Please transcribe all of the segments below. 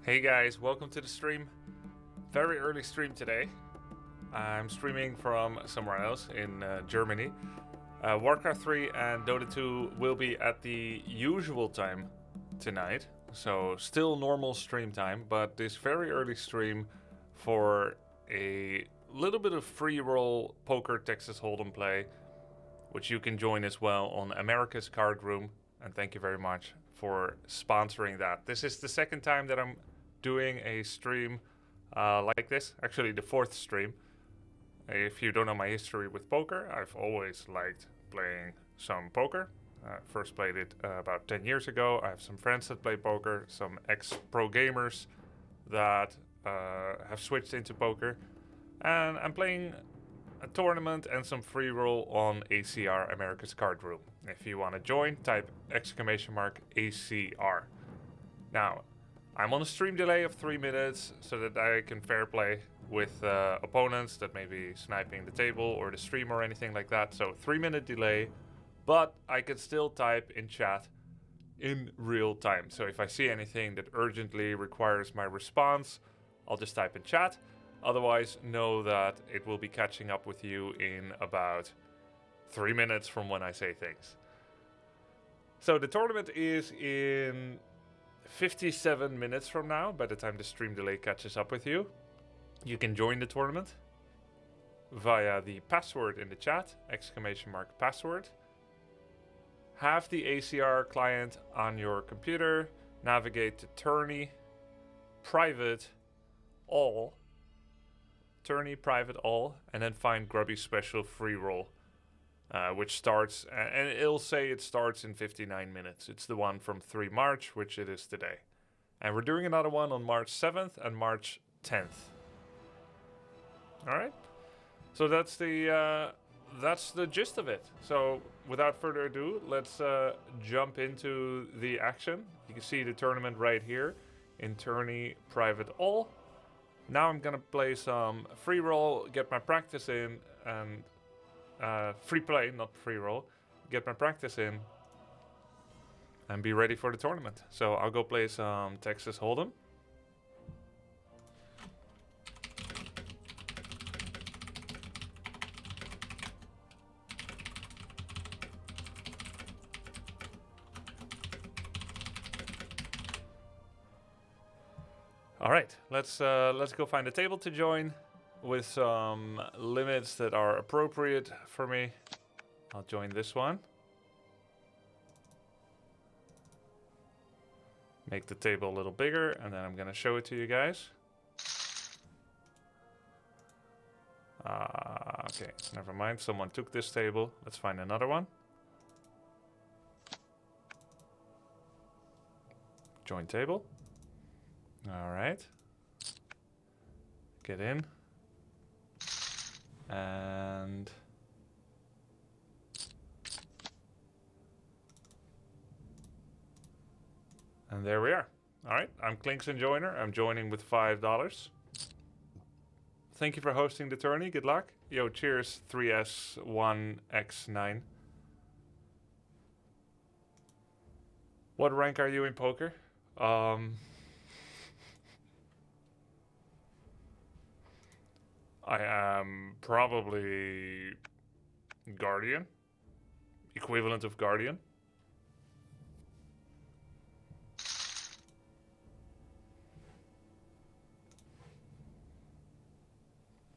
Hey guys, welcome to the stream. Very early stream today. I'm streaming from somewhere else in Germany. Warcraft 3 and Dota 2 will be at the usual time tonight. So still normal stream time, but this very early stream for a little bit of free roll poker Texas Hold'em play, which you can join as well on America's Card Room. And thank you very much for sponsoring that. This is the second time that I'm doing a stream like this. Actually, the fourth stream. If you don't know my history with poker, I've always liked playing some poker. First played it about 10 years ago. I have some friends that play poker, some ex-pro gamers that have switched into poker. And I'm playing a tournament and some free roll on ACR, America's Card Room. If you want to join, type !ACR. Now, I'm on a stream delay of 3 minutes so that I can fair play with opponents that may be sniping the table or the stream or anything like that. So 3-minute delay, but I can still type in chat in real time. So if I see anything that urgently requires my response, I'll just type in chat. Otherwise, know that it will be catching up with you in about 3 minutes from when I say things. So the tournament is in 57 minutes from now, by the time the stream delay catches up with you. You can join the tournament via the password in the chat, !password. Have the ACR client on your computer, navigate to Tourney, private, all, Tourney, private, all, and then find Grubby Special Free Roll, which starts, and it'll say it starts in 59 minutes. It's the one from 3 March, which it is today. And we're doing another one on March 7th and March 10th. All right. So that's the gist of it. So without further ado, let's jump into the action. You can see the tournament right here in Tourney Private All. Now I'm gonna play some free roll, get my practice in, and free play, not free roll, get my practice in, and be ready for the tournament. So I'll go play some Texas Hold'em. All right, let's go find a table to join with some limits that are appropriate for me. I'll join this one. Make the table a little bigger, and then I'm gonna show it to you guys. Okay, never mind. Someone took this table. Let's find another one. Join table. All right. Get in. And there we are. All right, I'm Klinkson Joiner. I'm joining with $5. Thank you for hosting the tourney. Good luck. Yo, cheers, 3S1X9. What rank are you in poker? I am probably Guardian. Equivalent of Guardian.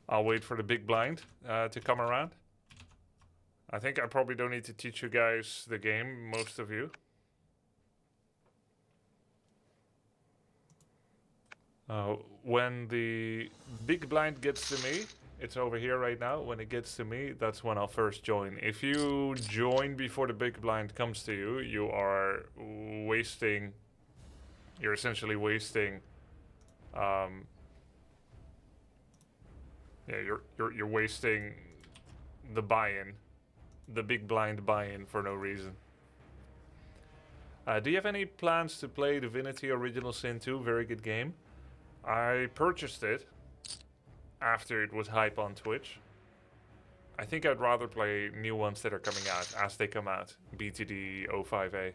I'll wait for the big blind to come around. I think I probably don't need to teach you guys the game, most of you. When the big blind gets to me, it's over here right now. When it gets to me, that's when I'll first join. If you join before the big blind comes to you, you are wasting. You're essentially wasting. Yeah, you're wasting the buy-in, the big blind buy-in for no reason. Do you have any plans to play Divinity Original Sin 2? Very good game. I purchased it after it was hype on Twitch. I think I'd rather play new ones that are coming out as they come out. BTD 05A.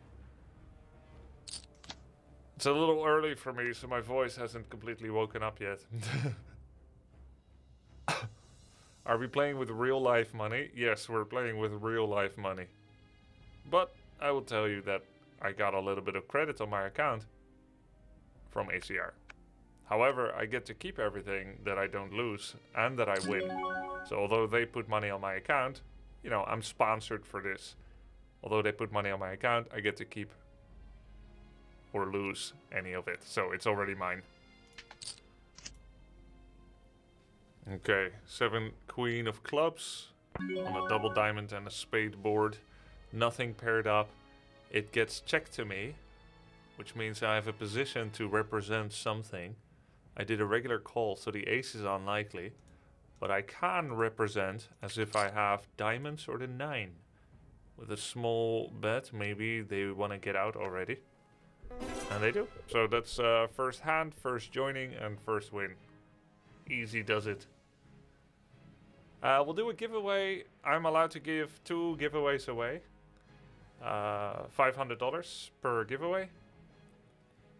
It's a little early for me, so my voice hasn't completely woken up yet. Are we playing with real life money? Yes, we're playing with real life money. But I will tell you that I got a little bit of credit on my account from ACR. However, I get to keep everything that I don't lose and that I win. So although they put money on my account, you know, I'm sponsored for this. Although they put money on my account, I get to keep or lose any of it. So it's already mine. Okay, 7 queen of clubs on a double diamond and a spade board. Nothing paired up. It gets checked to me, which means I have a position to represent something. I did a regular call, so the ace is unlikely. But I can represent as if I have diamonds or the 9. With a small bet, maybe they want to get out already. And they do. So that's first hand, first joining, and first win. Easy does it. We'll do a giveaway. I'm allowed to give 2 giveaways away. $500 per giveaway.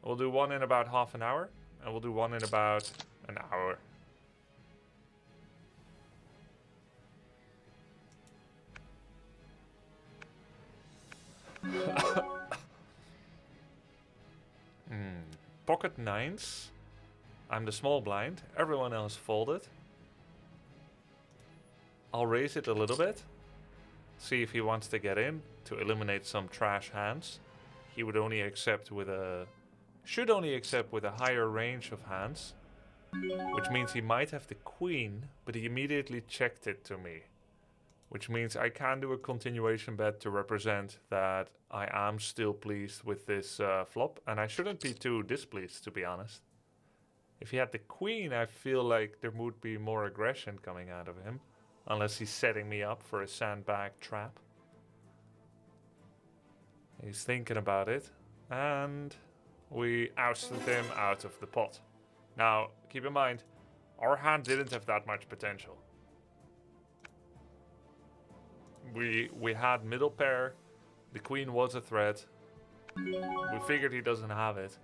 We'll do one in about half an hour. And we'll do one in about an hour. Pocket 9s. I'm the small blind. Everyone else folded. I'll raise it a little bit. See if he wants to get in to eliminate some trash hands. He would only accept with a... should only accept with a higher range of hands. Which means he might have the queen, but he immediately checked it to me. Which means I can do a continuation bet to represent that I am still pleased with this flop. And I shouldn't be too displeased, to be honest. If he had the queen, I feel like there would be more aggression coming out of him. Unless he's setting me up for a sandbag trap. He's thinking about it. And we ousted him out of the pot. Now, keep in mind, our hand didn't have that much potential. We had middle pair. The queen was a threat. We figured he doesn't have it.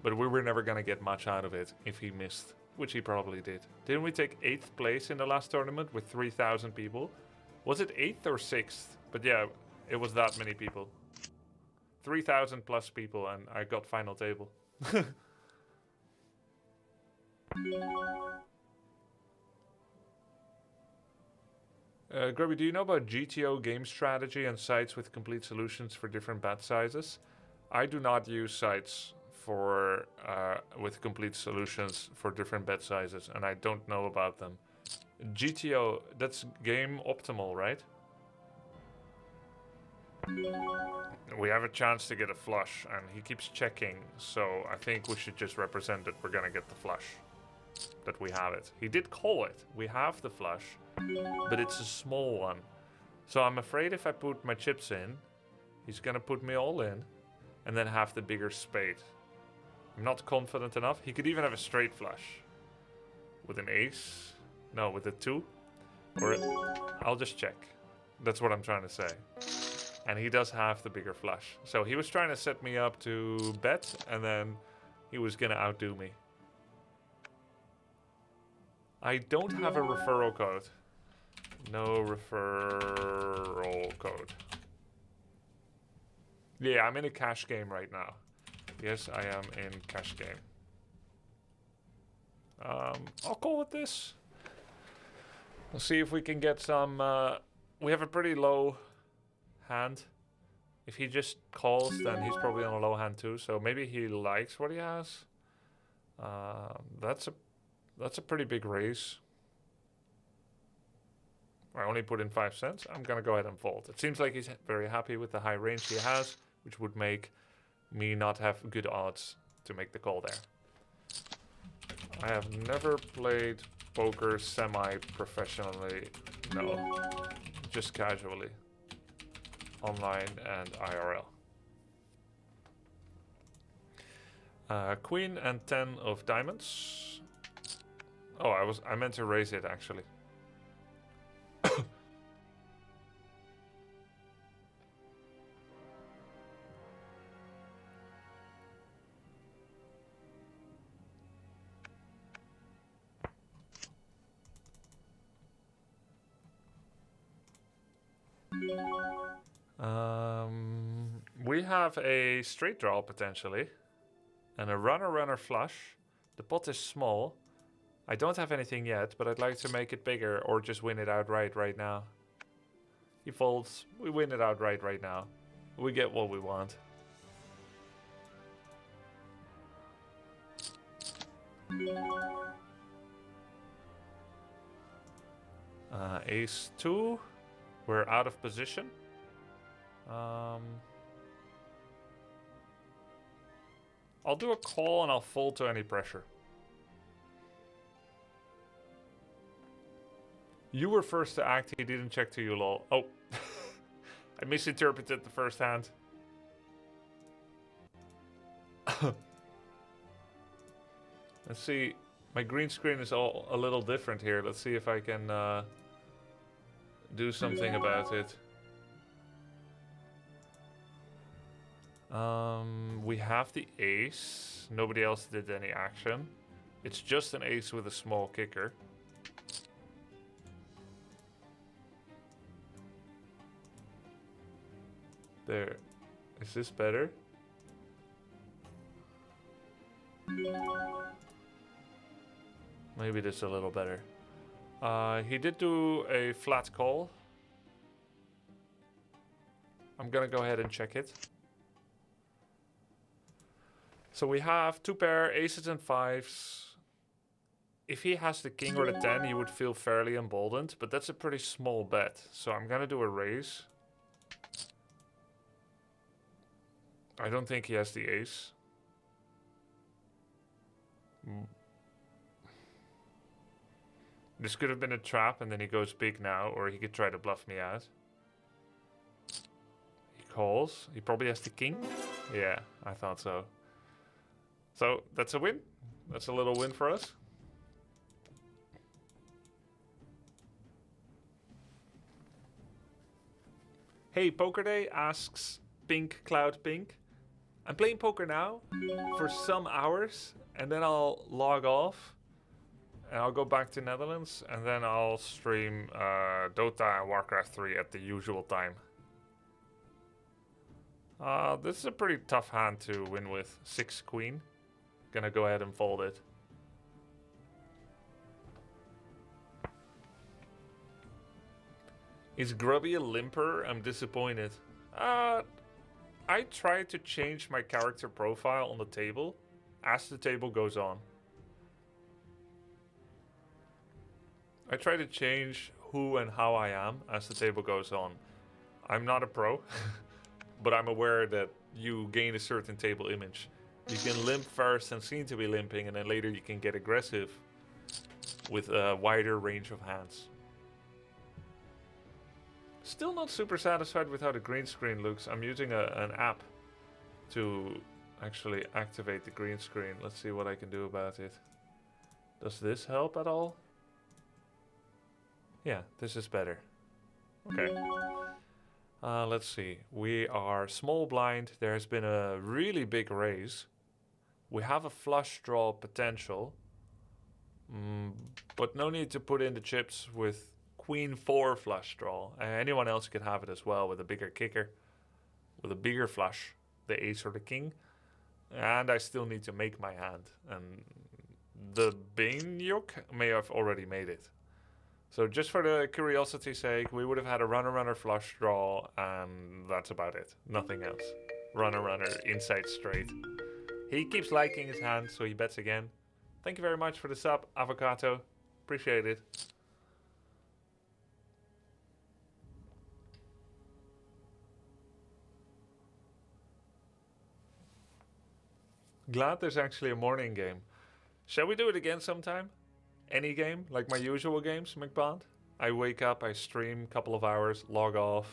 But we were never going to get much out of it if he missed. Which he probably did. Didn't we take 8th place in the last tournament with 3,000 people? Was it 8th or 6th? But yeah, it was that many people. 3,000 plus people and I got final table. Grubby, do you know about GTO game strategy and sites with complete solutions for different bet sizes? I do not use sites for with complete solutions for different bet sizes, and I don't know about them. GTO, that's Game Optimal, right? We have a chance to get a flush, and he keeps checking, so I think we should just represent that we're gonna get the flush. That we have it. He did call it. We have the flush, but it's a small one. So I'm afraid if I put my chips in, he's gonna put me all in, and then have the bigger spade. I'm not confident enough. He could even have a straight flush. With an ace. No, with a 2. Or I'll just check. That's what I'm trying to say. And he does have the bigger flush. So he was trying to set me up to bet. And then he was going to outdo me. I don't have a referral code. No referral code. Yeah, I'm in a cash game right now. Yes, I am in cash game. I'll call it this. We'll see if we can get some... we have a pretty low hand. If he just calls, then he's probably on a low hand too. So maybe he likes what he has. That's a pretty big raise. I only put in 5 cents. I'm going to go ahead and fold. It seems like he's very happy with the high range he has, which would make me not have good odds to make the call there. I have never played poker semi-professionally. No, just casually. Online and IRL. Queen and 10 of diamonds. Oh, I meant to raise it actually. have a straight draw potentially. And a runner flush. The pot is small. I don't have anything yet, but I'd like to make it bigger or just win it outright right now. He folds. We win it outright right now. We get what we want. Ace 2. We're out of position. I'll do a call and I'll fold to any pressure. You were first to act, he didn't check to you, lol. Oh, I misinterpreted the first hand. Let's see, my green screen is all a little different here. Let's see if I can do something about it. We have the ace. Nobody else did any action. It's just an ace with a small kicker. There. Is this better? Maybe this is a little better. He did do a flat call. I'm gonna go ahead and check it. So we have 2 pair, aces and 5s. If he has the king or the 10, he would feel fairly emboldened, but that's a pretty small bet. So I'm gonna do a raise. I don't think he has the ace. This could have been a trap and then he goes big now, or he could try to bluff me out. He calls. He probably has the king. Yeah, I thought so. So that's a win. That's a little win for us. Hey, Poker Day asks Pink Cloud Pink. I'm playing poker now for some hours and then I'll log off and I'll go back to Netherlands and then I'll stream Dota and Warcraft 3 at the usual time. This is a pretty tough hand to win with. 6 queen. Gonna go ahead and fold it. Is Grubby a limper? I'm disappointed. I try to change my character profile on the table as the table goes on. I try to change who and how I am as the table goes on. I'm not a pro, but I'm aware that you gain a certain table image. You can limp first and seem to be limping, and then later you can get aggressive with a wider range of hands. Still not super satisfied with how the green screen looks. I'm using an app to actually activate the green screen. Let's see what I can do about it. Does this help at all? Yeah, this is better. Okay. Let's see. We are small blind. There has been a really big raise. We have a flush draw potential. But no need to put in the chips with Queen 4 flush draw. Anyone else could have it as well with a bigger kicker. With a bigger flush. The ace or the king. And I still need to make my hand. And the Bainyok may have already made it. So just for the curiosity's sake, we would have had a runner flush draw, and that's about it. Nothing else. Runner inside straight. He keeps liking his hand, so he bets again. Thank you very much for the sub, Avocado. Appreciate it. Glad there's actually a morning game. Shall we do it again sometime? Any game, like my usual games, McBond? I wake up, I stream a couple of hours, log off.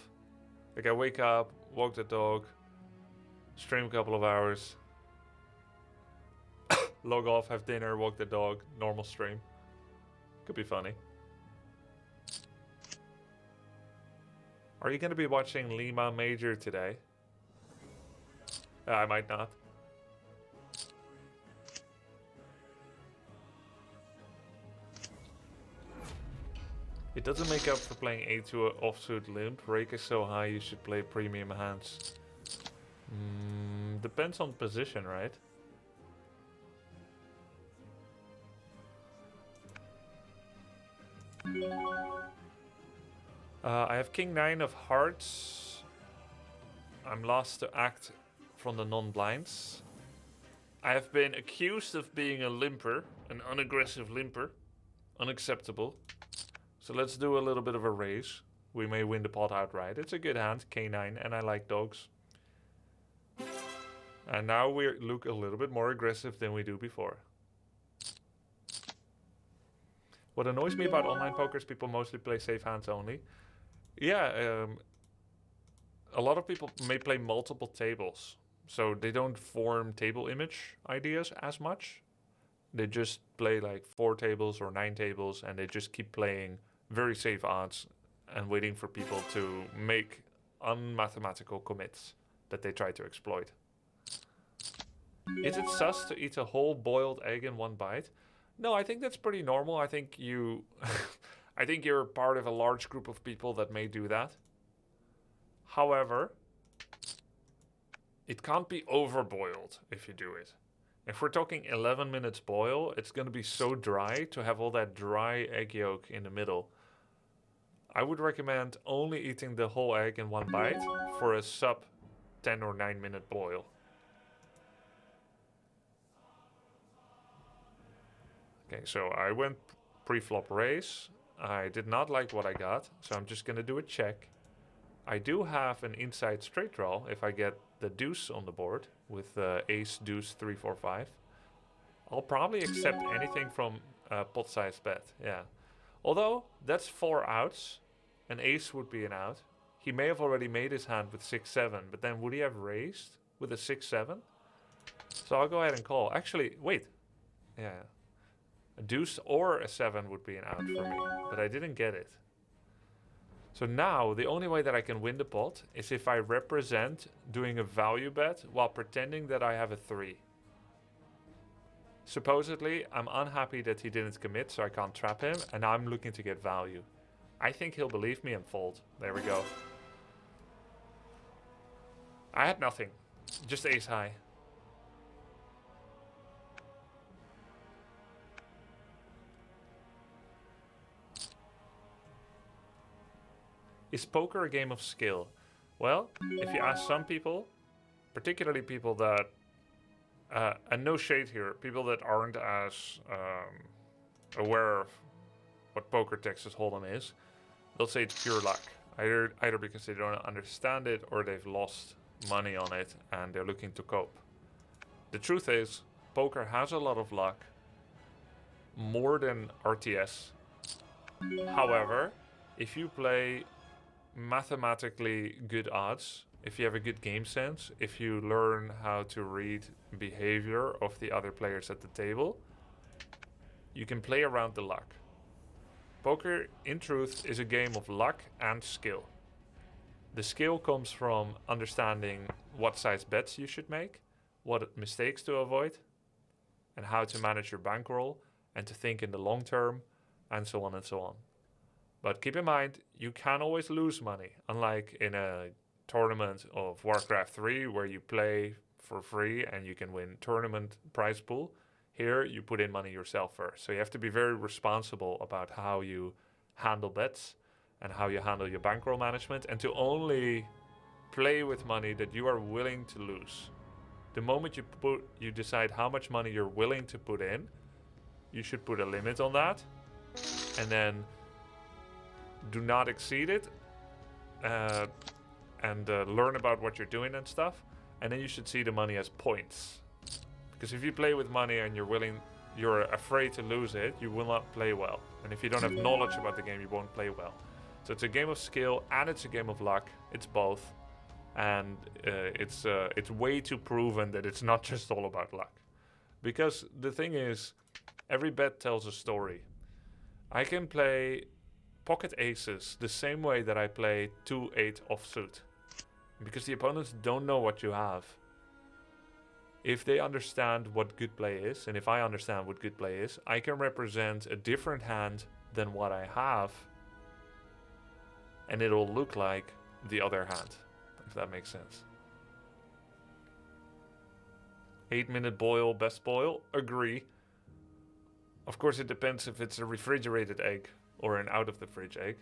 Like I wake up, walk the dog, stream a couple of hours, log off, have dinner, walk the dog, normal stream. Could be funny. Are you going to be watching Lima Major today? I might not. It doesn't make up for playing A2 offsuit limp. Rake is so high you should play premium hands. Depends on position, right? I have King 9 of Hearts. I'm lost to act from the non-blinds. I have been accused of being a limper, an unaggressive limper. Unacceptable. So let's do a little bit of a raise. We may win the pot outright. It's a good hand, K9, and I like dogs. And now we look a little bit more aggressive than we do before. What annoys me about online poker is people mostly play safe hands only. Yeah, a lot of people may play multiple tables. So they don't form table image ideas as much. They just play like 4 tables or 9 tables and they just keep playing very safe odds and waiting for people to make unmathematical commits that they try to exploit. Is it sus to eat a whole boiled egg in one bite? No, I think that's pretty normal. I think I think you're part of a large group of people that may do that. However, it can't be overboiled if you do it. If we're talking 11 minutes boil, it's going to be so dry to have all that dry egg yolk in the middle. I would recommend only eating the whole egg in one bite for a sub 10 or 9 minute boil. Okay, so I went pre-flop raise. I did not like what I got, so I'm just going to do a check. I do have an inside straight draw if I get the deuce on the board with ace, deuce, 3, 4, 5. I'll probably accept anything from pot size bet, yeah. Although, that's 4 outs. An ace would be an out. He may have already made his hand with 6, 7, but then would he have raised with a 6, 7? So I'll go ahead and call. Actually, wait. Yeah. A deuce or a 7 would be an out for me, but I didn't get it. So now, the only way that I can win the pot is if I represent doing a value bet while pretending that I have a 3. Supposedly, I'm unhappy that he didn't commit, so I can't trap him, and I'm looking to get value. I think he'll believe me and fold. There we go. I had nothing. Just ace high. Is poker a game of skill? Well, if you ask some people, particularly people that, and no shade here, people that aren't as aware of what poker Texas Hold'em is, they'll say it's pure luck. Either because they don't understand it or they've lost money on it and they're looking to cope. The truth is, poker has a lot of luck, more than RTS. However, if you play mathematically good odds, if you have a good game sense, if you learn how to read behavior of the other players at the table, you can play around the luck. Poker, in truth, is a game of luck and skill. The skill comes from understanding what size bets you should make, what mistakes to avoid, and how to manage your bankroll, and to think in the long term, and so on and so on. But keep in mind, you can always lose money, unlike in a tournament of Warcraft 3 where you play for free and you can win tournament prize pool. Here, you put in money yourself first. So you have to be very responsible about how you handle bets and how you handle your bankroll management, and to only play with money that you are willing to lose. The moment you decide how much money you're willing to put in, you should put a limit on that, and then do not exceed it, and learn about what you're doing and stuff, and then you should see the money as points. Because if you play with money and you're afraid to lose it, you will not play well. And if you don't have knowledge about the game, you won't play well. So it's a game of skill and it's a game of luck. It's both, and it's way too proven that it's not just all about luck. Because the thing is, every bet tells a story. I can play pocket aces the same way that I play 2-8 offsuit, because the opponents don't know what you have. If they understand what good play is, and if I understand what good play is, I can represent a different hand than what I have, and it'll look like the other hand, if that makes sense. 8-minute boil, best boil. Agree. Of course, it depends if it's a refrigerated egg or an out of the fridge egg.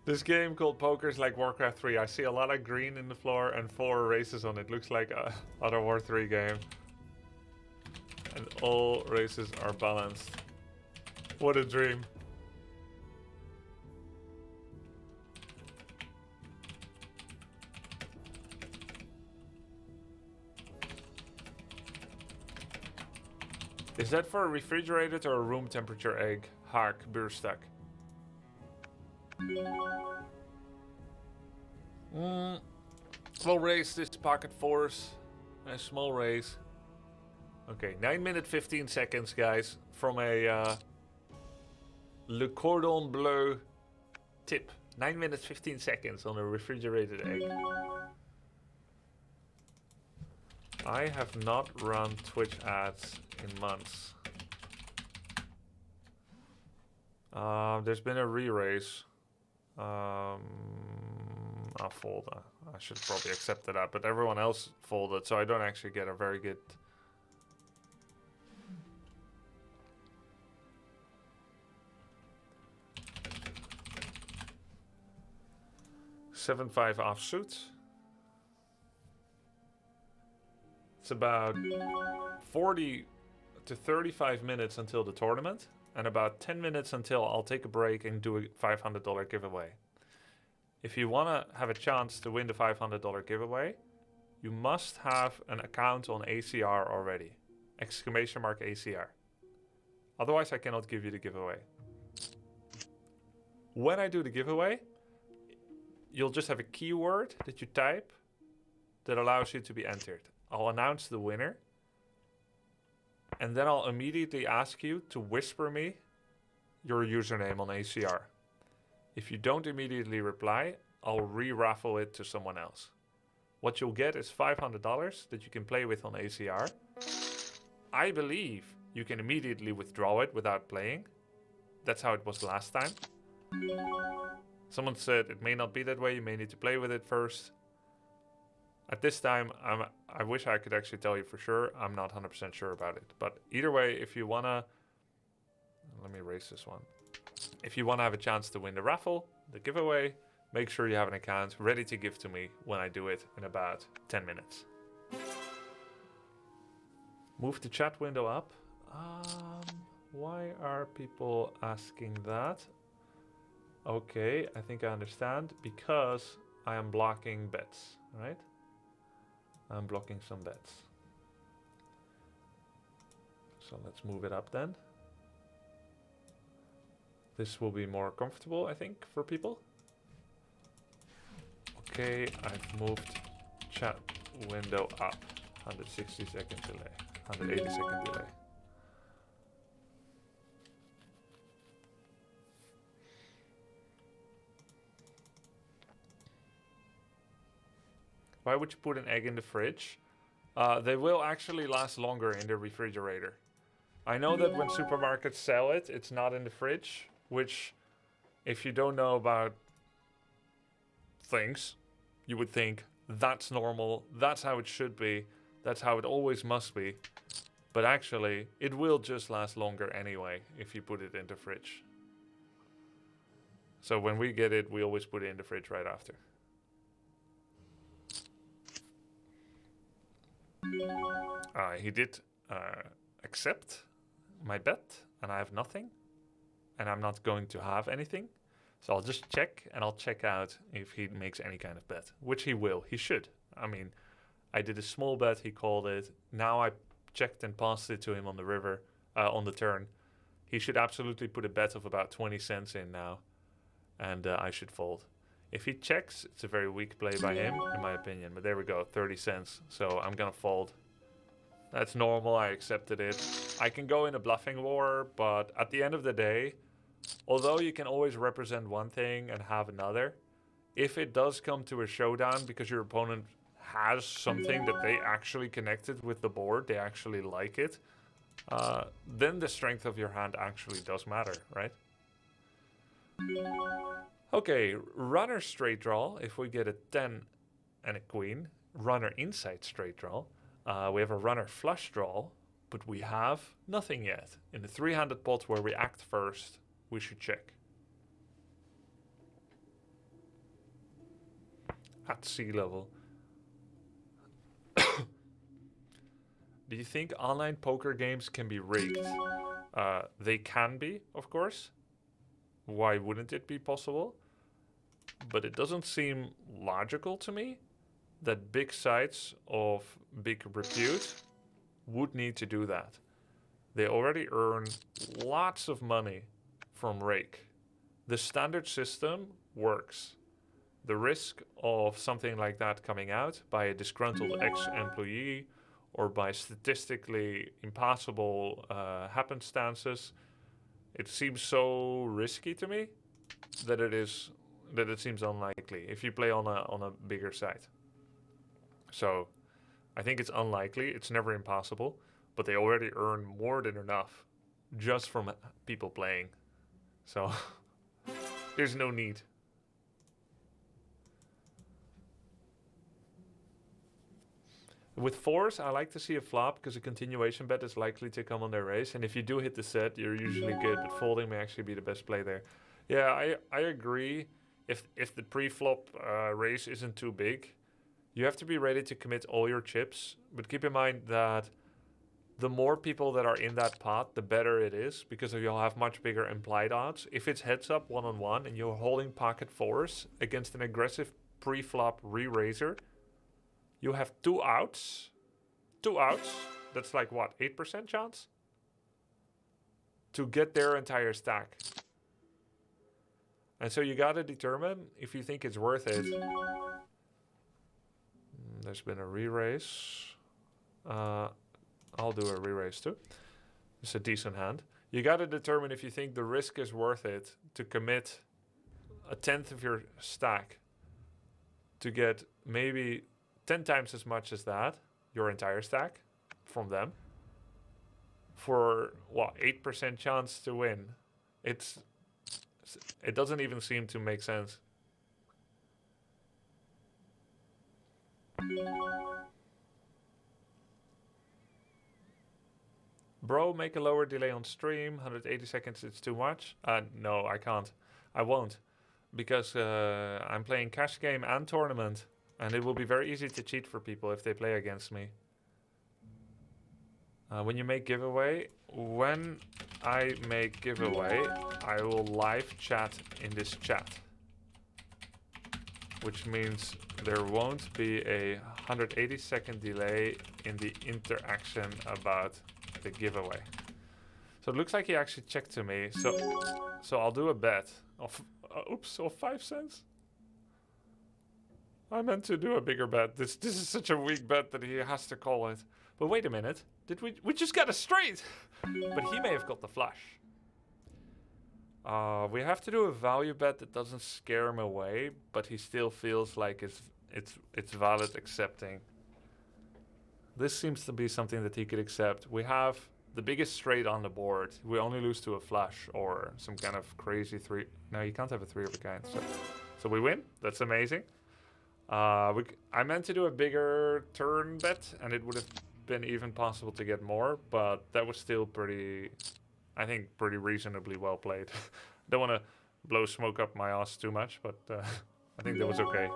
This game called Poker is like Warcraft 3. I see a lot of green in the floor and 4 races on it. Looks like a other War 3 game. And all races are balanced. What a dream. Is that for a refrigerated or a room temperature egg? Haak, Buurstak. We'll raise this pocket force. A small raise. Okay, 9 minutes 15 seconds, guys, from a Le Cordon Bleu tip. 9 minutes 15 seconds on a refrigerated egg. I have not run Twitch ads in months. There's been a re-raise. I'll fold. I should probably accept that, but everyone else folded, so I don't actually get a very good... (7-5) offsuit. It's about 40 to 35 minutes until the tournament, and about 10 minutes until I'll take a break and do a $500 giveaway. If you want to have a chance to win the $500 giveaway, you must have an account on ACR already. Exclamation mark ACR. Otherwise, I cannot give you the giveaway. When I do the giveaway, you'll just have a keyword that you type that allows you to be entered. I'll announce the winner, and then I'll immediately ask you to whisper me your username on ACR. If you don't immediately reply, I'll re-raffle it to someone else. What you'll get is $500 that you can play with on ACR. I believe you can immediately withdraw it without playing. That's how it was last time. Someone said it may not be that way, you may need to play with it first. At this time, I wish I could actually tell you for sure. I'm not 100% sure about it. But either way, if you want to... Let me erase this one. If you want to have a chance to win the raffle, the giveaway, make sure you have an account ready to give to me when I do it in about 10 minutes. Move the chat window up. Why are people asking that? Okay, I think I understand. Because I am blocking bets, right? I'm blocking some bets. So let's move it up then. This will be more comfortable, I think, for people. Okay, I've moved chat window up. 160 second delay. 180 second delay. Why would you put an egg in the fridge? They will actually last longer in the refrigerator. I know that when supermarkets sell it, it's not in the fridge, which, if you don't know about things, you would think that's normal, that's how it should be, that's how it always must be. But actually, it will just last longer anyway if you put it in the fridge. So when we get it, we always put it in the fridge right after. He did accept my bet, and I have nothing, and I'm not going to have anything. So I'll just check, and I'll check out if he makes any kind of bet, which he will. He should. I mean, I did a small bet, he called it. Now I checked and passed it to him on the river, on the turn. He should absolutely put a bet of about 20 cents in now, and I should fold. If he checks, it's a very weak play by him, in my opinion. But there we go, 30 cents. So I'm going to fold. That's normal, I accepted it. I can go in a bluffing war, but at the end of the day, although you can always represent one thing and have another, if it does come to a showdown because your opponent has something that they actually connected with the board, they actually like it, then the strength of your hand actually does matter, right? Okay, runner straight draw. If we get a 10 and a queen, runner inside straight draw. We have a runner flush draw, but we have nothing yet. In the three-handed pot where we act first, we should check. At sea level. Do you think online poker games can be rigged? They can be, of course. Why wouldn't it be possible? But it doesn't seem logical to me that big sites of big repute would need to do that. They already earn lots of money from rake. The standard system works. The risk of something like that coming out by a disgruntled ex-employee or by statistically impossible happenstances, it seems so risky to me that it seems unlikely if you play on a bigger site. So I think it's unlikely. It's never impossible, but they already earn more than enough just from people playing. So there's no need. With fours, I like to see a flop because a continuation bet is likely to come on their race. And if you do hit the set, you're usually good, but folding may actually be the best play there. Yeah, I agree. If the pre-flop race isn't too big, you have to be ready to commit all your chips. But keep in mind that the more people that are in that pot, the better it is because you'll have much bigger implied odds. If it's heads up one-on-one and you're holding pocket fours against an aggressive pre-flop re-raiser, you have two outs. Two outs. That's like what, 8% chance? To get their entire stack. And so you gotta determine if you think it's worth it. There's been a re-raise. I'll do a re-raise too. It's a decent hand. You gotta determine if you think the risk is worth it to commit a tenth of your stack to get maybe 10 times as much as that, your entire stack, from them, for what, 8% chance to win. It doesn't even seem to make sense. Bro, make a lower delay on stream. 180 seconds, it's too much. No, I can't. I won't. Because I'm playing cash game and tournament. And it will be very easy to cheat for people if they play against me. When you make giveaway, when I make giveaway, I will live chat in this chat. Which means there won't be a 180-second delay in the interaction about the giveaway. So it looks like he actually checked to me. So I'll do a bet of, of 5 cents. I meant to do a bigger bet. This is such a weak bet that he has to call it. But wait a minute. Did we just got a straight? But he may have got the flush. We have to do a value bet that doesn't scare him away, but he still feels like it's valid accepting. This seems to be something that he could accept. We have the biggest straight on the board. We only lose to a flush or some kind of crazy three. No, you can't have a three of a kind. So we win. That's amazing. I meant to do a bigger turn bet, and it would have been even possible to get more, but that was still pretty, I think, pretty reasonably well played. Don't want to blow smoke up my ass too much, but I think that was okay.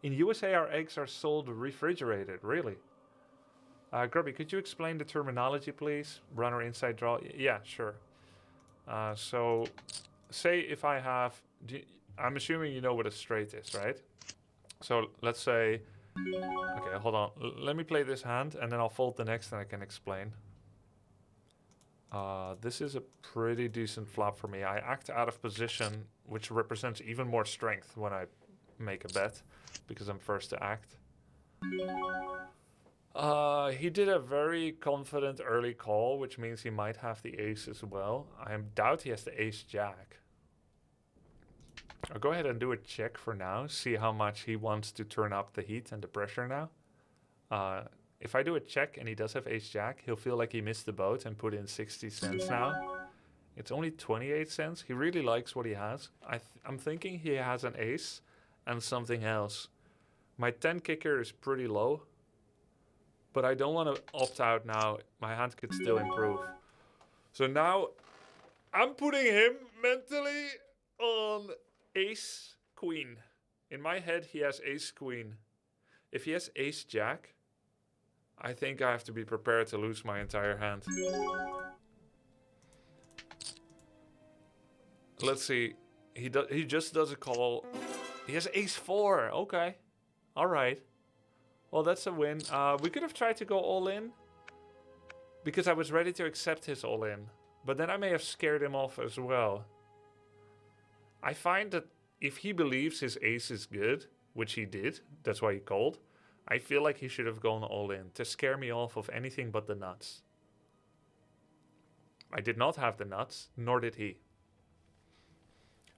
In USA, our eggs are sold refrigerated. Really? Grubby, could you explain the terminology, please? Runner inside draw. Yeah, sure. So, say if I have, I'm assuming you know what a straight is, right? So let's say, okay, hold on. Let me play this hand, and then I'll fold the next, and I can explain. This is a pretty decent flop for me. I act out of position, which represents even more strength when I make a bet, because I'm first to act. He did a very confident early call, which means he might have the ace as well. I doubt he has the ace jack. I'll go ahead and do a check for now, see how much he wants to turn up the heat and the pressure now. If I do a check and he does have ace jack, he'll feel like he missed the boat and put in 60 cents now. It's only 28 cents. He really likes what he has. I'm thinking he has an ace and something else. My 10 kicker is pretty low, but I don't want to opt out now. My hand could still improve. So now I'm putting him mentally on ace queen. In my head, he has ace queen. If he has ace jack, I think I have to be prepared to lose my entire hand. Let's see. He just does a call. He has ace 4. Okay. All right. Well, that's a win. We could have tried to go all in because I was ready to accept his all in. But then I may have scared him off as well. I find that if he believes his ace is good, which he did, that's why he called, I feel like he should have gone all in to scare me off of anything but the nuts. I did not have the nuts, nor did he.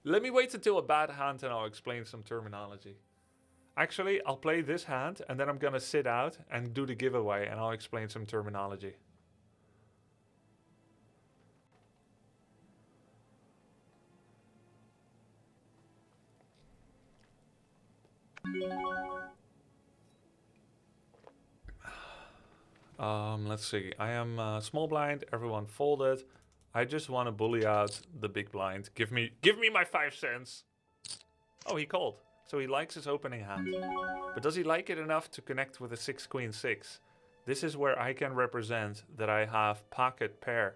Let me wait until a bad hand and I'll explain some terminology. Actually, I'll play this hand and then I'm gonna sit out and do the giveaway and I'll explain some terminology. Let's see. I am small blind, everyone folded. I just want to bully out the big blind. Give me my 5 cents. Oh, he called. So he likes his opening hand. But does he like it enough to connect with a 6 queen 6? This is where I can represent that I have pocket pair.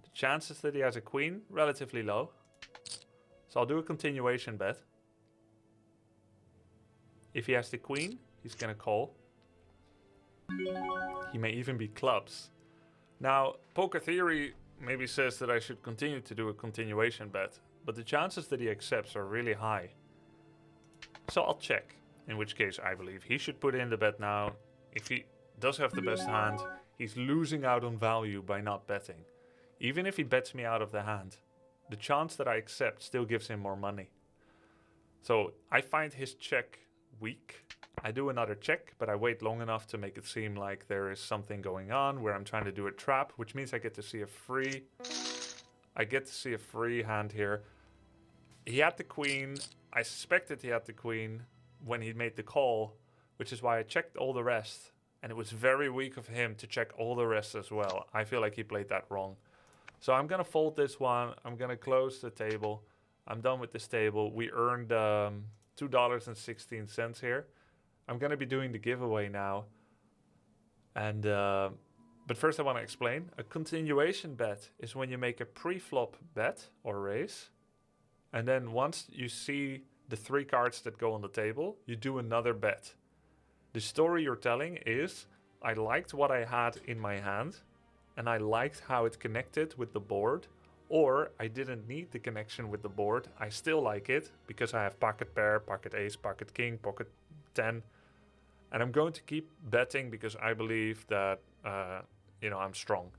The chances that he has a queen, relatively low. So I'll do a continuation bet. If he has the queen, he's gonna call. He may even be clubs. Now, Poker Theory maybe says that I should continue to do a continuation bet, but the chances that he accepts are really high. So I'll check, in which case I believe he should put in the bet now. If he does have the best hand, he's losing out on value by not betting. Even if he bets me out of the hand, the chance that I accept still gives him more money. So I find his check weak. I do another check, but I wait long enough to make it seem like there is something going on where I'm trying to do a trap, which means I get to see a free. I get to see a free hand here. He had the queen. I suspected he had the queen when he made the call, which is why I checked all the rest. And it was very weak of him to check all the rest as well. I feel like he played that wrong. So I'm going to fold this one. I'm going to close the table. I'm done with this table. We earned $2.16 here. I'm going to be doing the giveaway now. And but first I want to explain. A continuation bet is when you make a pre-flop bet or raise. And then once you see the 3 cards that go on the table, you do another bet. The story you're telling is, I liked what I had in my hand. And I liked how it connected with the board. Or I didn't need the connection with the board. I still like it because I have pocket pair, pocket ace, pocket king, pocket 10. And I'm going to keep betting because I believe that, I'm strong.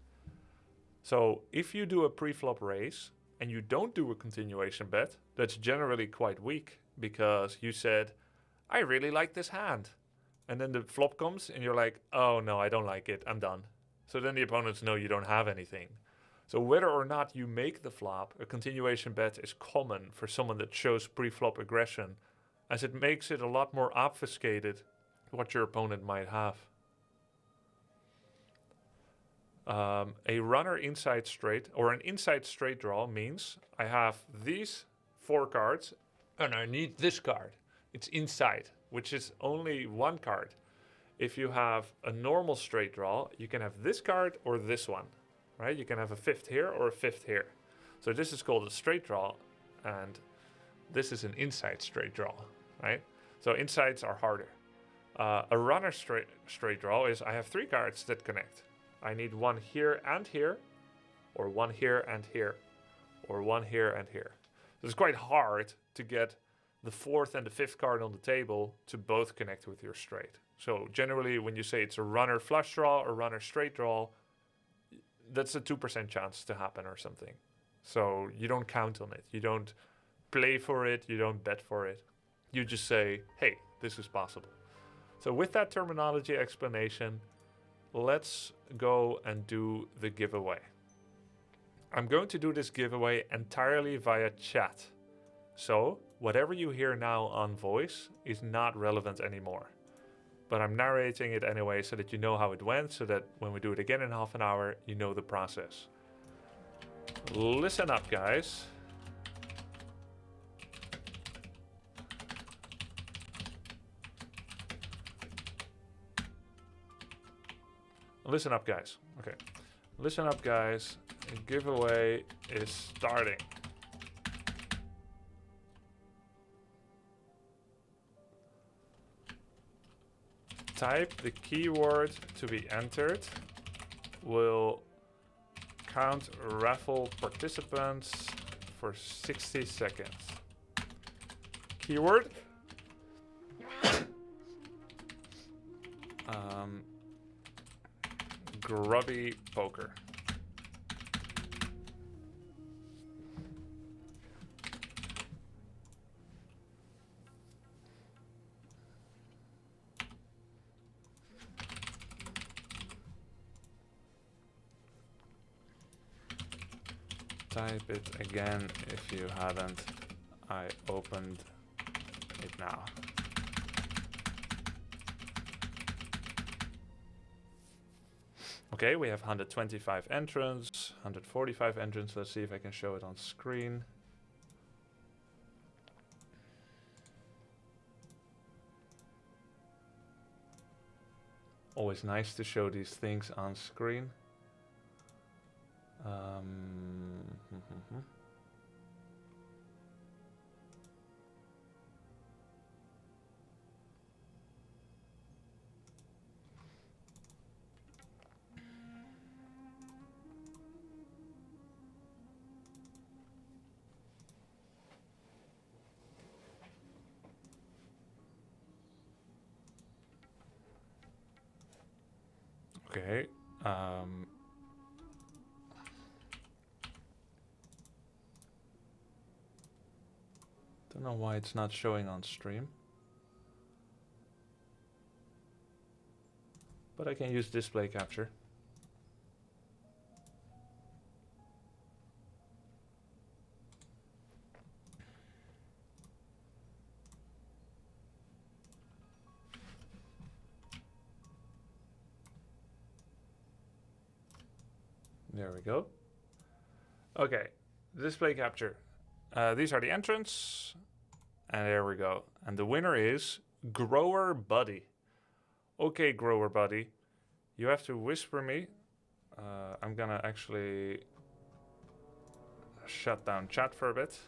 So if you do a pre-flop raise and you don't do a continuation bet, that's generally quite weak because you said, I really like this hand. And then the flop comes and you're like, oh no, I don't like it. I'm done. So then the opponents know you don't have anything. So whether or not you make the flop, a continuation bet is common for someone that shows pre-flop aggression, as it makes it a lot more obfuscated what your opponent might have. A runner inside straight, or an inside straight draw, means I have these 4 cards and I need this card. It's inside, which is only 1 card. If you have a normal straight draw, you can have this card or this one, right? You can have a 5th here or a 5th here. So this is called a straight draw, and this is an inside straight draw, right? So insides are harder. A runner straight draw is I have 3 cards that connect. I need 1 here and here, or 1 here and here, or 1 here and here. So it's quite hard to get the 4th and the 5th card on the table to both connect with your straight. So generally, when you say it's a runner flush draw or runner straight draw, that's a 2% chance to happen or something. So you don't count on it. You don't play for it. You don't bet for it. You just say, hey, this is possible. So with that terminology explanation, let's go and do the giveaway. I'm going to do this giveaway entirely via chat. So whatever you hear now on voice is not relevant anymore. But I'm narrating it anyway so that you know how it went, so that when we do it again in half an hour, you know the process. Listen up, guys. Listen up, guys. Okay. Listen up, guys. The giveaway is starting. Type the keyword to be entered. We'll count raffle participants for 60 seconds. Keyword. Grubby poker. Type it again if you hadn't. I opened it now. Okay, we have 125 entrants, 145 entrants. Let's see if I can show it on screen. Always nice to show these things on screen. Okay. Don't know why it's not showing on stream. But I can use display capture. There we go. Okay, display capture. These are the entrants. And there we go. And the winner is Grower Buddy. Okay, Grower Buddy. You have to whisper me. I'm gonna actually shut down chat for a bit.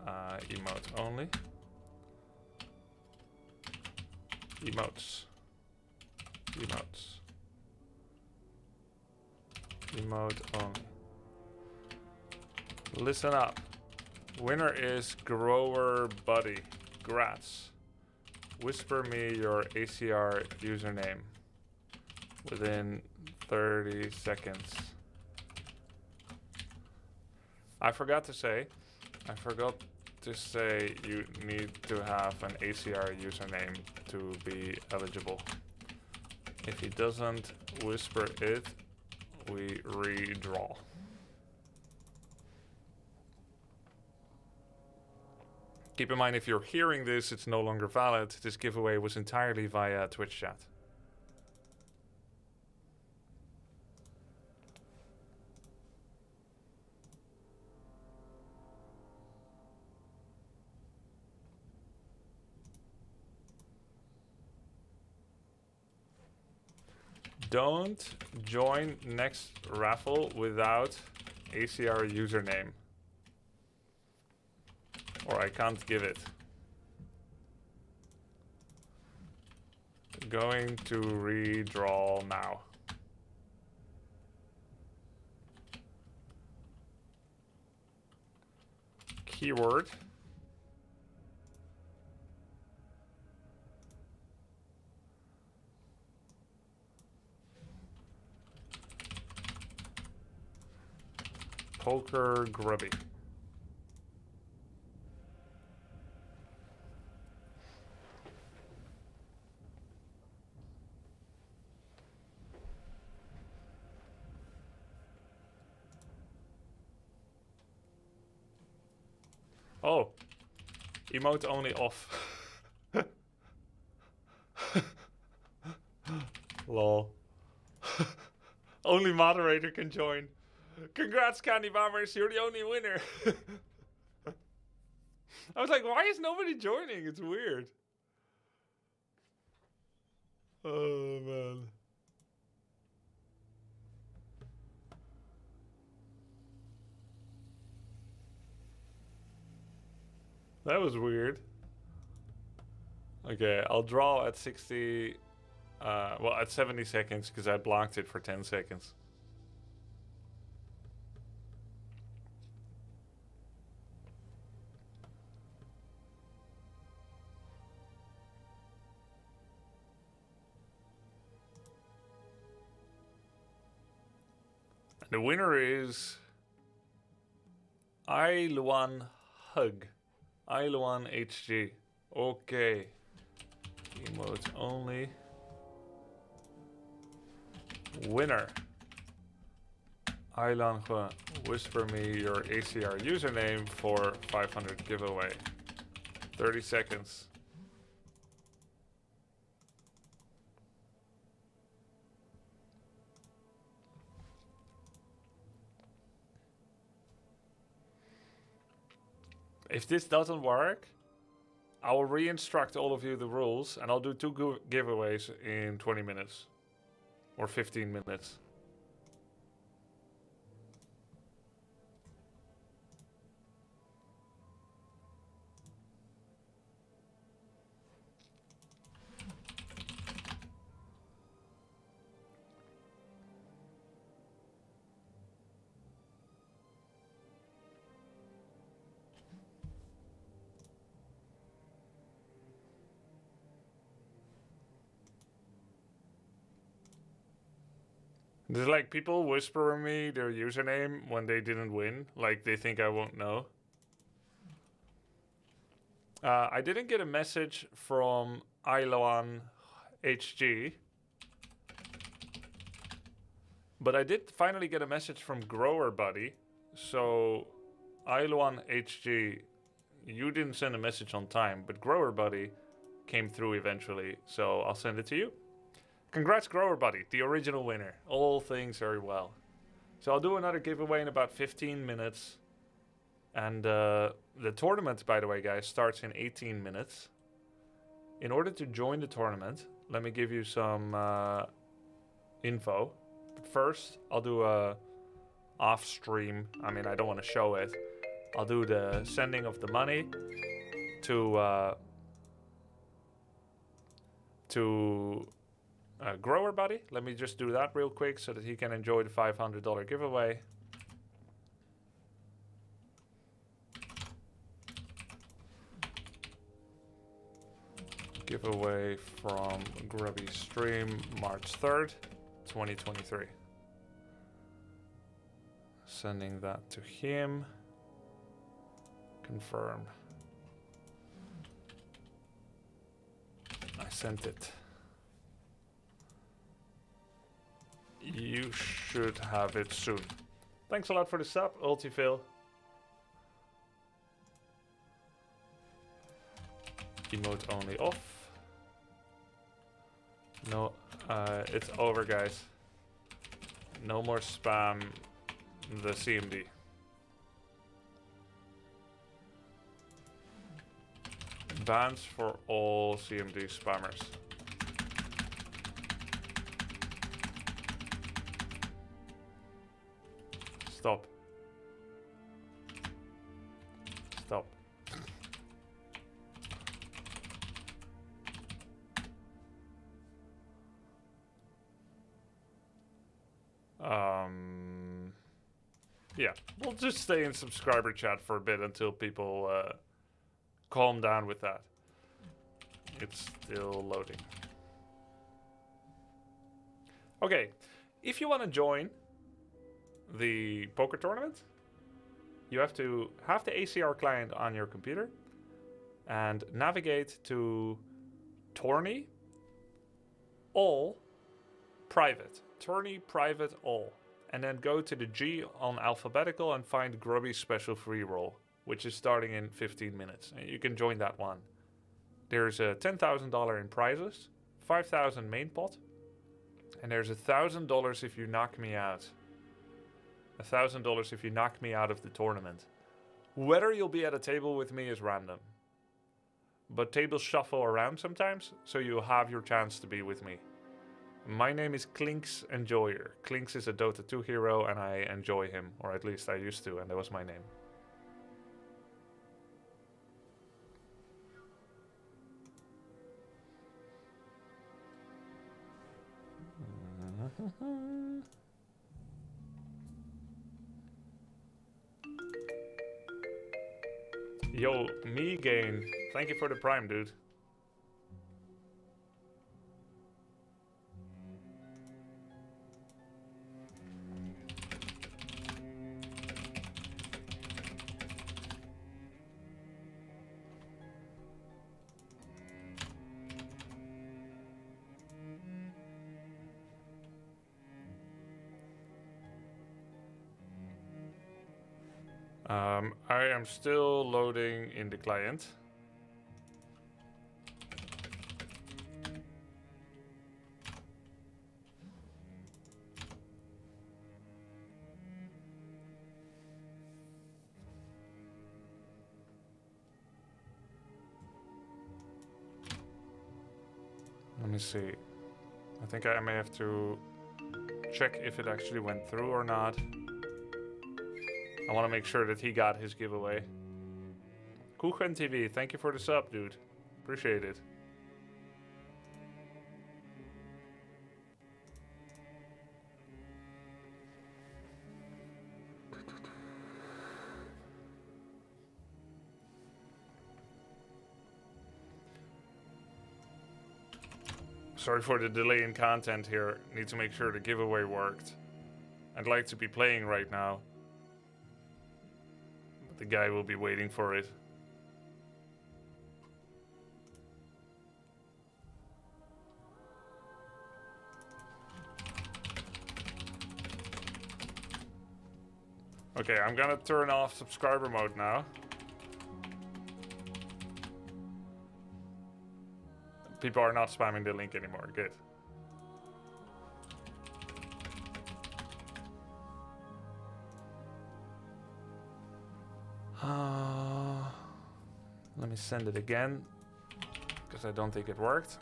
Emote only. Emotes. Emotes. Emote only. Listen up. Winner is Grower Buddy. Grats. Whisper me your ACR username within 30 seconds. I forgot to say you need to have an ACR username to be eligible. If he doesn't whisper it, we redraw. Keep in mind, if you're hearing this, it's no longer valid. This giveaway was entirely via Twitch chat. Don't join next raffle without ACR username, or I can't give it. Going to redraw now. Keyword. Poker Grubby. Oh, emote only off. Lol. Only moderator can join. Congrats, Candy Bombers, you're the only winner. I was like, why is nobody joining? It's weird. Oh, man. That was weird. Okay, I'll draw at 60... well, at 70 seconds, because I blocked it for 10 seconds. The winner is Luan Hug. Luan HG. Okay. Emotes only. Winner. Luan, whisper me your ACR username for 500 giveaway. 30 seconds. If this doesn't work, I will re-instruct all of you the rules and I'll do 2 giveaways in 20 minutes. Or 15 minutes. There's like people whispering me their username when they didn't win. Like they think I won't know. I didn't get a message from Iloan HG. But I did finally get a message from Grower Buddy. So Iloan HG, you didn't send a message on time, but Grower Buddy came through eventually. So I'll send it to you. Congrats, Grower Buddy, the original winner. All things very well. So I'll do another giveaway in about 15 minutes. And the tournament, by the way, guys, starts in 18 minutes. In order to join the tournament, let me give you some info. But first, I'll do a off stream. I mean, I don't want to show it. I'll do the sending of the money to Grower Buddy. Let me just do that real quick so that he can enjoy the $500 giveaway. Giveaway from Grubby Stream, March 3rd, 2023. Sending that to him. Confirm. I sent it. You should have it soon. Thanks a lot for the sub, Ultifil. Emote only off. No, it's over, guys. No more spam the CMD. Bans for all CMD spammers. Stop. Stop. Yeah, we'll just stay in subscriber chat for a bit until people calm down with that. It's still loading. Okay, if you want to join the poker tournament, you have to have the ACR client on your computer and navigate to Tourney all private. Tourney private all. And then go to the G on alphabetical and find Grubby's special free roll, which is starting in 15 minutes. And you can join that one. There's a $10,000 in prizes, $5,000 main pot, and there's $1,000 if you knock me out. $1,000 if you knock me out of the tournament. Whether you'll be at a table with me is random. But tables shuffle around sometimes, so you'll have your chance to be with me. My name is Klinks Enjoyer. Klinks is a Dota 2 hero and I enjoy him, or at least I used to, and that was my name. Yo, me gain. Thank you for the prime, dude. I am still loading in the client. Let me see. I think I may have to check if it actually went through or not. I want to make sure that he got his giveaway. Kuchen TV, thank you for the sub, dude. Appreciate it. Sorry for the delay in content here. Need to make sure the giveaway worked. I'd like to be playing right now. But the guy will be waiting for it. Okay, I'm gonna turn off subscriber mode now. People are not spamming the link anymore. Good. Let me send it again, because I don't think it worked.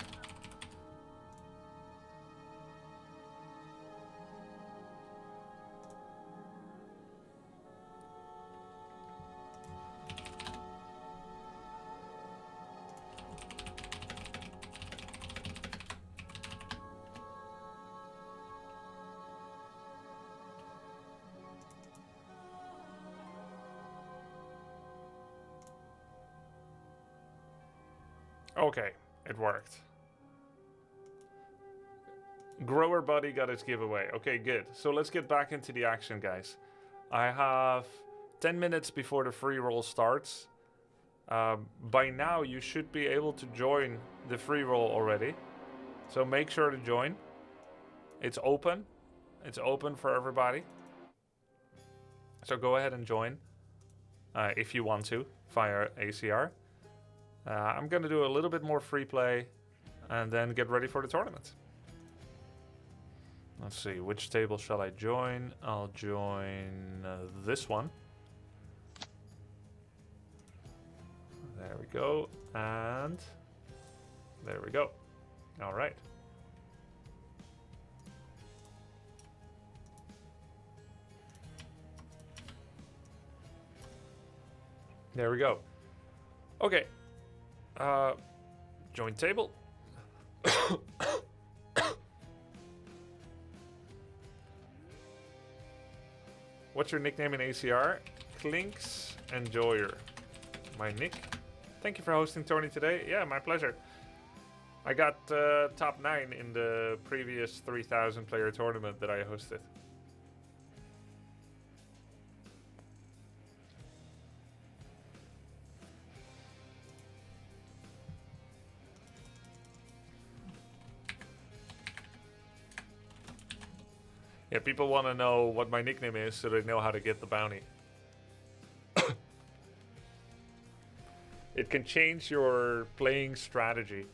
Okay, it worked. Grower Buddy got his giveaway. Okay, good. So let's get back into the action, guys. I have 10 minutes before the free roll starts. By now, you should be able to join the free roll already. So make sure to join. It's open. It's open for everybody. So go ahead and join if you want to via ACR. I'm going to do a little bit more free play and then get ready for the tournament. Let's see, which table shall I join? I'll join this one. There we go. And there we go. All right. There we go. Okay. Join table. What's your nickname in ACR? Klinks Enjoyer. My nick. Thank you for hosting Tony today. Yeah, my pleasure. I got top 9 in the previous 3,000 player tournament that I hosted. Yeah, people want to know what my nickname is so they know how to get the bounty. It can change your playing strategy.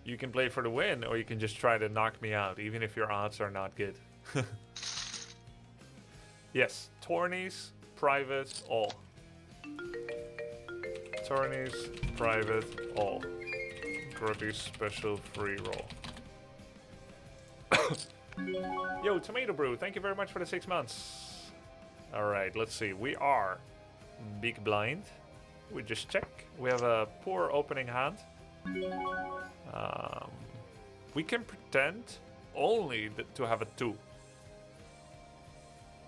You can play for the win, or you can just try to knock me out, even if your odds are not good. Yes, tourneys, private, all. Tourneys, private, all. Grubby special free roll. Yo, Tomato Brew, thank you very much for the 6 months. Alright, let's see. We are big blind. We just check. We have a poor opening hand. We can pretend only to have a 2.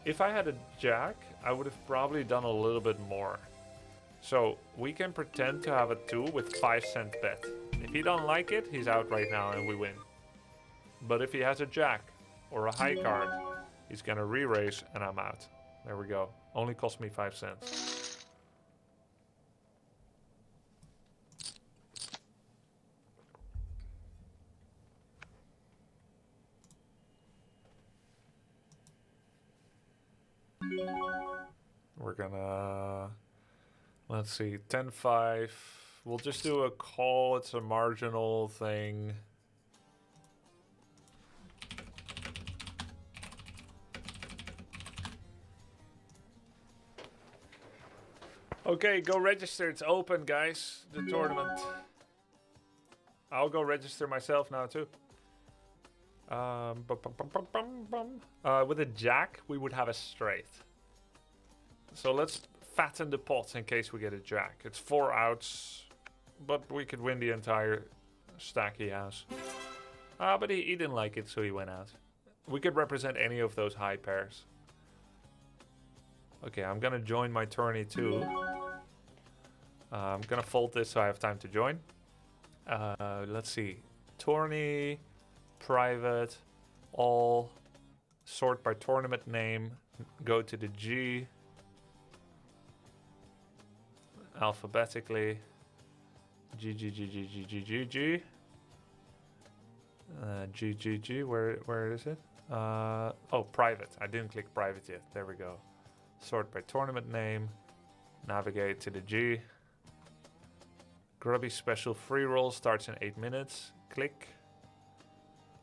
If I had a jack, I would have probably done a little bit more. So we can pretend to have a 2 with 5-cent bet. If he don't like it, he's out right now and we win. But if he has a jack or a high card, he's gonna re-raise and I'm out. There we go. Only cost me 5 cents. We're gonna, let's see, 10-5. We'll just do a call. It's a marginal thing. Okay, go register. It's open, guys. The tournament. I'll go register myself now too. With a jack, we would have a straight. So let's fatten the pot in case we get a jack. It's 4 outs, but we could win the entire stack he has. But he didn't like it, so he went out. We could represent any of those high pairs. Okay, I'm gonna join my tourney too. I'm gonna fold this so I have time to join. Let's see. Tourney, private, all, sort by tournament name, go to the G, alphabetically, G, G, G, G, G, G, G, G, G, G, G, where is it? Oh, private. I didn't click private yet. There we go. Sort by tournament name, navigate to the G. Grubby special free roll starts in 8 minutes. Click.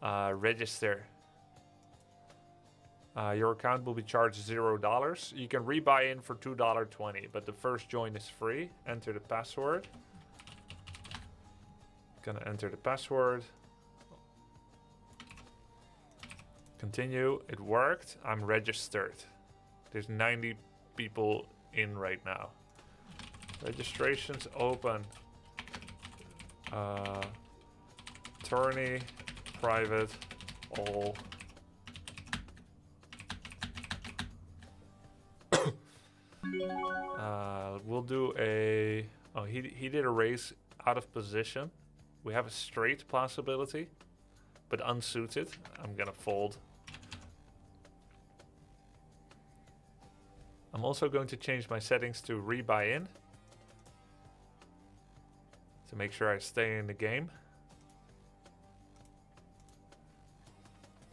Register. Your account will be charged $0. You can rebuy in for $2.20, but the first join is free. Enter the password. Gonna enter the password. Continue. It worked. I'm registered. There's 90 people in right now. Registration's open. Tourney, private, all. We'll do a... Oh, he did a raise out of position. We have a straight possibility, but unsuited. I'm gonna fold. I'm also going to change my settings to rebuy in to make sure I stay in the game.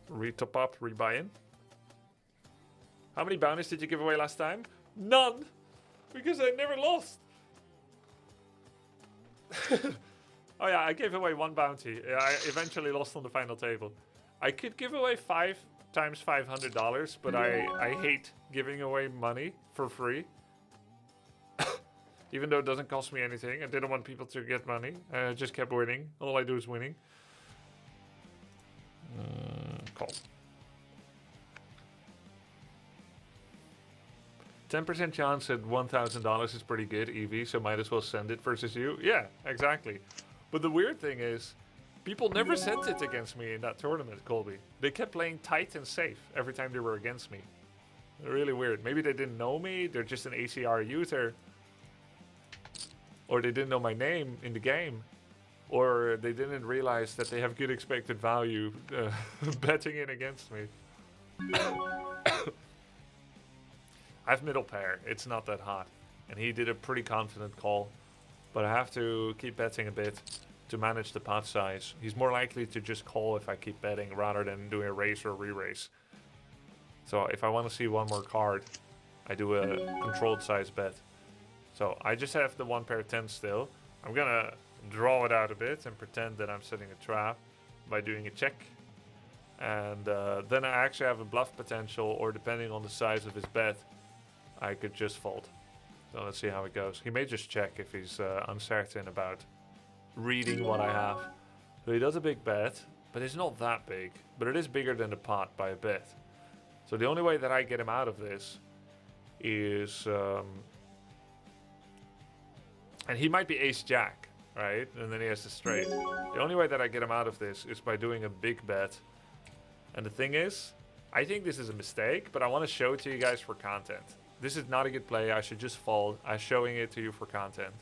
Retop up, rebuy in. How many bounties did you give away last time? None! Because I never lost! Oh yeah, I gave away 1 bounty. I eventually lost on the final table. I could give away 5 times $500, but I hate giving away money for free. Even though it doesn't cost me anything. I didn't want people to get money. I just kept winning. All I do is winning. Call. 10% chance at $1,000 is pretty good, EV, so might as well send it versus you. Yeah, exactly. But the weird thing is, people never sent it against me in that tournament, Colby. They kept playing tight and safe every time they were against me. Really weird. Maybe they didn't know me, they're just an ACR user. Or they didn't know my name in the game. Or they didn't realize that they have good expected value betting in against me. I have middle pair. It's not that hot. And he did a pretty confident call. But I have to keep betting a bit to manage the pot size. He's more likely to just call if I keep betting rather than doing a raise or a re-raise. So if I want to see one more card, I do a controlled size bet. So I just have the 1 pair of 10 still. I'm gonna draw it out a bit and pretend that I'm setting a trap by doing a check. And then I actually have a bluff potential, or depending on the size of his bet, I could just fold. So let's see how it goes. He may just check if he's uncertain about reading what I have. So he does a big bet, but it's not that big. But it is bigger than the pot by a bit. So the only way that I get him out of this is... and he might be ace-jack, right? And then he has the straight. The only way that I get him out of this is by doing a big bet. And the thing is, I think this is a mistake, but I want to show it to you guys for content. This is not a good play. I should just fold. I'm showing it to you for content.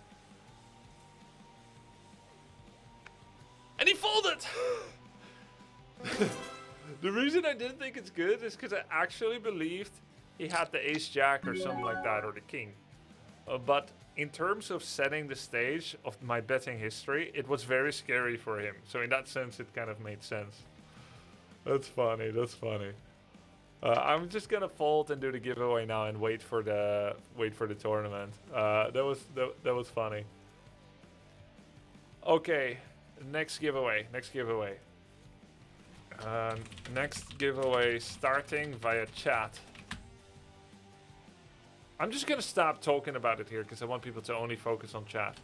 And he folded! The reason I didn't think it's good is because I actually believed he had the ace-jack or something like that, or the king. But in terms of setting the stage of my betting history, it was very scary for him. So in that sense, it kind of made sense. That's funny. That's funny. I'm just gonna fold and do the giveaway now and wait for the tournament. That was funny. Okay, next giveaway. Next giveaway starting via chat. I'm just gonna stop talking about it here because I want people to only focus on chat.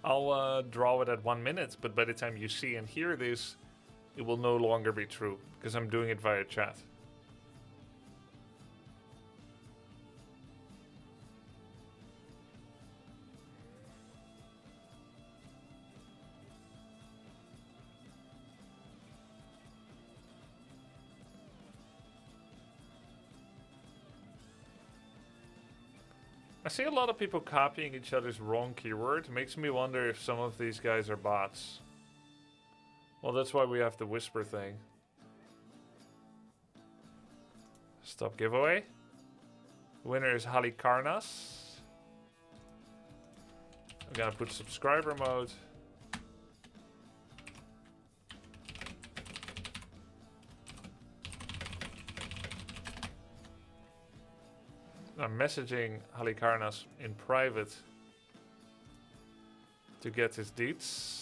I'll draw it at 1 minute, but by the time you see and hear this, it will no longer be true because I'm doing it via chat. I see a lot of people copying each other's wrong keyword. Makes me wonder if some of these guys are bots. Well, that's why we have the whisper thing. Stop giveaway. Winner is Halikarnas. I'm gonna put subscriber mode. I'm messaging Halikarnas in private to get his deets.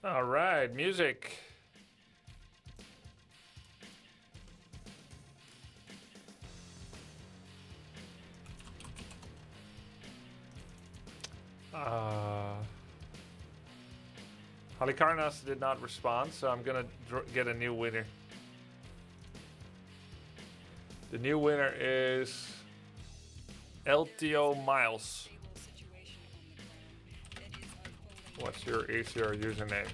All right, music. Halikarnas did not respond, so I'm gonna get a new winner. The new winner is LTO Miles. What's your ACR username?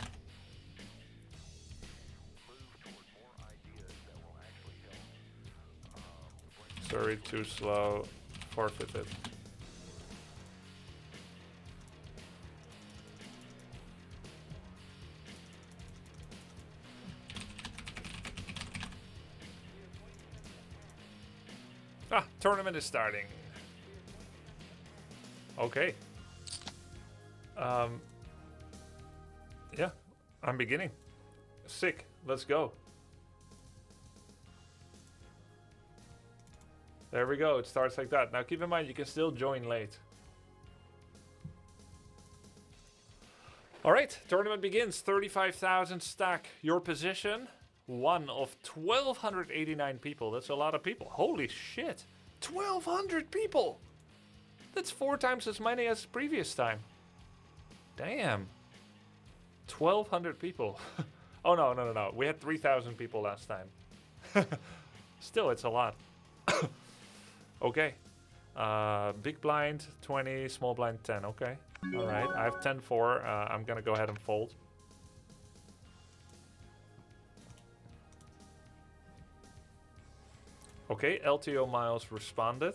Sorry, too slow. Forfeited. Ah, tournament is starting. Okay. Yeah, I'm beginning. Sick. Let's go. There we go. It starts like that. Now keep in mind, you can still join late. All right, tournament begins. 35,000 stack. Your position, one of 1,289 people. That's a lot of people. Holy shit. 1,200 people. That's 4 times as many as previous time. Damn. 1,200 people. Oh, no. We had 3,000 people last time. Still, it's a lot. Okay. Big blind, 20. Small blind, 10. Okay. All right. I have 10-4. I'm going to go ahead and fold. Okay. LTO Miles responded.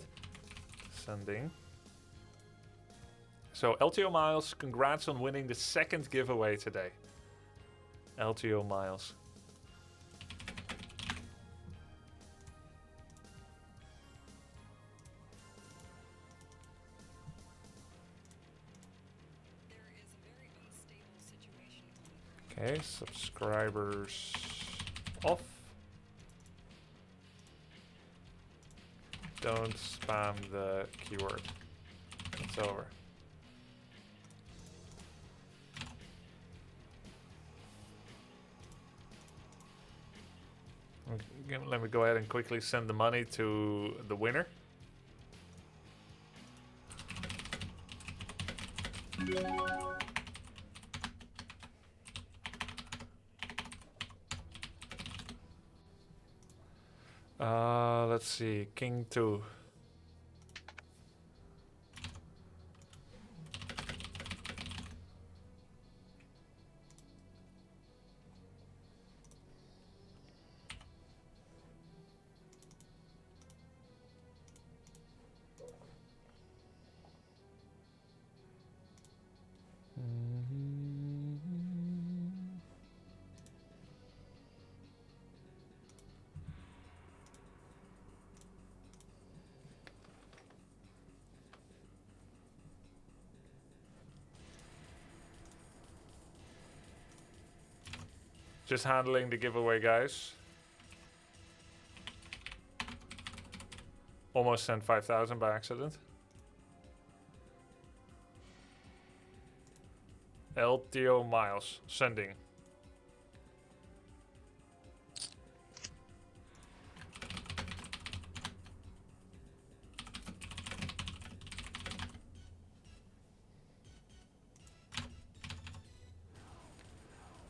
Sending. So, LTO Miles, congrats on winning the second giveaway today. LTO Miles. Okay, subscribers off. Don't spam the keyword. It's over. Okay, let me go ahead and quickly send the money to the winner. Let's see, King 2. Just handling the giveaway, guys. Almost sent 5,000 by accident. LTO Miles, sending.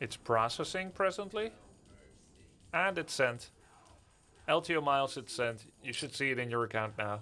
It's processing presently. And it's sent. LTO Miles, it's sent. You should see it in your account now.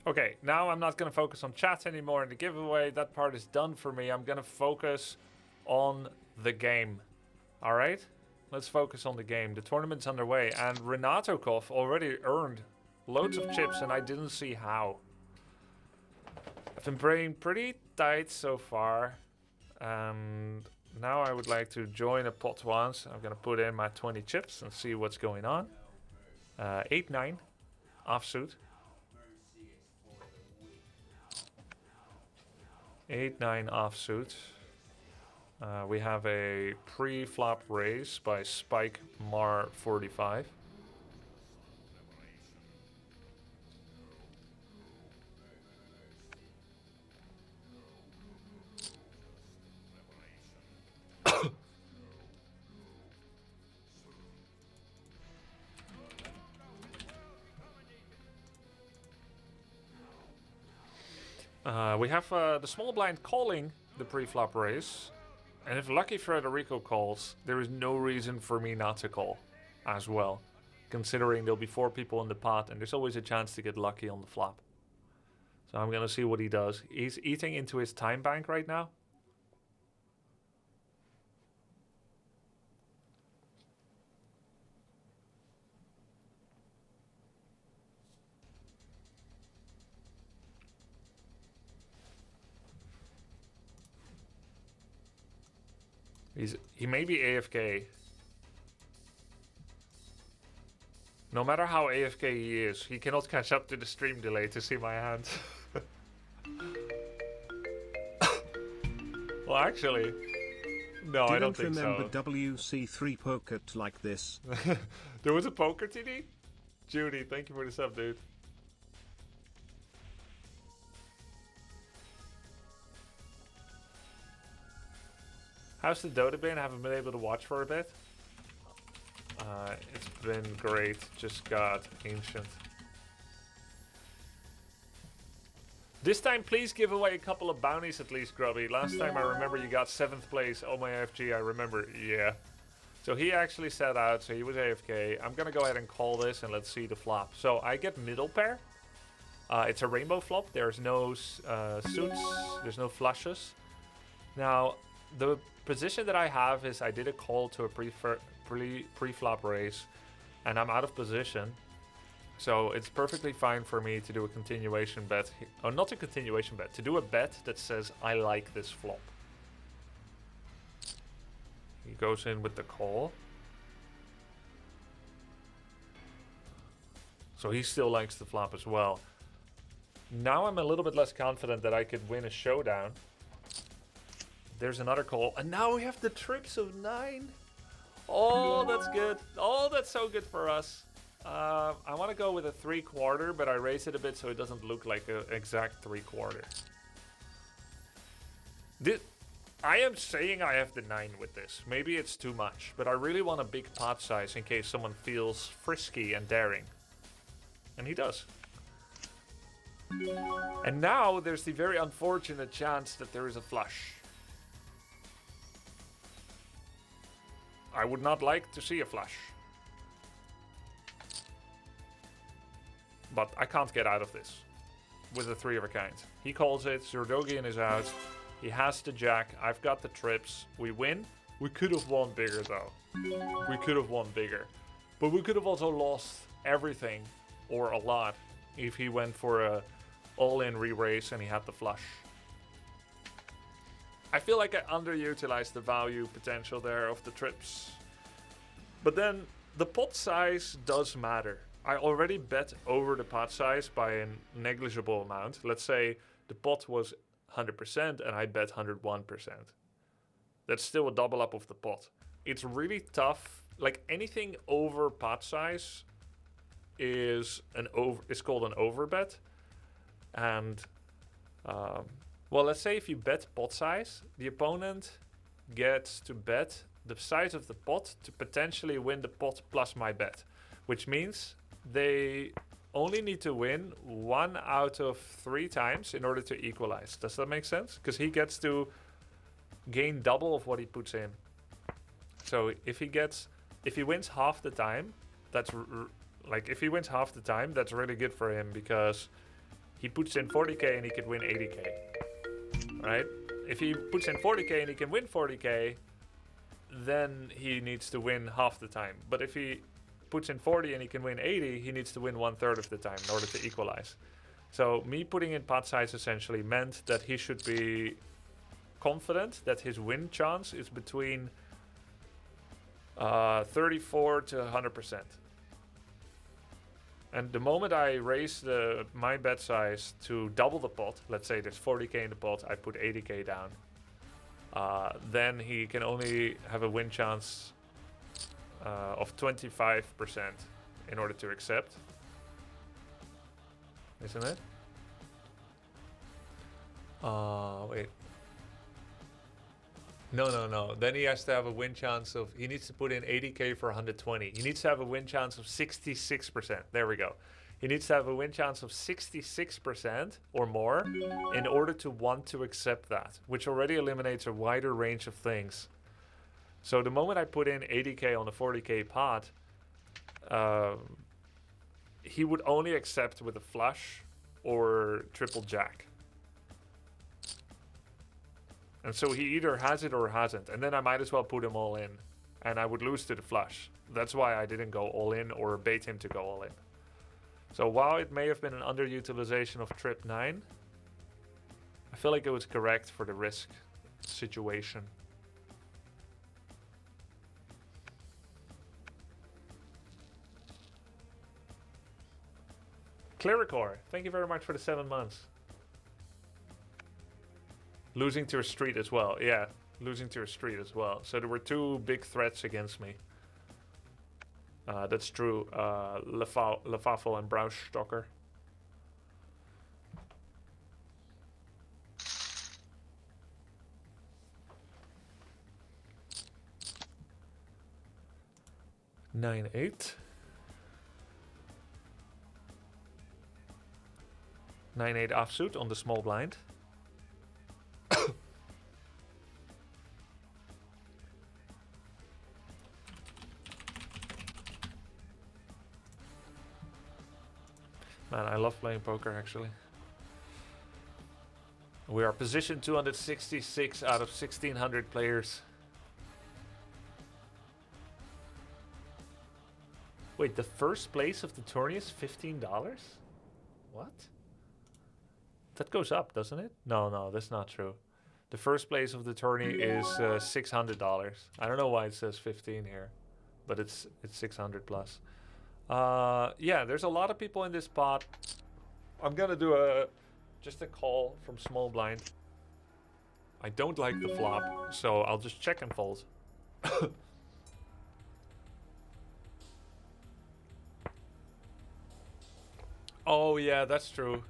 Okay, now I'm not going to focus on chat anymore in the giveaway. That part is done for me. I'm going to focus on the game. All right? Let's focus on the game. The tournament's underway, and Renato Kov already earned loads of chips, and I didn't see how. I've been playing pretty tight so far, and now I would like to join a pot once. I'm going to put in my 20 chips and see what's going on. 8-9, offsuit. 8-9 offsuit. We have a pre-flop raise by Spike Mar 45. We have the small blind calling the pre-flop raise. And if Lucky Frederico calls, there is no reason for me not to call as well. Considering there'll be 4 people in the pot and there's always a chance to get lucky on the flop. So I'm going to see what he does. He's eating into his time bank right now. He may be AFK. No matter how AFK he is, he cannot catch up to the stream delay to see my hand. Well, actually, no, I don't think so. Didn't remember WC3 pokered like this. There was a poker TD? Judy, thank you for the sub, dude. How's the Dota been? I haven't been able to watch for a bit. It's been great. Just got ancient. This time, please give away a couple of bounties at least, Grubby. Last time I remember you got 7th place. Oh my FG, I remember. Yeah. So he actually set out, so he was AFK. I'm gonna go ahead and call this and let's see the flop. So I get middle pair. It's a rainbow flop. There's no suits. There's no flushes. Now, the position that I have is I did a call to a pre-flop raise, and I'm out of position. So it's perfectly fine for me to do a continuation bet. Oh, not a continuation bet. To do a bet that says I like this flop. He goes in with the call. So he still likes the flop as well. Now I'm a little bit less confident that I could win a showdown. There's another call. And now we have the trips of 9. Oh, that's good. Oh, that's so good for us. I want to go with a 3/4, but I raise it a bit so it doesn't look like an exact 3/4. I am saying I have the 9 with this. Maybe it's too much, but I really want a big pot size in case someone feels frisky and daring. And he does. And now there's the very unfortunate chance that there is a flush. I would not like to see a flush. But I can't get out of this with a 3 of a kind. He calls it, Zerdogian is out. He has the jack, I've got the trips. We win. We could have won bigger though. We could have won bigger. But we could have also lost everything or a lot if he went for a all-in re-raise and he had the flush. I feel like I underutilized the value potential there of the trips. But then the pot size does matter. I already bet over the pot size by a negligible amount. Let's say the pot was 100% and I bet 101%. That's still a double up of the pot. It's really tough. Like anything over pot size is called an overbet. And well, let's say if you bet pot size, the opponent gets to bet the size of the pot to potentially win the pot plus my bet, which means they only need to win 1 out of 3 times in order to equalize. Does that make sense? Because he gets to gain double of what he puts in. So if he wins half the time, that's if he wins half the time, that's really good for him because he puts in 40k and he could win 80k, right? If he puts in 40k and he can win 40k, then he needs to win half the time. But if he puts in 40 and he can win 80, he needs to win 1/3 of the time in order to equalize. So me putting in pot size essentially meant that he should be confident that his win chance is between 34 to 100%. And the moment I raise my bet size to double the pot, let's say there's 40k in the pot, I put 80k down. then he can only have a win chance of 25% in order to accept. Isn't it? Wait. No. Then he has to have a win chance of... He needs to put in 80k for 120. He needs to have a win chance of 66%. There we go. He needs to have a win chance of 66% or more in order to want to accept that, which already eliminates a wider range of things. So the moment I put in 80k on a 40k pot, he would only accept with a flush or triple jack. And so he either has it or hasn't. And then I might as well put him all in. And I would lose to the flush. That's why I didn't go all in or bait him to go all in. So while it may have been an underutilization of trip 9, I feel like it was correct for the risk situation. Clericor, thank you very much for the 7 months. Losing to a street as well. Yeah, losing to a street as well. So there were 2 big threats against me. That's true. Lefafel and Brausstocker. Nine, 8. 9-8 offsuit on the small blind. Man, I love playing poker actually. We are position 266 out of 1600 players. Wait, the first place of the tourney is $15? What? That goes up, doesn't it? No, that's not true. The first place of the tourney is $600. I don't know why it says 15 here, but it's 600 plus. Yeah, there's a lot of people in this pot. I'm gonna do just a call from small blind. I don't like the flop, so I'll just check and fold. Oh yeah, that's true.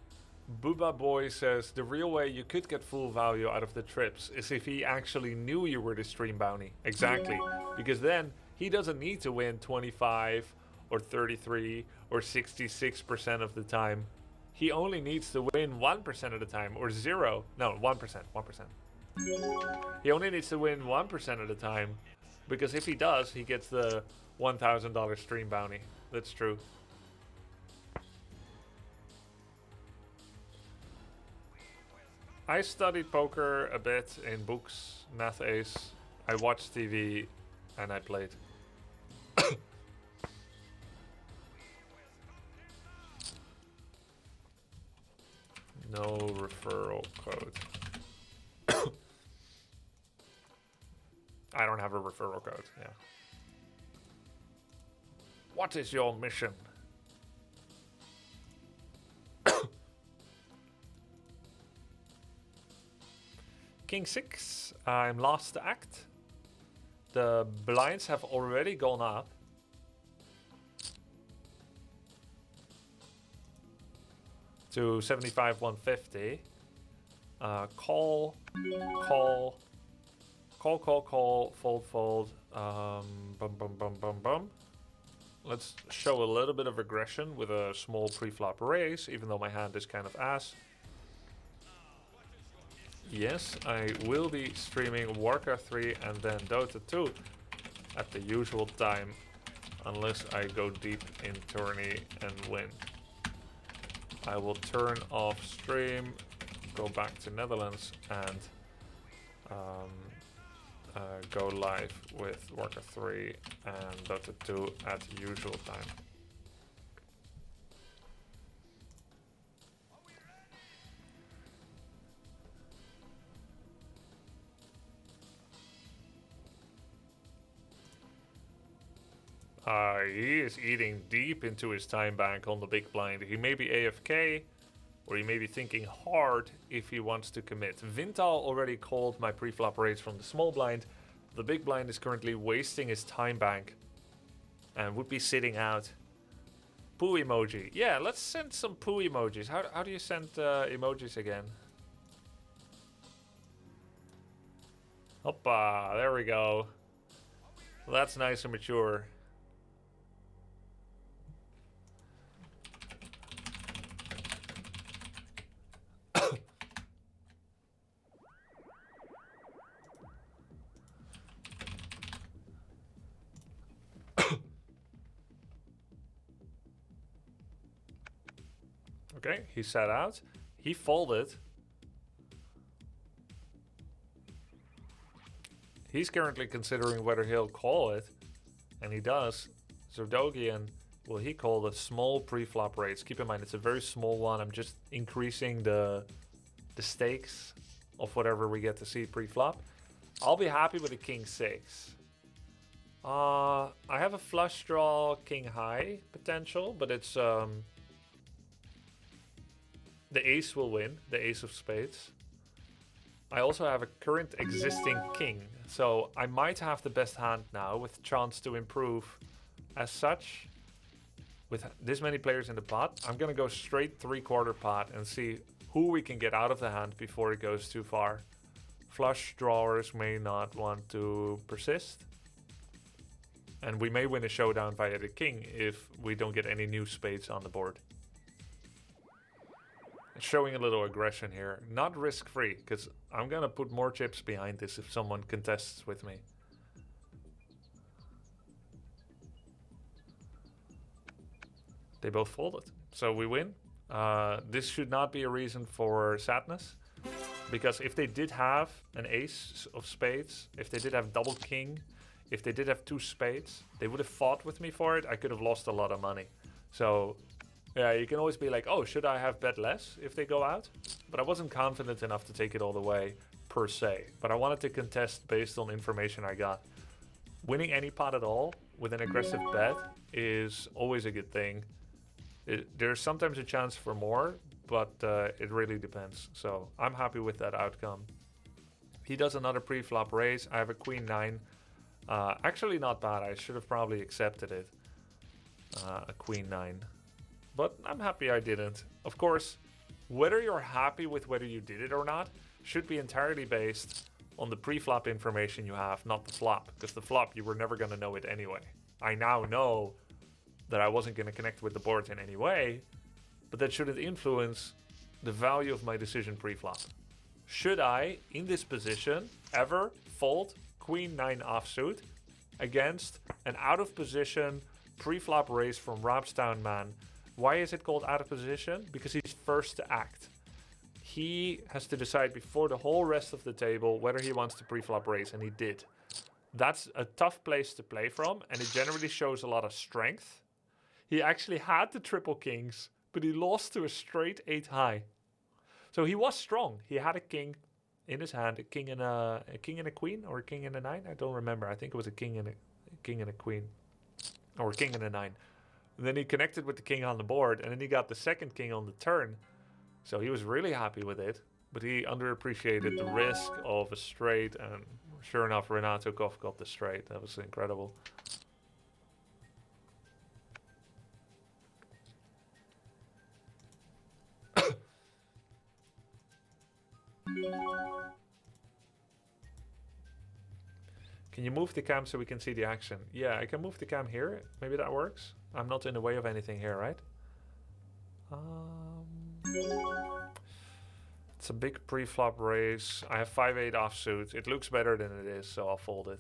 Booba Boy says the real way you could get full value out of the trips is if he actually knew you were the stream bounty. Exactly. Because then he doesn't need to win 25 or 33 or 66% of the time. He only needs to win 1% of the time or 0. No, 1%. He only needs to win 1% of the time because if he does, he gets the $1,000 stream bounty. That's true. I studied poker a bit in books, Math Ace. I watched TV and I played. No referral code. I don't have a referral code, yeah. What is your mission? King 6, I'm last act. The blinds have already gone up. To 75, 150. Call, fold. Bum. Let's show a little bit of aggression with a small pre-flop raise, even though my hand is kind of ass. Yes, I will be streaming Warcraft 3 and then Dota 2 at the usual time, unless I go deep in tourney and win. I will turn off stream, go back to Netherlands, and go live with Warcraft 3 and Dota 2 at the usual time. He is eating deep into his time bank on the big blind. He may be AFK, or he may be thinking hard if he wants to commit. Vintal already called my pre-flop raise from the small blind. The big blind is currently wasting his time bank and would be sitting out. Poo emoji. Yeah, let's send some poo emojis. How do you send emojis again? Hoppa, there we go. Well, that's nice and mature. Okay, he sat out. He folded. He's currently considering whether he'll call it, and he does. Zordogian, will he call the small pre-flop raise? Keep in mind, it's a very small one. I'm just increasing the stakes of whatever we get to see pre-flop. I'll be happy with a king 6. I have a flush draw king high potential, but it's the ace will win, the ace of spades. I also have a current existing king, so I might have the best hand now with chance to improve. As such, with this many players in the pot, I'm gonna go straight 3/4 pot and see who we can get out of the hand before it goes too far. Flush drawers may not want to persist, and we may win a showdown via the king if we don't get any new spades on the board. Showing a little aggression here. Not risk-free, because I'm going to put more chips behind this if someone contests with me. They both folded. So we win. This should not be a reason for sadness, because if they did have an ace of spades, if they did have double king, if they did have 2 spades, they would have fought with me for it. I could have lost a lot of money. So yeah, you can always be like, oh, should I have bet less if they go out? But I wasn't confident enough to take it all the way, per se. But I wanted to contest based on information I got. Winning any pot at all with an aggressive bet is always a good thing. There's sometimes a chance for more, but it really depends. So I'm happy with that outcome. He does another pre-flop raise. I have a queen 9. Actually not bad. I should have probably accepted it. A queen 9. But I'm happy I didn't. Of course, whether you're happy with whether you did it or not should be entirely based on the pre-flop information you have, not the flop. Because the flop, you were never going to know it anyway. I now know that I wasn't going to connect with the board in any way, but that shouldn't influence the value of my decision pre-flop. Should I, in this position, ever fold queen 9 offsuit against an out-of-position pre-flop raise from Robstown man? Why is it called out of position? Because he's first to act. He has to decide before the whole rest of the table whether he wants to pre-flop raise, and he did. That's a tough place to play from, and it generally shows a lot of strength. He actually had the triple kings, but he lost to a straight 8 high. So he was strong. He had a king in his hand, a king and a queen, or a king and a 9. I don't remember. I think it was a king and a queen, or a king and a 9. And then he connected with the king on the board, and then he got the second king on the turn. So he was really happy with it, but he underappreciated the risk of a straight, and sure enough, Renato Koff got the straight. That was incredible. Can you move the cam so we can see the action? Yeah, I can move the cam here. Maybe that works. I'm not in the way of anything here, right? It's a big pre-flop raise. I have 5-8 offsuit. It looks better than it is, so I'll fold it.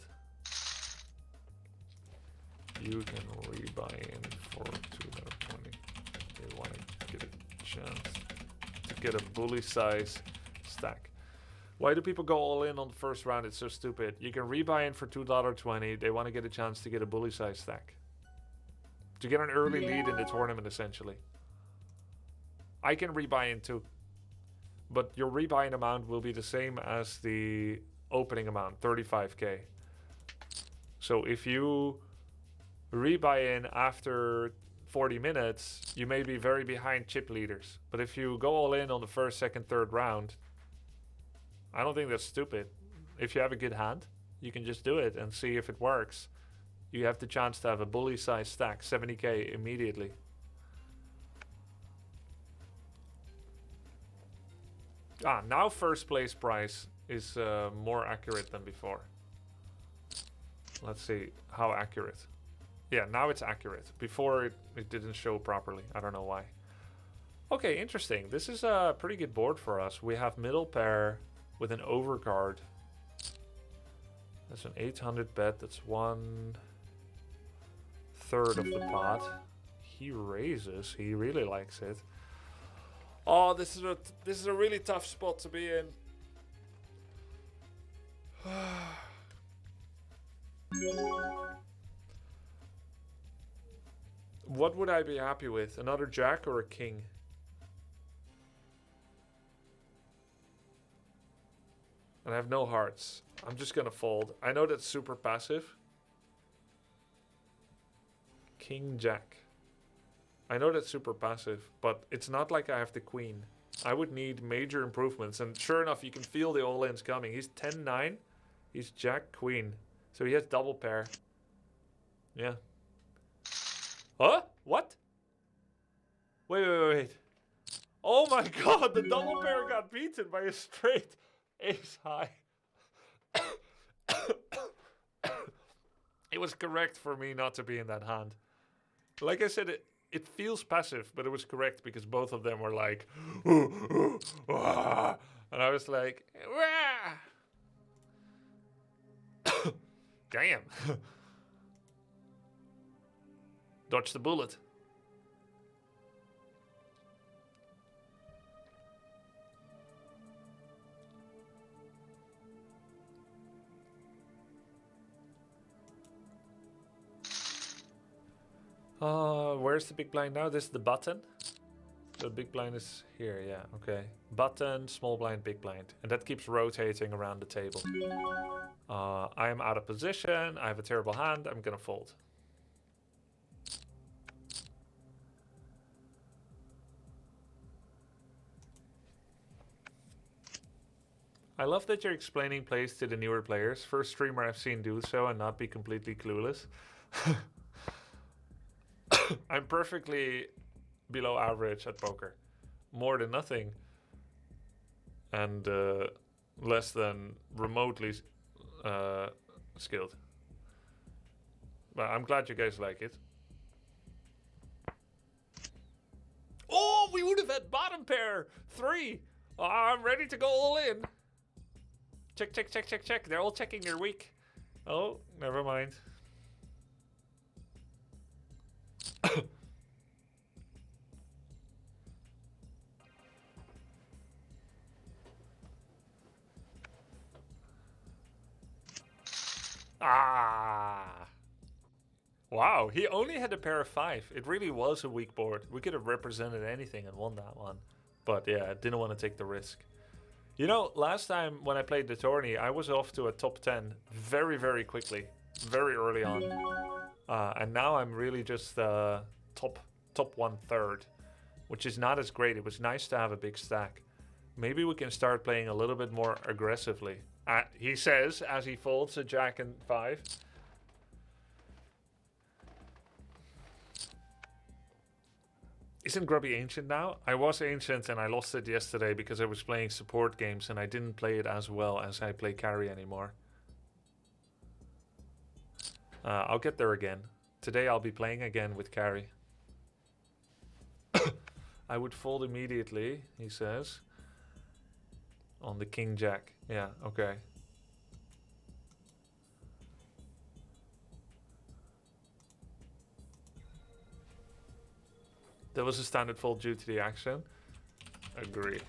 You can rebuy in for $2.20. They want to get a chance to get a bully size stack. Why do people go all in on the first round? It's so stupid. You can rebuy in for $2.20. They want to get a chance to get a bully size stack. To get an early lead in the tournament, essentially. I can rebuy in too. But your rebuy-in amount will be the same as the opening amount, 35k. So if you rebuy in after 40 minutes, you may be very behind chip leaders. But if you go all in on the first, second, third round, I don't think that's stupid. If you have a good hand, you can just do it and see if it works. You have the chance to have a bully size stack, 70k immediately. Now first place price is more accurate than before. Let's see how accurate. Yeah, now it's accurate. Before it didn't show properly. I don't know why. Okay, interesting. This is a pretty good board for us. We have middle pair with an overcard. That's an 800 bet. That's 1/3 of the pot. He raises. He really likes it. Oh, this is a really tough spot to be in. What would I be happy with? Another jack or a king? And I have no hearts. I'm just gonna fold. I know that's super passive. King jack. I know that's super passive, but it's not like I have the queen. I would need major improvements, and sure enough, you can feel the all-ins coming. He's 10-9. He's jack queen. So he has double pair. Yeah. Huh? What? Wait. Oh my god, the double pair got beaten by a straight ace high. It was correct for me not to be in that hand. Like I said, it feels passive, but it was correct because both of them were like, and I was like, damn. Dodge the bullet. Where's the big blind now? This is the button. The big blind is here, yeah, okay. Button, small blind, big blind. And that keeps rotating around the table. I am out of position. I have a terrible hand. I'm gonna fold. I love that you're explaining plays to the newer players. First streamer I've seen do so and not be completely clueless. I'm perfectly below average at poker. More than nothing. And less than remotely skilled. But I'm glad you guys like it. Oh, we would have had bottom pair. 3. I'm ready to go all in. Check. They're all checking their week. Oh, never mind. Wow, he only had a pair of 5. It really was a weak board. We could have represented anything and won that one. But yeah, I didn't want to take the risk. You know, last time when I played the tourney, I was off to a top 10 very, very quickly. Very early on. And now I'm really just top 1/3. Which is not as great. It was nice to have a big stack. Maybe we can start playing a little bit more aggressively. He says as he folds a jack and 5. Isn't Grubby Ancient now? I was Ancient and I lost it yesterday because I was playing support games and I didn't play it as well as I play carry anymore. I'll get there again. Today I'll be playing again with carry. I would fold immediately, he says. On the King Jack. Yeah, okay. That was a standard fold due to the action. Agree.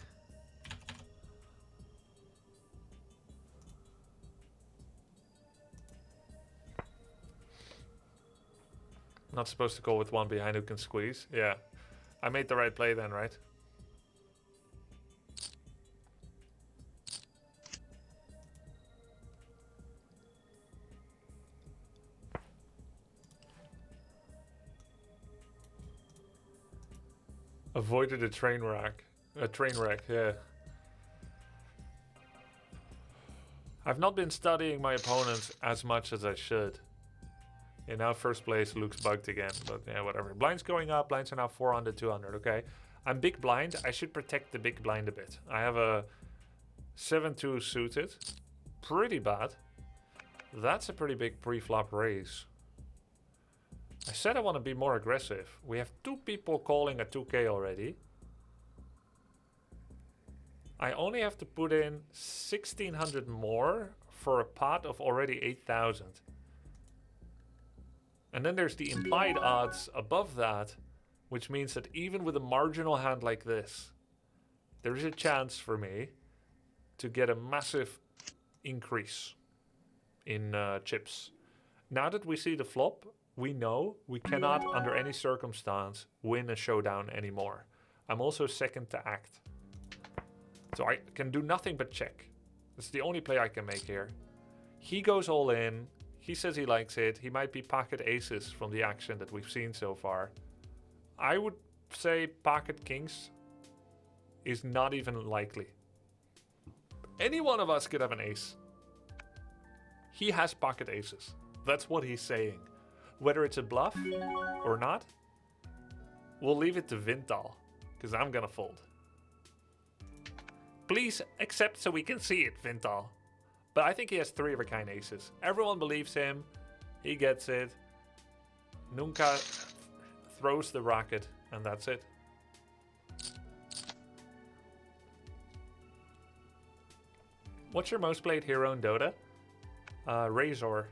Not supposed to call with one behind who can squeeze. Yeah. I made the right play then, right? Avoided a train wreck. A train wreck, yeah. I've not been studying my opponents as much as I should. And now first place looks bugged again, but yeah, whatever. Blinds going up, blinds are now 400, 200, okay. I'm big blind, I should protect the big blind a bit. I have a 7-2 suited, pretty bad. That's a pretty big pre-flop raise. I said I want to be more aggressive. We have 2 people calling at 2k already. I only have to put in 1600 more for a pot of already 8000. And then there's the implied odds above that, which means that even with a marginal hand like this, there is a chance for me to get a massive increase in chips. Now that we see the flop, we know we cannot, under any circumstance, win a showdown anymore. I'm also second to act. So I can do nothing but check. That's the only play I can make here. He goes all in. He says he likes it. He might be pocket aces from the action that we've seen so far. I would say pocket kings is not even likely. Any one of us could have an ace. He has pocket aces. That's what he's saying. Whether it's a bluff or not, we'll leave it to Vintal, because I'm gonna fold. Please accept so we can see it, Vintal. But I think he has 3 of a kind aces. Everyone believes him. He gets it. Nunca throws the rocket, and that's it. What's your most played hero in Dota? Razor.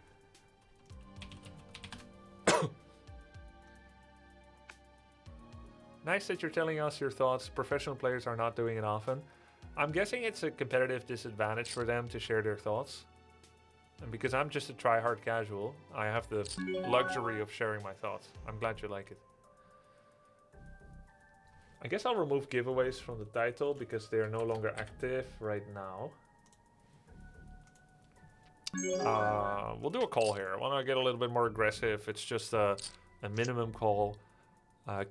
Nice that you're telling us your thoughts. Professional players are not doing it often. I'm guessing it's a competitive disadvantage for them to share their thoughts. And because I'm just a try-hard casual, I have the luxury of sharing my thoughts. I'm glad you like it. I guess I'll remove giveaways from the title because they are no longer active right now. We'll do a call here. I want to get a little bit more aggressive. It's just a minimum call.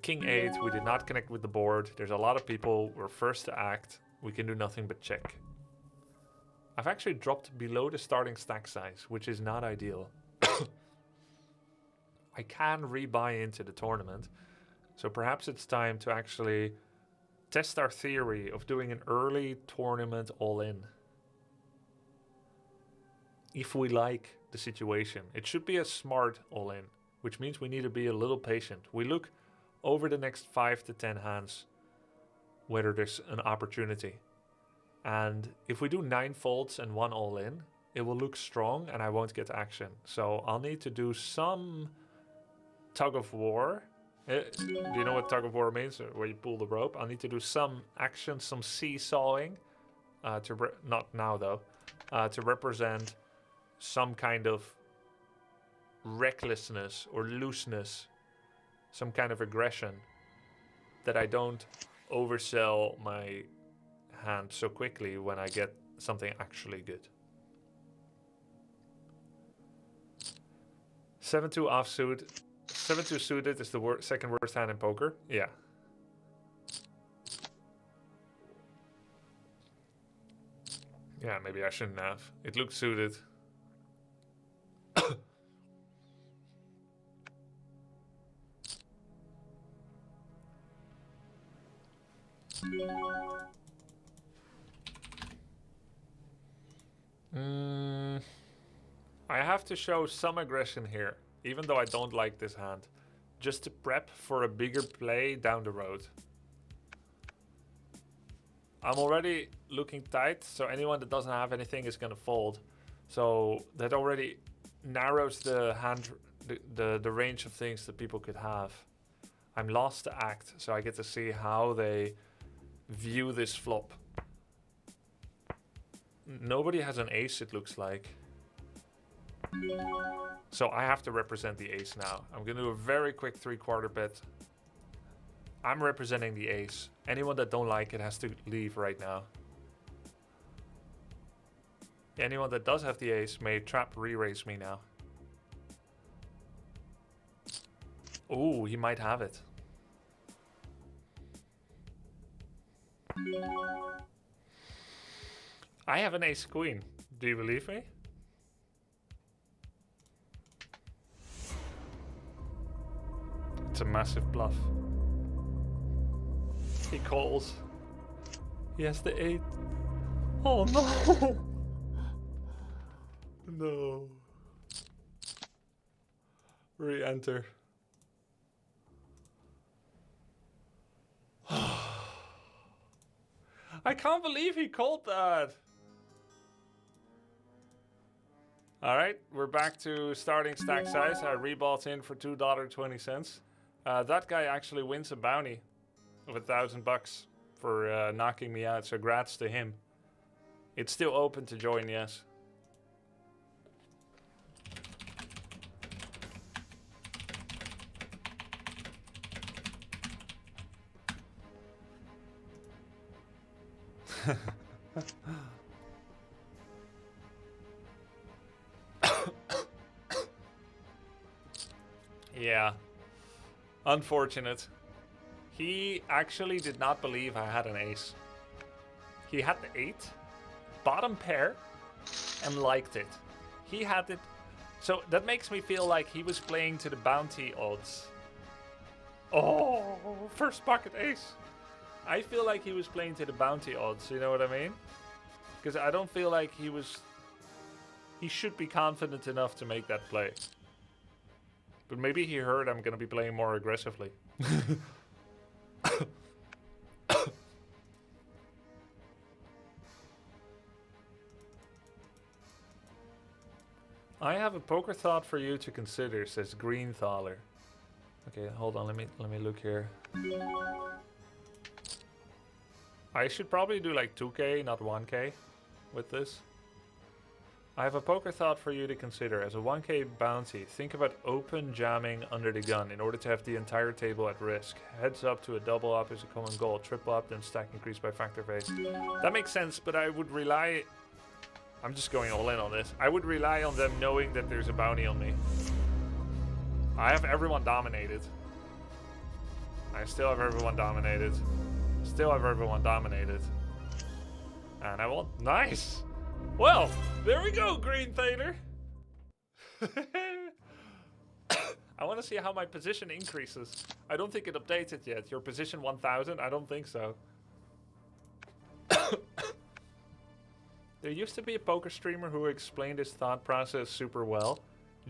King 8, we did not connect with the board. There's a lot of people. We're first to act. We can do nothing but check. I've actually dropped below the starting stack size, which is not ideal. I can rebuy into the tournament. So perhaps it's time to actually test our theory of doing an early tournament all-in. If we like the situation. It should be a smart all-in, which means we need to be a little patient. We look over the next 5 to 10 hands whether there's an opportunity. And if we do 9 folds and 1 all-in, it will look strong and I won't get action. So I'll need to do some tug of war. Do you know what tug of war means? Where you pull the rope. I'll need to do some action, some seesawing. Not now though. To represent some kind of recklessness or looseness. Some kind of aggression. That I don't oversell my hand so quickly when I get something actually good. 7-2 offsuit. 7-2 suited is the second worst hand in poker. Yeah. Yeah, maybe I shouldn't have. It looked suited. I have to show some aggression here, even though I don't like this hand, just to prep for a bigger play down the road. I'm already looking tight, so anyone that doesn't have anything is gonna fold. So that already narrows the hand, the range of things that people could have. I'm lost to act, so I get to see how they view this flop. Nobody has an ace, it looks like. So I have to represent the ace now. I'm gonna do a very quick 3/4 bet. I'm representing the ace. Anyone that don't like it has to leave right now. Anyone that does have the ace may trap re-raise me now. Ooh, he might have it. I have an ace queen. Do you believe me? It's a massive bluff. He calls. He has the 8. Oh no! No. Re-enter. I can't believe he called that. Alright, we're back to starting stack size. I rebought in for $2.20. That guy actually wins a bounty of $1,000 for knocking me out, so grats to him. It's still open to join, yes. Yeah. Unfortunate. He actually did not believe I had an ace. He had the 8, bottom pair, and liked it. He had it. So that makes me feel like he was playing to the bounty odds. Oh, first pocket ace. I feel like he was playing to the bounty odds, you know what I mean? Because I don't feel like he was... He should be confident enough to make that play. But maybe he heard I'm going to be playing more aggressively. I have a poker thought for you to consider, says Green Thaler. Okay, hold on, let me look here. I should probably do like 2k, not 1k with this. I have a poker thought for you to consider. As a 1k bounty, think about open jamming under the gun in order to have the entire table at risk. Heads up to a double up is a common goal. Triple up, then stack increase by factor of 8. That makes sense, but I would rely... I'm just going all in on this. I would rely on them knowing that there's a bounty on me. I have everyone dominated. I still have everyone dominated. Still have everyone dominated. And I won. Nice! Well, there we go, Green Thaler. I want to see how my position increases. I don't think it updated yet. Your position 1000? I don't think so. There used to be a poker streamer who explained his thought process super well.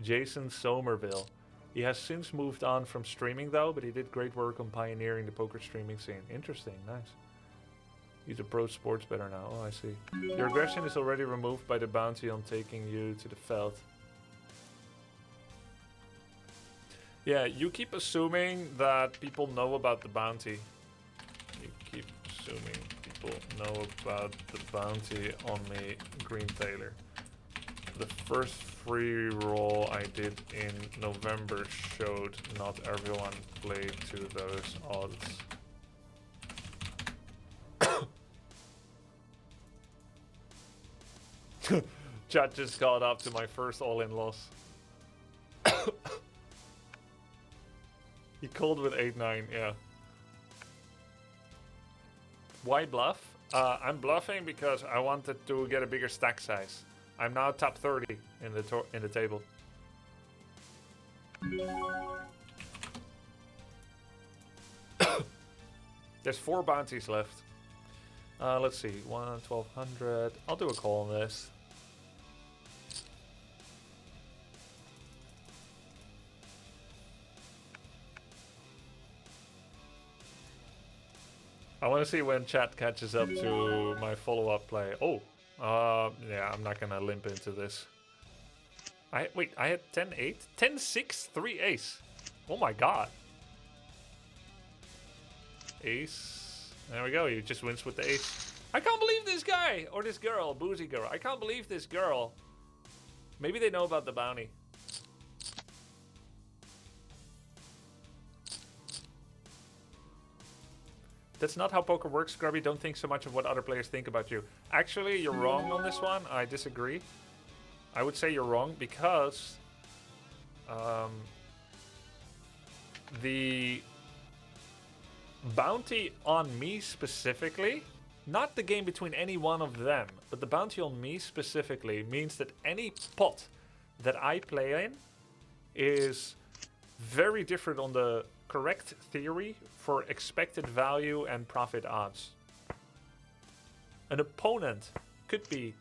Jason Somerville. He has since moved on from streaming though, but he did great work on pioneering the poker streaming scene. Interesting, nice. He's a pro sports bettor now. Oh, I see. Your aggression is already removed by the bounty on taking you to the felt. Yeah, you keep assuming that people know about the bounty. You keep assuming people know about the bounty on me, Green Thaler. The first free roll I did in November showed not everyone played to those odds. Chat just got up to my first all-in loss. He called with 8-9, yeah. Why bluff? I'm bluffing because I wanted to get a bigger stack size. I'm now top 30 in the table. There's 4 bounties left. Let's see, 1200. I'll do a call on this. I want to see when chat catches up to my follow-up play. Oh, yeah, I'm not gonna limp into this. I had 10-8, 10-6, 3 ace. Oh my god. Ace. There we go. He just wins with the ace. I can't believe this guy or this girl, boozy girl. I can't believe this girl. Maybe they know about the bounty. That's not how poker works, Grubby. Don't think so much of what other players think about you. Actually, you're wrong on this one. I disagree. I would say you're wrong because the bounty on me specifically Not the game between any one of them, but the bounty on me specifically means that any pot that I play in is very different on the correct theory for expected value and profit odds. An opponent could be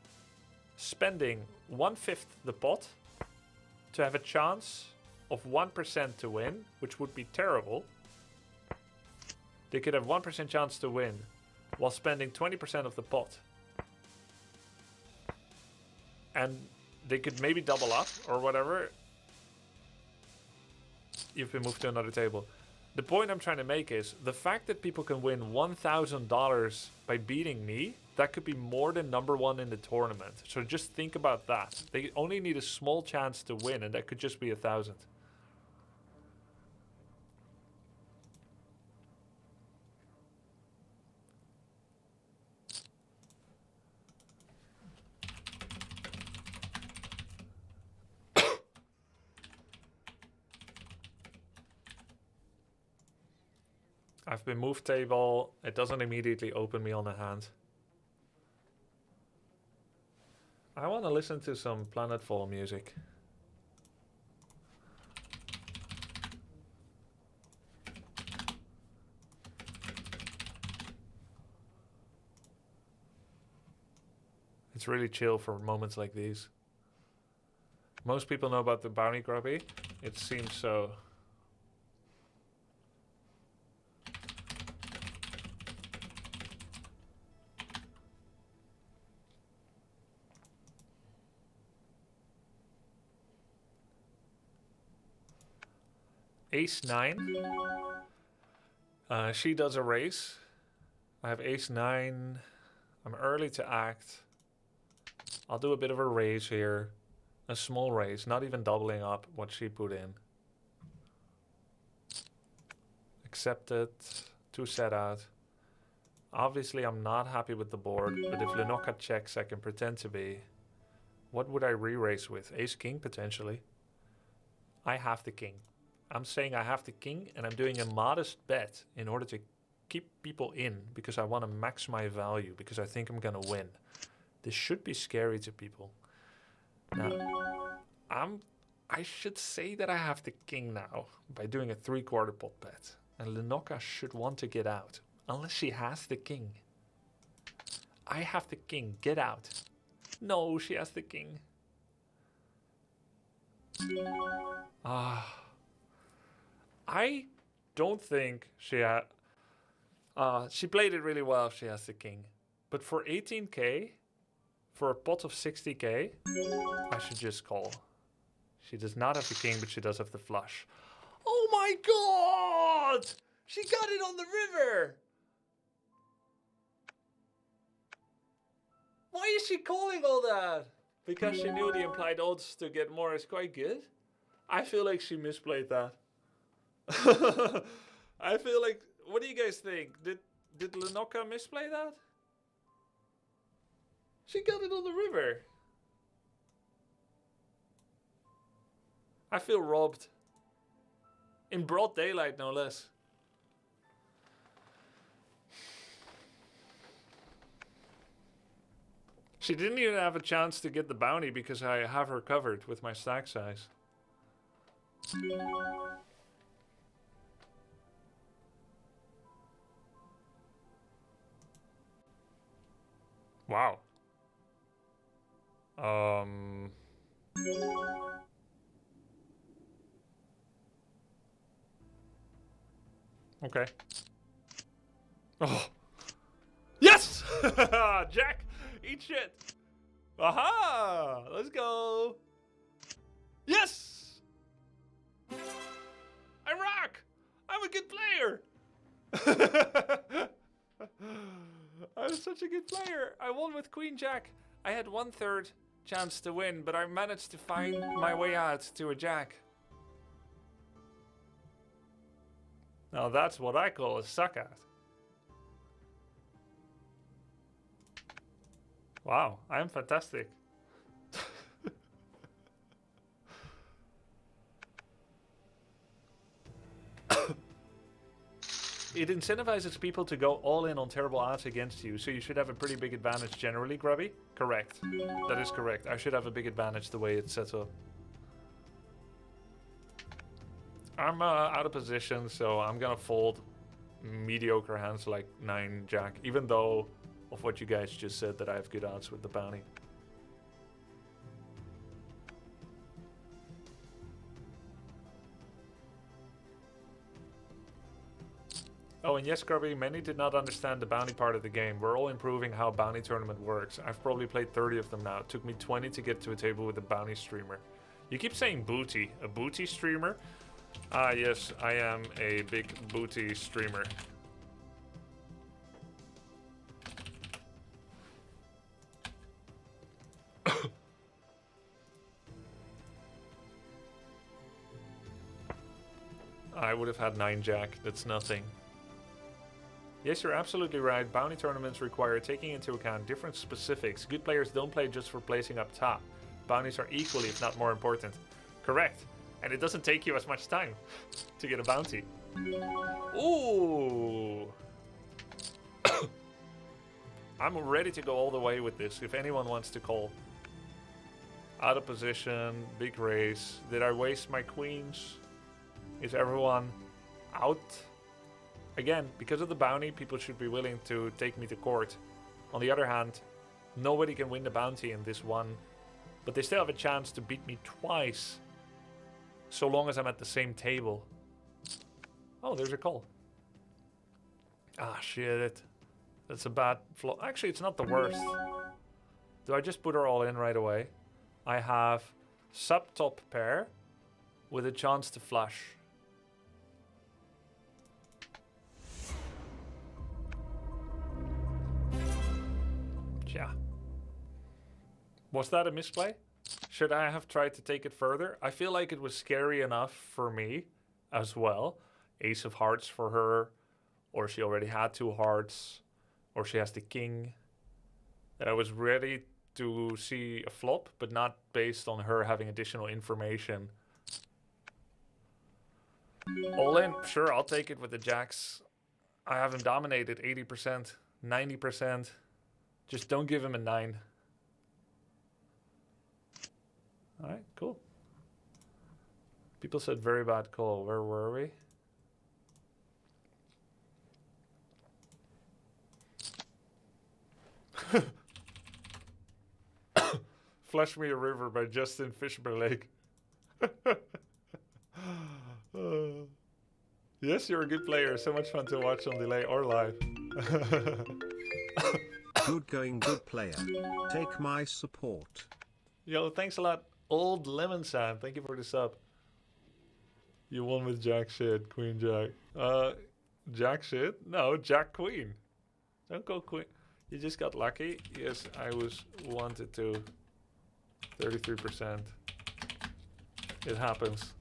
spending 1/5 the pot to have a chance of 1% to win, which would be terrible. They could have 1% chance to win while spending 20% of the pot. And they could maybe double up or whatever. You've been moved to another table. The point I'm trying to make is the fact that people can win $1,000 by beating me, that could be more than number one in the tournament. So just think about that. They only need a small chance to win, and that could just be 1,000. I've been moved table. It doesn't immediately open me on a hand. I want to listen to some Planetfall music. It's really chill for moments like these. Most people know about the bounty grubby. It seems so. Ace 9. She does a raise. I have ace 9. I'm early to act. I'll do a bit of a raise here. A small raise, not even doubling up what she put in. Accept it. 2 set out. Obviously, I'm not happy with the board, but if Lenoka checks, I can pretend to be. What would I re-raise with? Ace king, potentially. I have the king. I'm saying I have the king, and I'm doing a modest bet in order to keep people in, because I want to max my value, because I think I'm going to win. This should be scary to people. Now, I should say that I have the king now by doing a 3/4 pot bet. And Lenoka should want to get out, unless she has the king. I have the king, get out. No, she has the king. I don't think she had... she played it really well if she has the king. But for 18k, for a pot of 60k, I should just call. She does not have the king, but she does have the flush. Oh my god! She got it on the river! Why is she calling all that? Because she knew the implied odds to get more is quite good? I feel like she misplayed that. I feel like... What do you guys think? Did Lenoka misplay that? She got it on the river. I feel robbed. In broad daylight, no less. She didn't even have a chance to get the bounty because I have her covered with my stack size. Wow. Okay. Oh. Yes! Jack! Eat shit! Aha! Let's go! Yes! I rock! I'm a good player! I'm such a good player. I won with Queen Jack. I had 1/3 chance to win, but I managed to find my way out to a Jack. Now that's what I call a suck at. Wow, I am fantastic. it incentivizes people to go all in on terrible odds against you, so you should have a pretty big advantage generally, Grubby. Correct. That is correct. I should have a big advantage the way it's set up. I'm out of position, so I'm gonna fold mediocre hands like 9 Jack, even though of what you guys just said that I have good odds with the bounty. Oh, and yes, Grubby, many did not understand the bounty part of the game. We're all improving how a bounty tournament works. I've probably played 30 of them now. It took me 20 to get to a table with a bounty streamer. You keep saying booty. A booty streamer? Ah, yes, I am a big booty streamer. I would have had 9 Jack. That's nothing. Yes, you're absolutely right. Bounty tournaments require taking into account different specifics. Good players don't play just for placing up top. Bounties are equally, if not more important. Correct. And it doesn't take you as much time to get a bounty. Ooh! I'm ready to go all the way with this, if anyone wants to call. Out of position, big raise. Did I waste my queens? Is everyone out? Again, because of the bounty, people should be willing to take me to court. On the other hand, nobody can win the bounty in this one, but they still have a chance to beat me twice, so long as I'm at the same table. Oh, there's a call. Ah, shit. That's a bad flaw. Actually, it's not the worst. Do I just put her all in right away? I have sub-top pair with a chance to flush. Yeah. Was that a misplay? Should I have tried to take it further? I feel like it was scary enough for me as well. Ace of hearts for her, or she already had 2 hearts, or she has the king. That I was ready to see a flop, but not based on her having additional information. All in, sure, I'll take it with the jacks. I have him dominated 80%, 90%. Just don't give him a 9. Alright, cool. People said very bad call. Where were we? Flush Me a River by Justin Fishberlake. Yes, you're a good player. So much fun to watch on delay or live. Good going, good player. Take my support. Yo, thanks a lot, Old Lemon Sam. Thank you for the sub. You won with Jack shit, Queen Jack. Jack shit? No, Jack Queen. Don't go Queen. You just got lucky. Yes, I wanted to. 33%. It happens.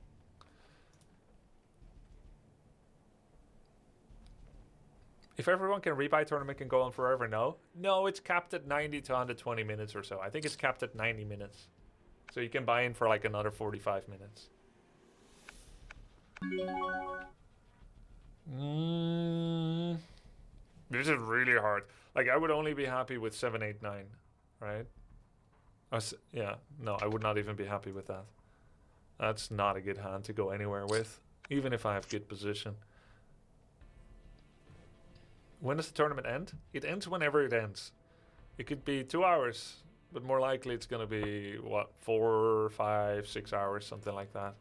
If everyone can rebuy tournament can go on forever, no? No, it's capped at 90 to 120 minutes or so. I think it's capped at 90 minutes. So you can buy in for like another 45 minutes. This is really hard. Like, I would only be happy with 7, 8, 9, right? Yeah, no, I would not even be happy with that. That's not a good hand to go anywhere with, even if I have good position. When does the tournament end? It ends whenever it ends. It could be 2 hours, but more likely it's going to be, what, 4, 5, 6 hours, something like that.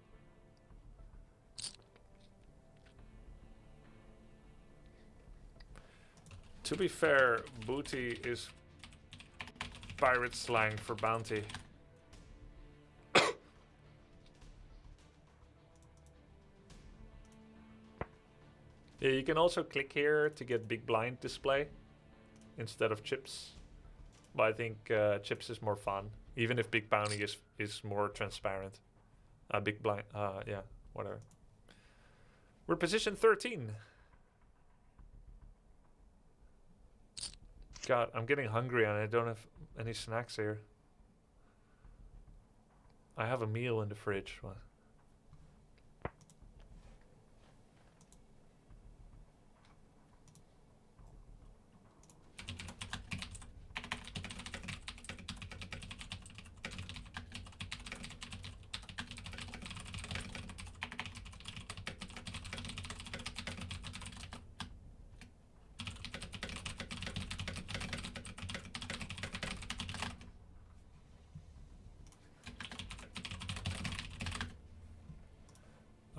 To be fair, booty is pirate slang for bounty. Yeah, you can also click here to get big blind display instead of chips. But I think chips is more fun, even if big bounty is more transparent. Big blind, yeah, whatever. We're position 13. God, I'm getting hungry and I don't have any snacks here. I have a meal in the fridge. What?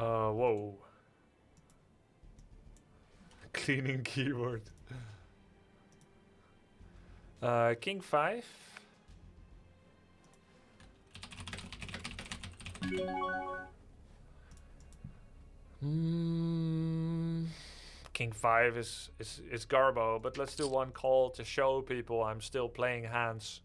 Whoa. Cleaning keyboard. King 5. King 5 is Garbo, but let's do one call to show people I'm still playing hands.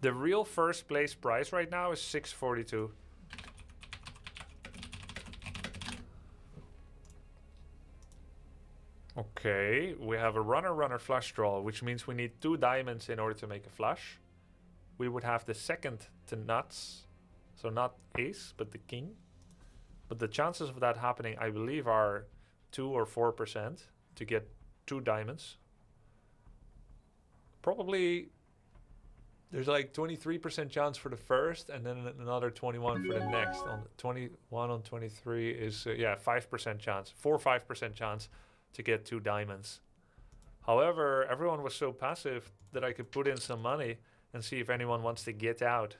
The real first place price right now is 642. Okay, we have a runner flush draw, which means we need 2 diamonds in order to make a flush. We would have the second to nuts, so not ace, but the king. But the chances of that happening, I believe, are 2 or 4% to get 2 diamonds. Probably there's like 23% chance for the first, and then another 21 for the next. On 21 on 23 is yeah, 5% chance, 4 or 5% chance to get 2 diamonds. However, everyone was so passive that I could put in some money and see if anyone wants to get out.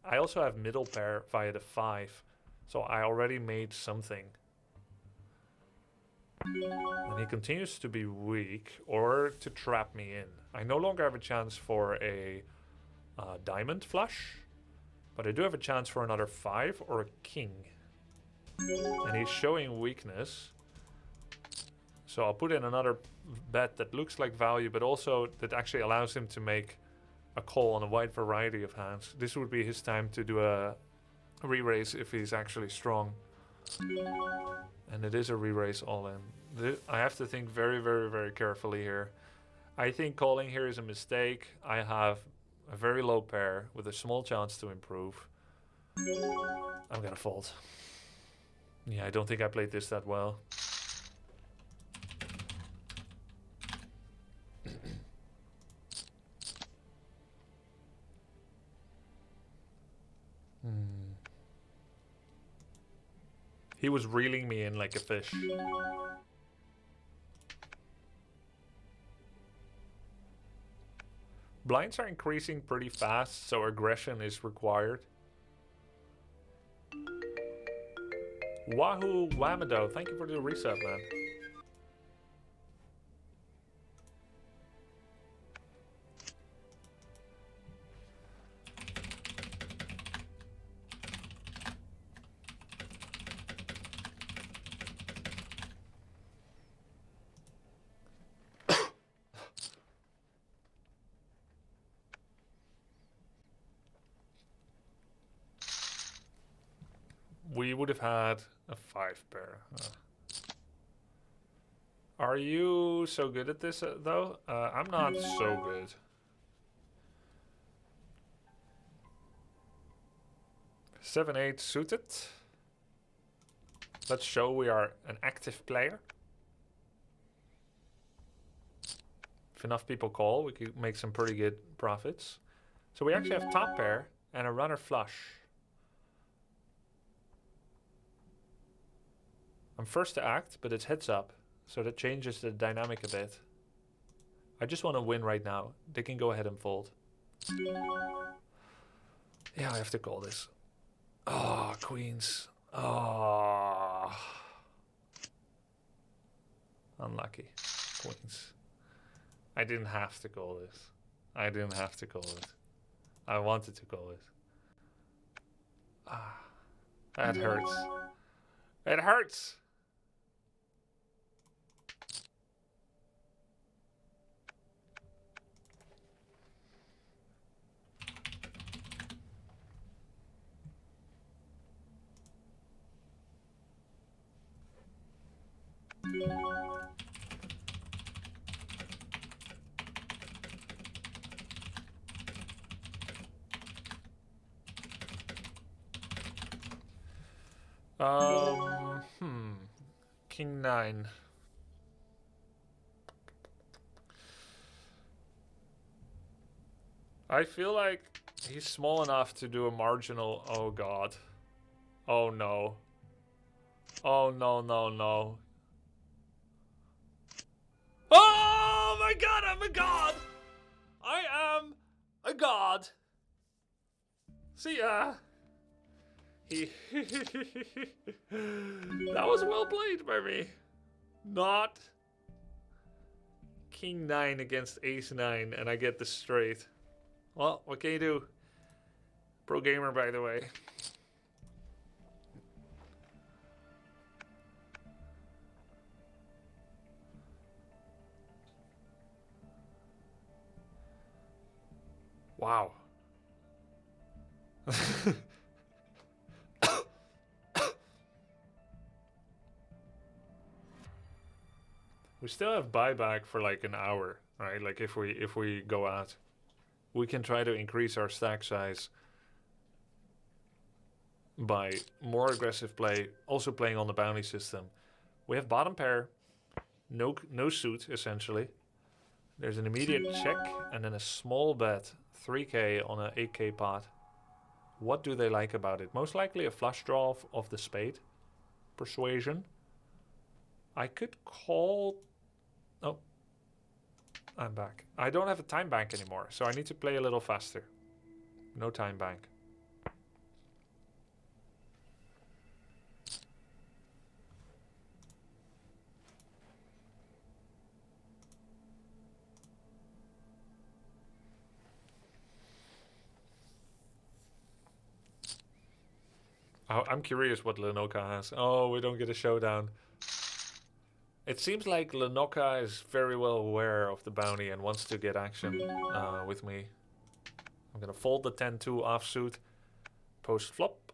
I also have middle pair via the 5, so I already made something. And he continues to be weak or to trap me in. I no longer have a chance for a diamond flush, but I do have a chance for another 5 or a king. And he's showing weakness. So I'll put in another bet that looks like value, but also that actually allows him to make a call on a wide variety of hands. This would be his time to do a re-raise if he's actually strong. And it is a re-raise all in. I have to think very, very, very carefully here. I think calling here is a mistake. I have a very low pair with a small chance to improve. I'm gonna fold. Yeah, I don't think I played this that well. He was reeling me in like a fish. Blinds are increasing pretty fast, so aggression is required. Wahoo Wamado, thank you for the resub, man. We would have had a 5 pair. Are you so good at this, though? I'm not so good. Seven, 8 suited. Let's show we are an active player. If enough people call, we could make some pretty good profits. So we actually have top pair and a runner flush. I'm first to act, but it's heads up, so that changes the dynamic a bit. I just want to win right now. They can go ahead and fold. Yeah, I have to call this. Oh, queens. Oh. Unlucky. Queens. I didn't have to call this. I didn't have to call it. I wanted to call it. Ah. That hurts. It hurts! King 9. I feel like he's small enough to do a marginal. Oh god. Oh no. Oh no, no, no. Oh my god, I'm a god! I am a god. See ya. That was well played by me. Not King 9 against Ace 9, and I get the straight. Well, what can you do? Pro gamer, by the way. Wow. We still have buyback for like an hour, right? Like if we go out, we can try to increase our stack size by more aggressive play, also playing on the bounty system. We have bottom pair, no suit essentially. There's an immediate check and then a small bet, 3k on an 8k pot. What do they like about it? Most likely a flush draw of the spade. Persuasion. I could call... Oh. I'm back. I don't have a time bank anymore, so I need to play a little faster. No time bank. Oh, I'm curious what Lenoka has. Oh, we don't get a showdown. It seems like Lenoka is very well aware of the bounty and wants to get action with me. I'm gonna fold the 10-2 offsuit. Post flop.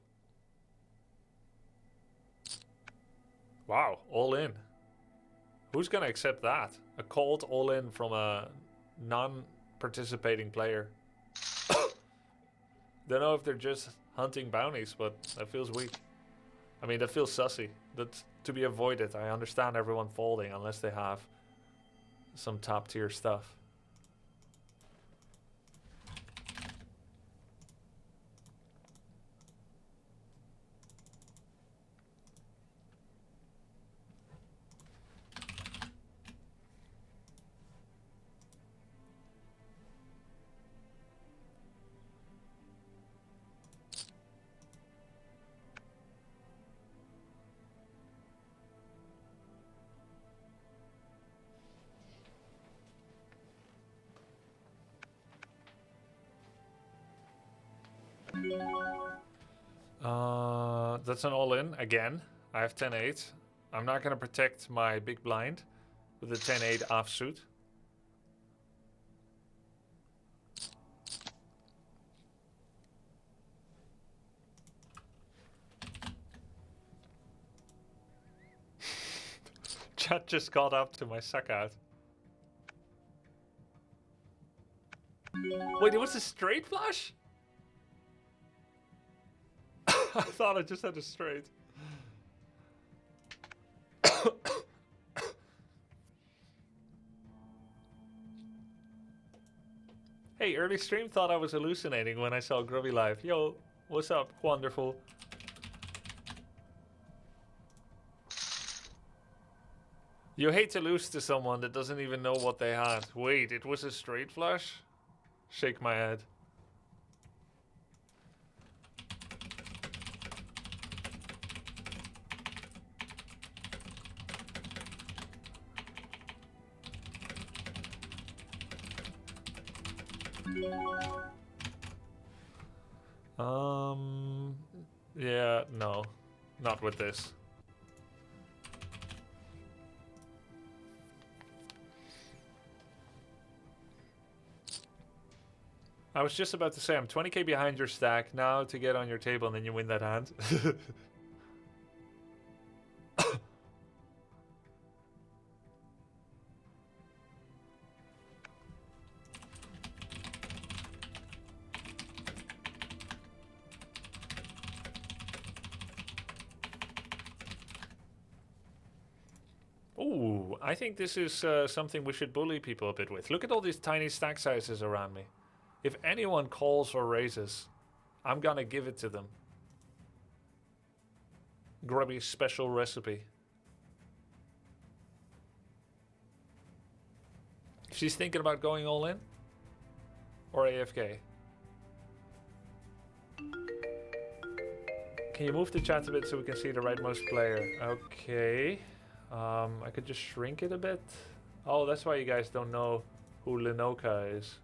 Wow, all in. Who's gonna accept that? A called all in from a non-participating player. Don't know if they're just hunting bounties, but that feels weak. I mean, that feels sussy. That's to be avoided. I understand everyone folding unless they have some top tier stuff. That's an all-in again. I have 10-8. I'm not gonna protect my big blind with a 10-8 offsuit. Chat just caught up to my suck out. Wait, it was a straight flush? I thought I just had a straight. Hey, early stream thought I was hallucinating when I saw Grubby live. Yo, what's up? Wonderful. You hate to lose to someone that doesn't even know what they had. Wait, it was a straight flush? Shake my head. Yeah, no. Not with this. I was just about to say, I'm 20k behind your stack now to get on your table and then you win that hand. Ooh, I think this is something we should bully people a bit with. Look at all these tiny stack sizes around me. If anyone calls or raises, I'm gonna give it to them. Grubby's special recipe. She's thinking about going all in. Or AFK? Can you move the chat a bit so we can see the rightmost player? Okay. I could just shrink it a bit. Oh, that's why you guys don't know who Linoka is.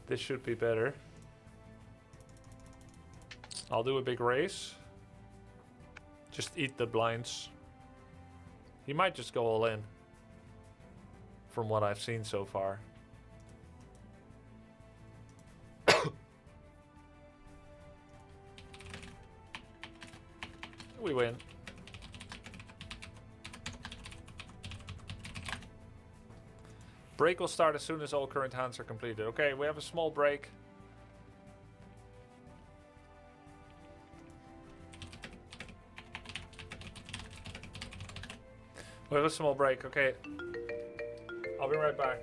This should be better. I'll do a big race. Just eat the blinds. He might just go all in. From what I've seen so far. We win. Break will start as soon as all current hands are completed. Okay, we have a small break. We have a small break, okay. I'll be right back.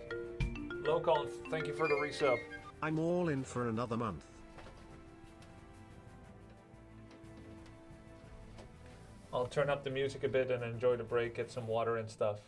Locon, thank you for the resub. I'm all in for another month. I'll turn up the music a bit and enjoy the break, get some water and stuff.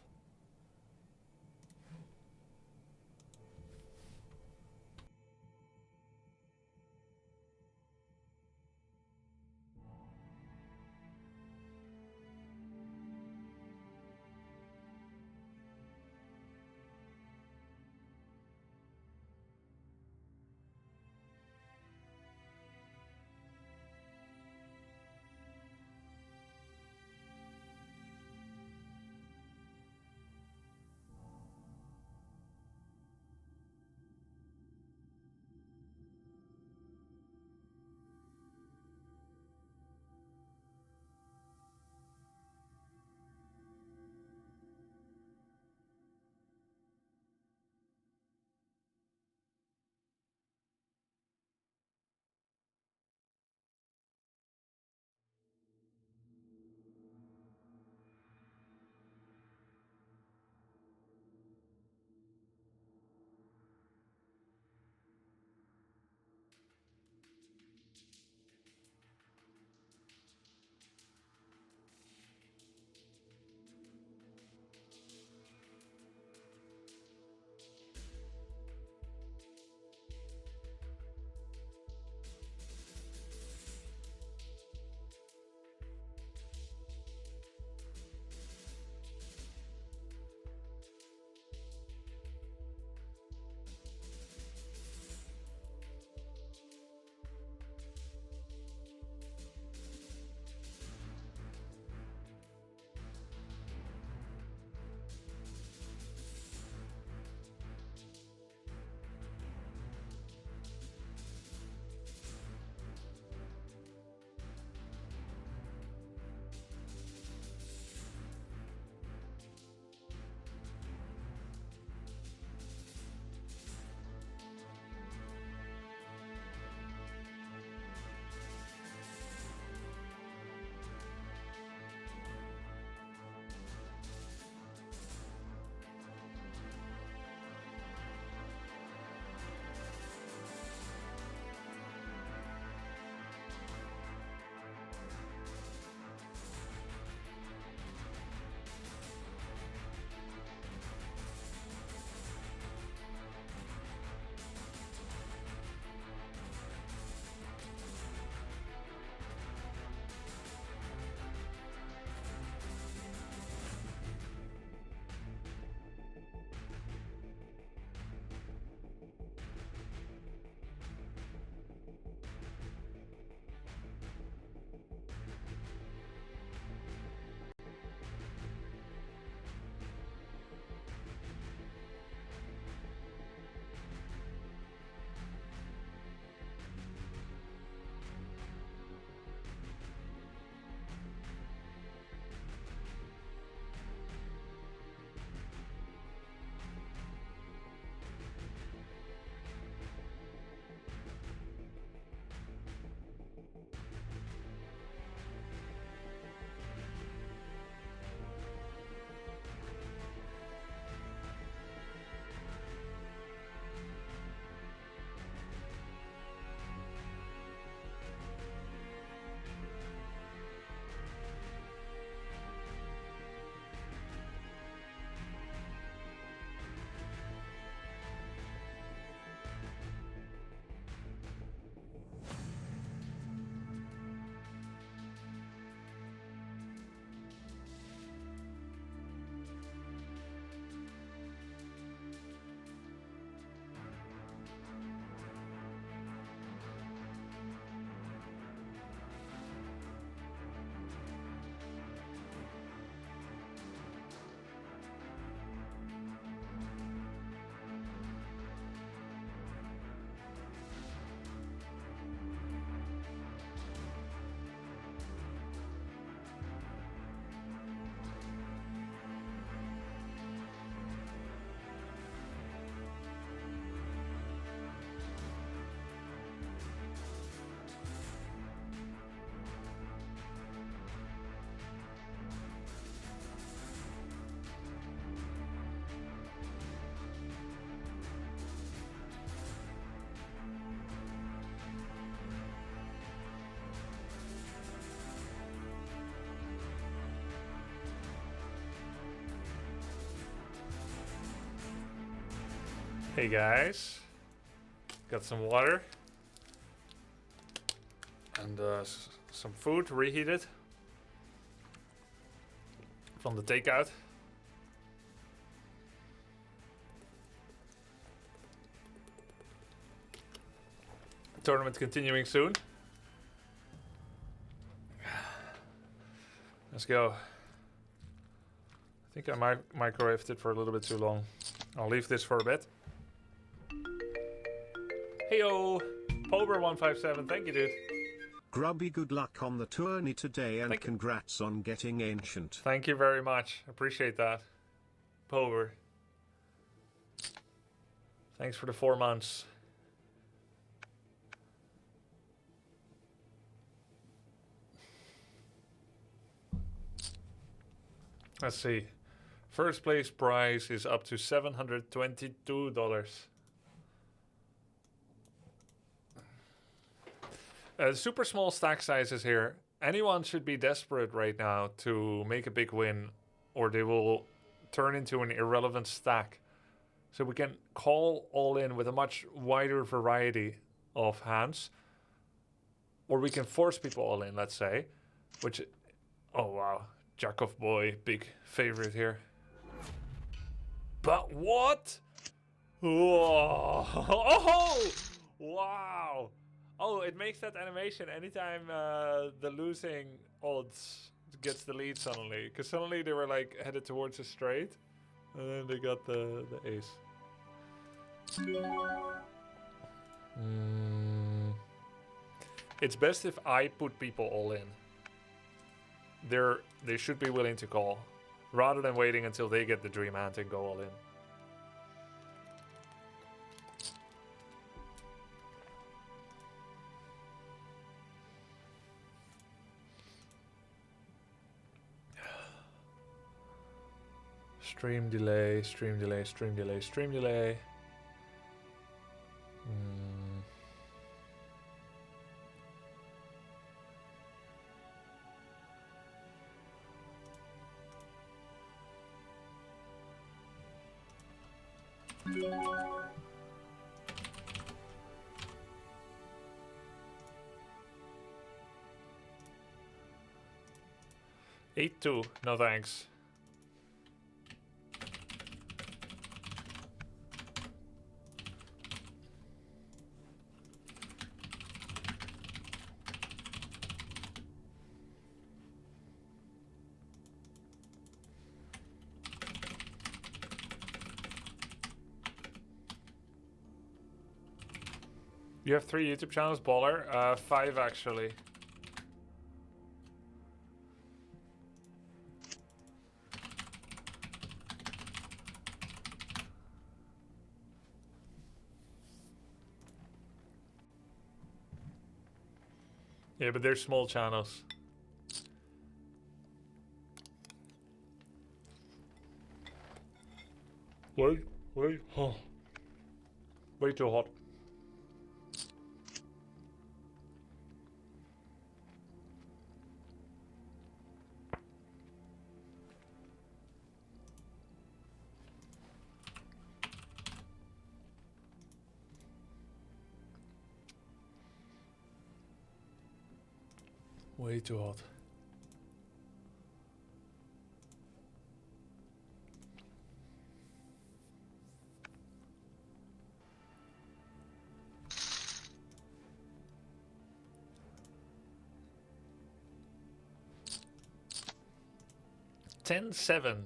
Hey guys, got some water and some food reheated from the takeout. Tournament continuing soon. Let's go. I think I microwaved it for a little bit too long. I'll leave this for a bit. Heyo! Pober157, thank you, dude. Grubby, good luck on the tourney today and congrats on getting ancient. Thank you very much. Appreciate that. Pober. Thanks for the 4 months. Let's see. First place prize is up to $722. Super small stack sizes here. Anyone should be desperate right now to make a big win, or they will turn into an irrelevant stack. So we can call all in with a much wider variety of hands, or we can force people all in, let's say, which, oh wow, Jakov boy, big favorite here. But what? Whoa. Oh, wow. Oh, it makes that animation anytime the losing odds gets the lead suddenly. Because suddenly they were like headed towards a straight. And then they got the ace. It's best if I put people all in. They should be willing to call, rather than waiting until they get the dream hand and go all in. Stream delay, stream delay, stream delay, stream delay. Eight two, no thanks. You have 3 YouTube channels, Baller? 5 actually. Yeah, but they're small channels. Wait, oh. Way too hot. Way too hot. $10-7.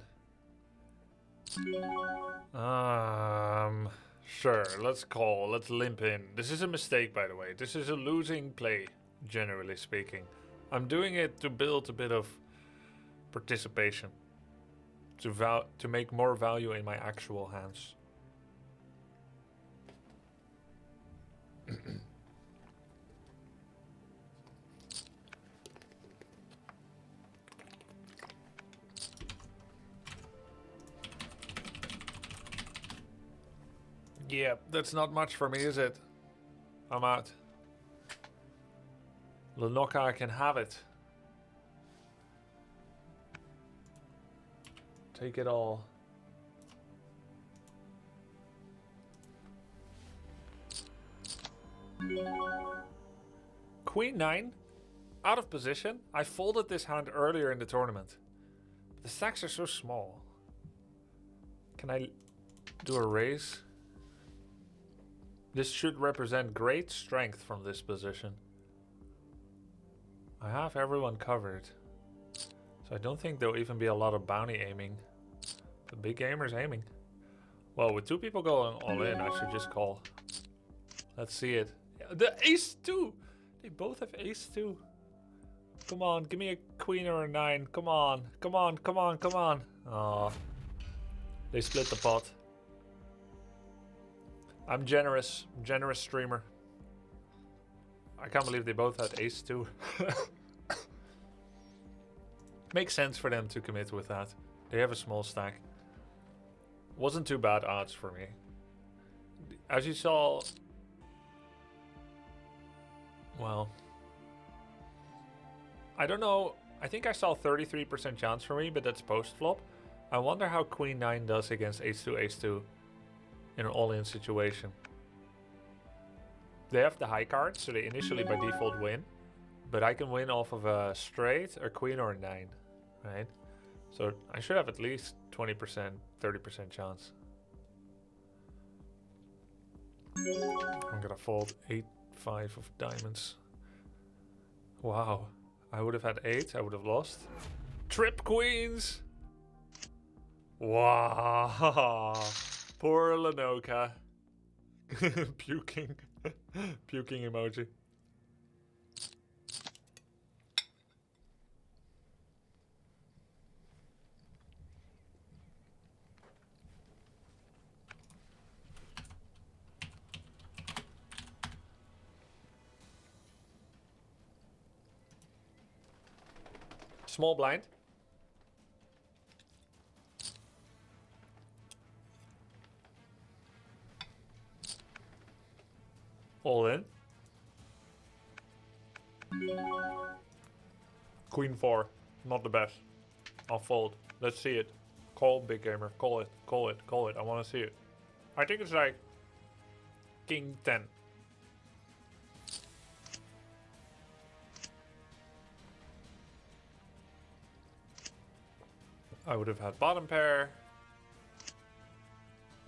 Sure, let's call, let's limp in. This is a mistake, by the way. This is a losing play, generally speaking. I'm doing it to build a bit of participation, to make more value in my actual hands. Yeah, that's not much for me, is it? I'm out. Lenoka can have it. Take it all. Queen 9, out of position. I folded this hand earlier in the tournament. The stacks are so small. Can I do a raise? This should represent great strength from this position. I have everyone covered. So I don't think there'll even be a lot of bounty aiming. The big gamer's aiming. Well, with two people going all in, I should just call. Let's see it. The ace 2! They both have ace 2. Come on, give me a queen or a 9. Come on, come on, come on, come on. Aw. They split the pot. I'm generous. Generous streamer. I can't believe they both had ace 2. Makes sense for them to commit with that. They have a small stack. Wasn't too bad odds for me. As you saw... Well... I don't know. I think I saw 33% chance for me, but that's post-flop. I wonder how Queen 9 does against ace 2, ace 2 in an all-in situation. They have the high card, so they initially by default win. But I can win off of a straight, a queen, or a 9, right? So I should have at least 20%, 30% chance. I'm gonna fold 8-5 of diamonds. Wow. I would have had 8, I would have lost. Trip queens! Wow. Poor Lenoka. Puking. Puking emoji. Small blind. All in. Queen 4. Not the best. I'll fold. Let's see it. Call, big gamer. Call it. Call it. Call it. I want to see it. I think it's like King 10. I would have had bottom pair.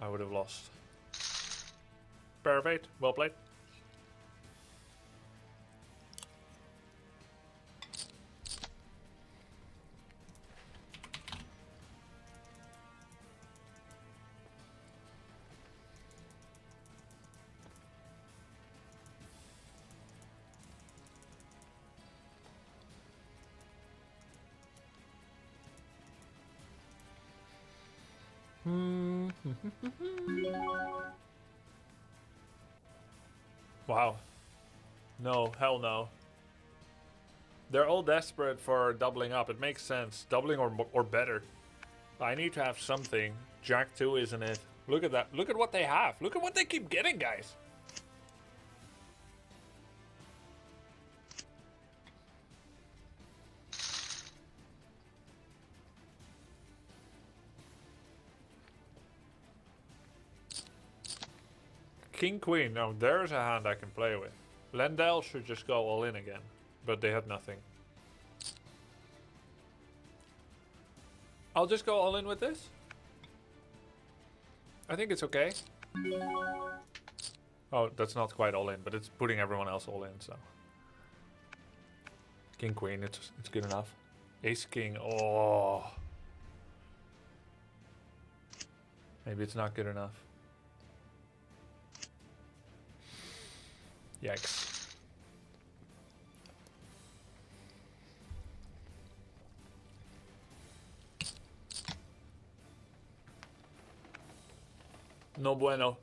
I would have lost. Pair of 8. Well played. Wow. No, hell no. They're all desperate for doubling up. It makes sense. Doubling or better. I need to have something. Jack 2, isn't it? Look at that. Look at what they have. Look at what they keep getting, guys. King Queen. Now there's a hand I can play with. Lendl should just go all in again. But they had nothing. I'll just go all in with this. I think it's okay. Oh, that's not quite all in, but it's putting everyone else all in, so. King Queen, it's good enough. Ace King, oh. Maybe it's not good enough. Yikes. No bueno.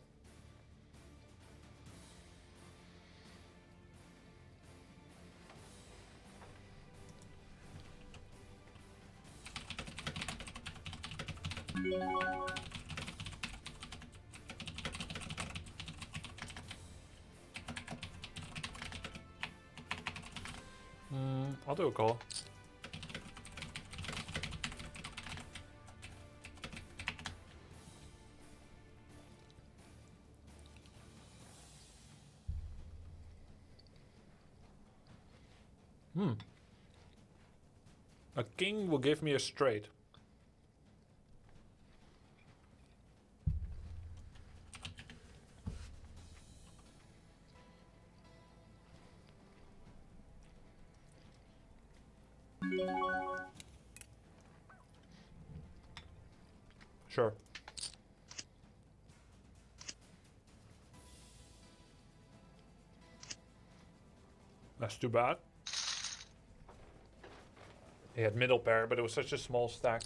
I'll do a call. A king will give me a straight. Sure. That's too bad. He had middle pair, but it was such a small stack.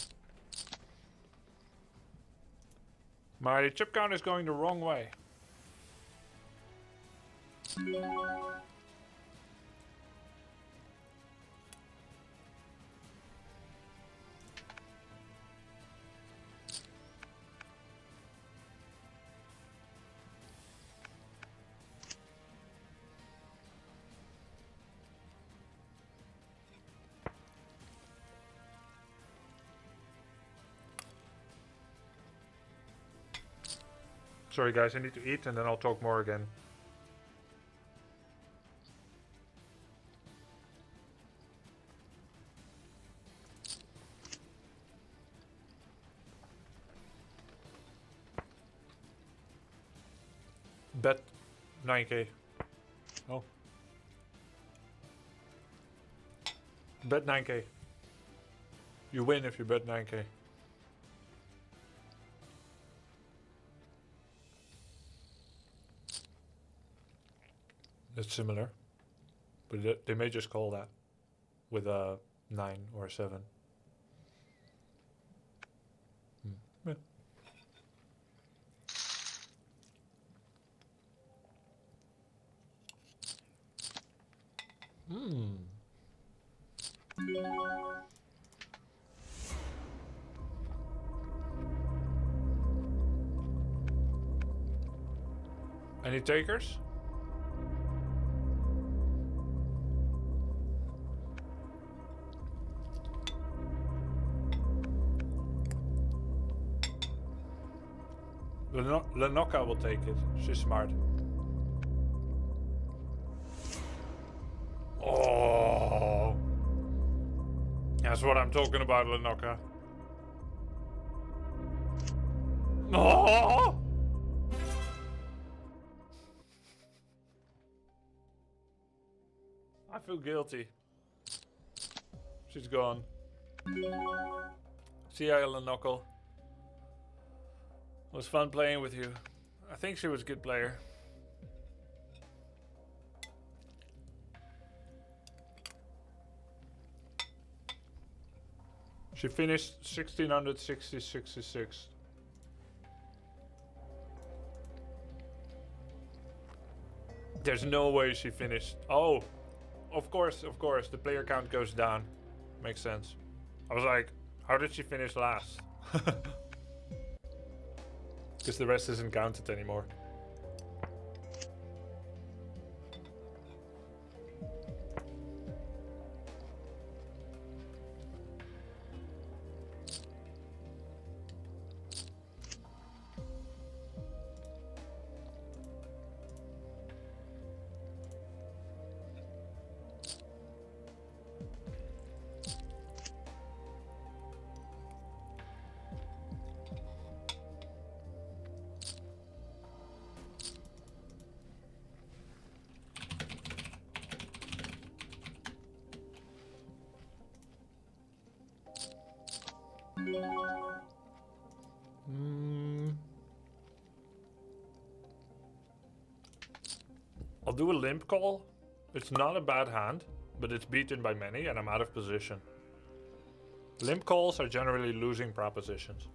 My chip count is going the wrong way. Sorry guys, I need to eat and then I'll talk more again. Bet 9k. Oh. Bet 9k. You win if you bet 9k. It's similar, but they may just call that with a 9 or a 7. Yeah. Any takers? Lenoka will take it. She's smart. Oh, that's what I'm talking about, Lenoka. Oh! I feel guilty. She's gone. See ya, Lenoka. It was fun playing with you. I think she was a good player. She finished 1666. There's no way she finished. Oh, of course. The player count goes down. Makes sense. I was like, how did she finish last? Because the rest isn't counted anymore. I'll do a limp call. It's not a bad hand, but it's beaten by many and I'm out of position. Limp calls are generally losing propositions.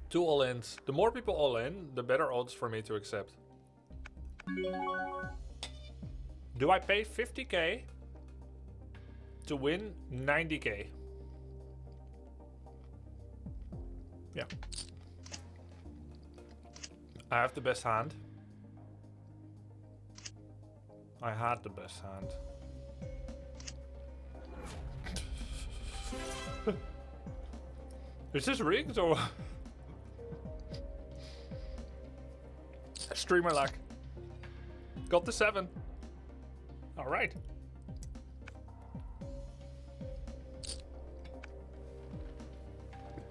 2 all-ins. The more people all in, the better odds for me to accept. Do I pay 50k to win 90k? Yeah. I have the best hand. I had the best hand. Is this rigged or streamer lag? Got the 7. All right.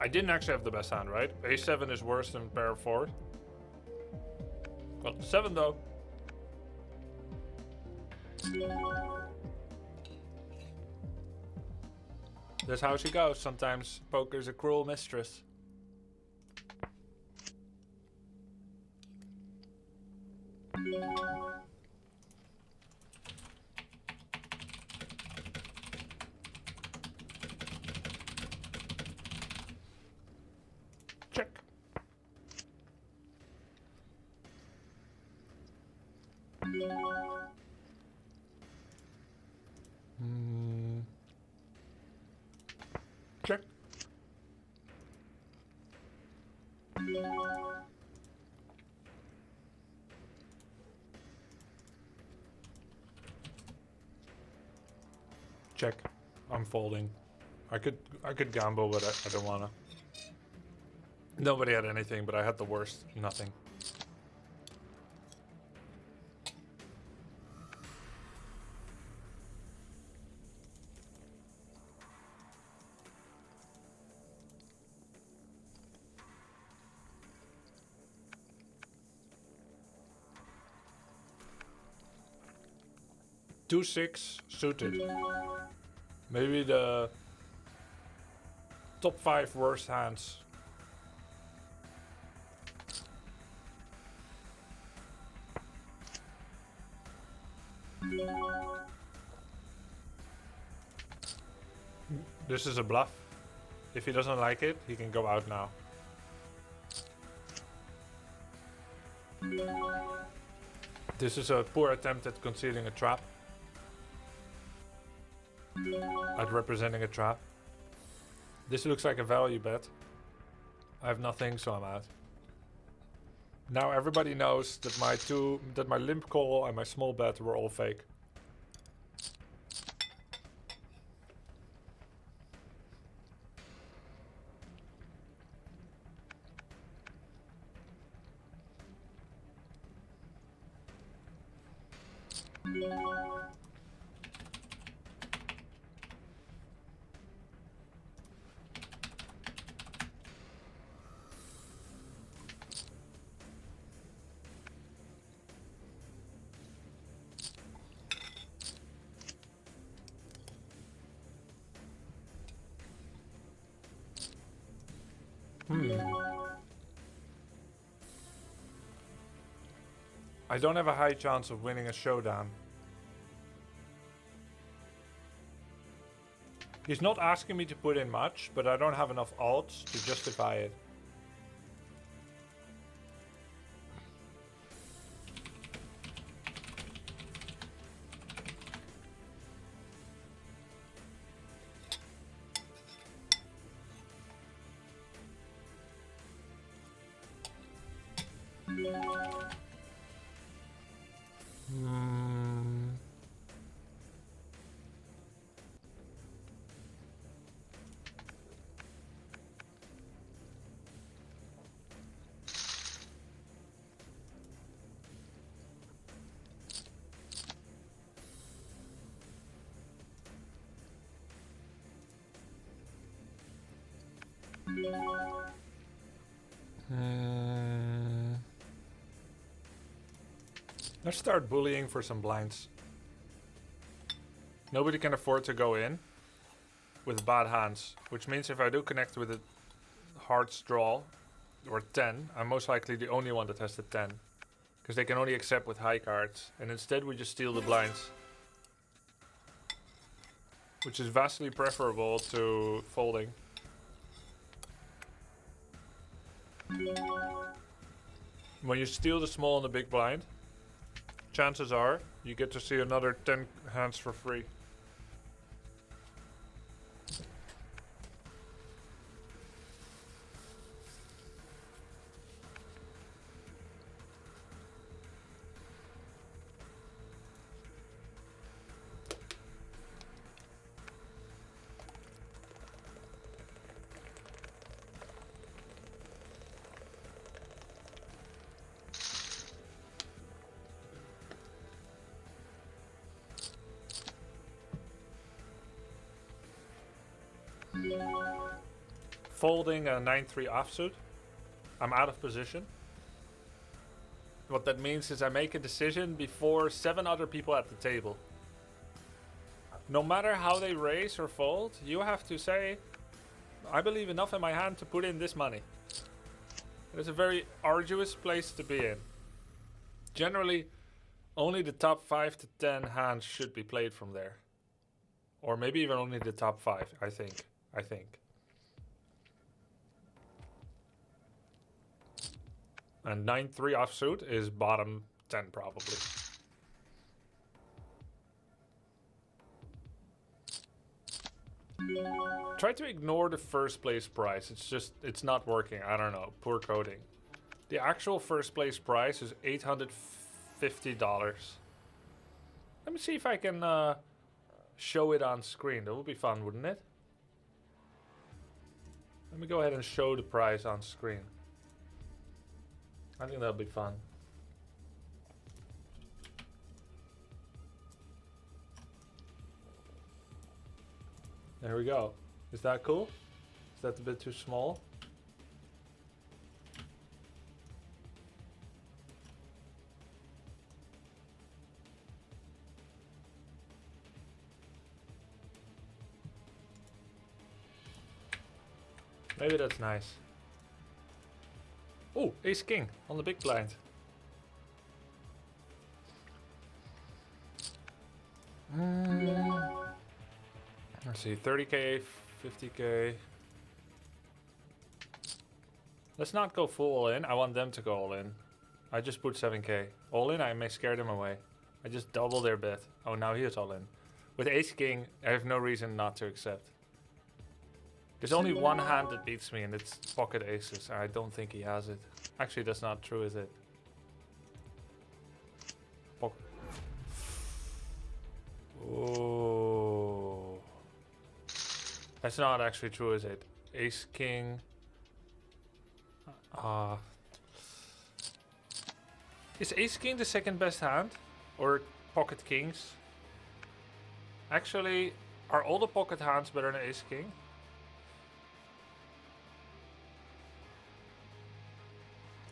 I didn't actually have the best hand, right? A7 is worse than pair of 4. Got the 7 though. That's how she goes. Sometimes poker's a cruel mistress. Check. Check. Check. I'm folding. I could gamble, but I don't wanna. Nobody had anything, but I had the worst. Nothing. Two 6 suited. Maybe the top 5 worst hands. This is a bluff. If he doesn't like it, he can go out now. This is a poor attempt at concealing a trap. At representing a trap. This looks like a value bet. I have nothing, so I'm out. Now everybody knows that my limp call and my small bet were all fake. I don't have a high chance of winning a showdown. He's not asking me to put in much, but I don't have enough odds to justify it. Let's start bullying for some blinds. Nobody can afford to go in with bad hands, which means if I do connect with a hearts draw or 10, I'm most likely the only one that has the 10. Because they can only accept with high cards. And instead we just steal the blinds. Which is vastly preferable to folding. When you steal the small and the big blind, chances are you get to see another 10 hands for free. folding a 9-3 offsuit. I'm out of position. What that means is I make a decision before 7 other people at the table. No matter how they raise or fold, you have to say, I believe enough in my hand to put in this money. It is a very arduous place to be in. Generally, only the top 5 to 10 hands should be played from there. Or maybe even only the top 5, I think. And 9-3 offsuit is bottom 10 probably. Try to ignore the first place price. It's not working. I don't know. Poor coding. The actual first place price is $850. Let me see if I can show it on screen. That would be fun, wouldn't it? Let me go ahead and show the price on screen. I think that'll be fun. There we go. Is that cool? Is that a bit too small? Maybe that's nice. Oh, ace king on the big blind. Let's see, 30k, 50k. Let's not go full all in. I want them to go all in. I just put 7k. All in, I may scare them away. I just double their bet. Oh, now he is all in. With ace king, I have no reason not to accept. There's only one hand that beats me, and it's pocket aces. I don't think he has it. Actually, that's not true, is it? Oh, that's not actually true, is it? Ace king. Is ace king the second best hand, or pocket kings? Actually, are all the pocket hands better than ace king?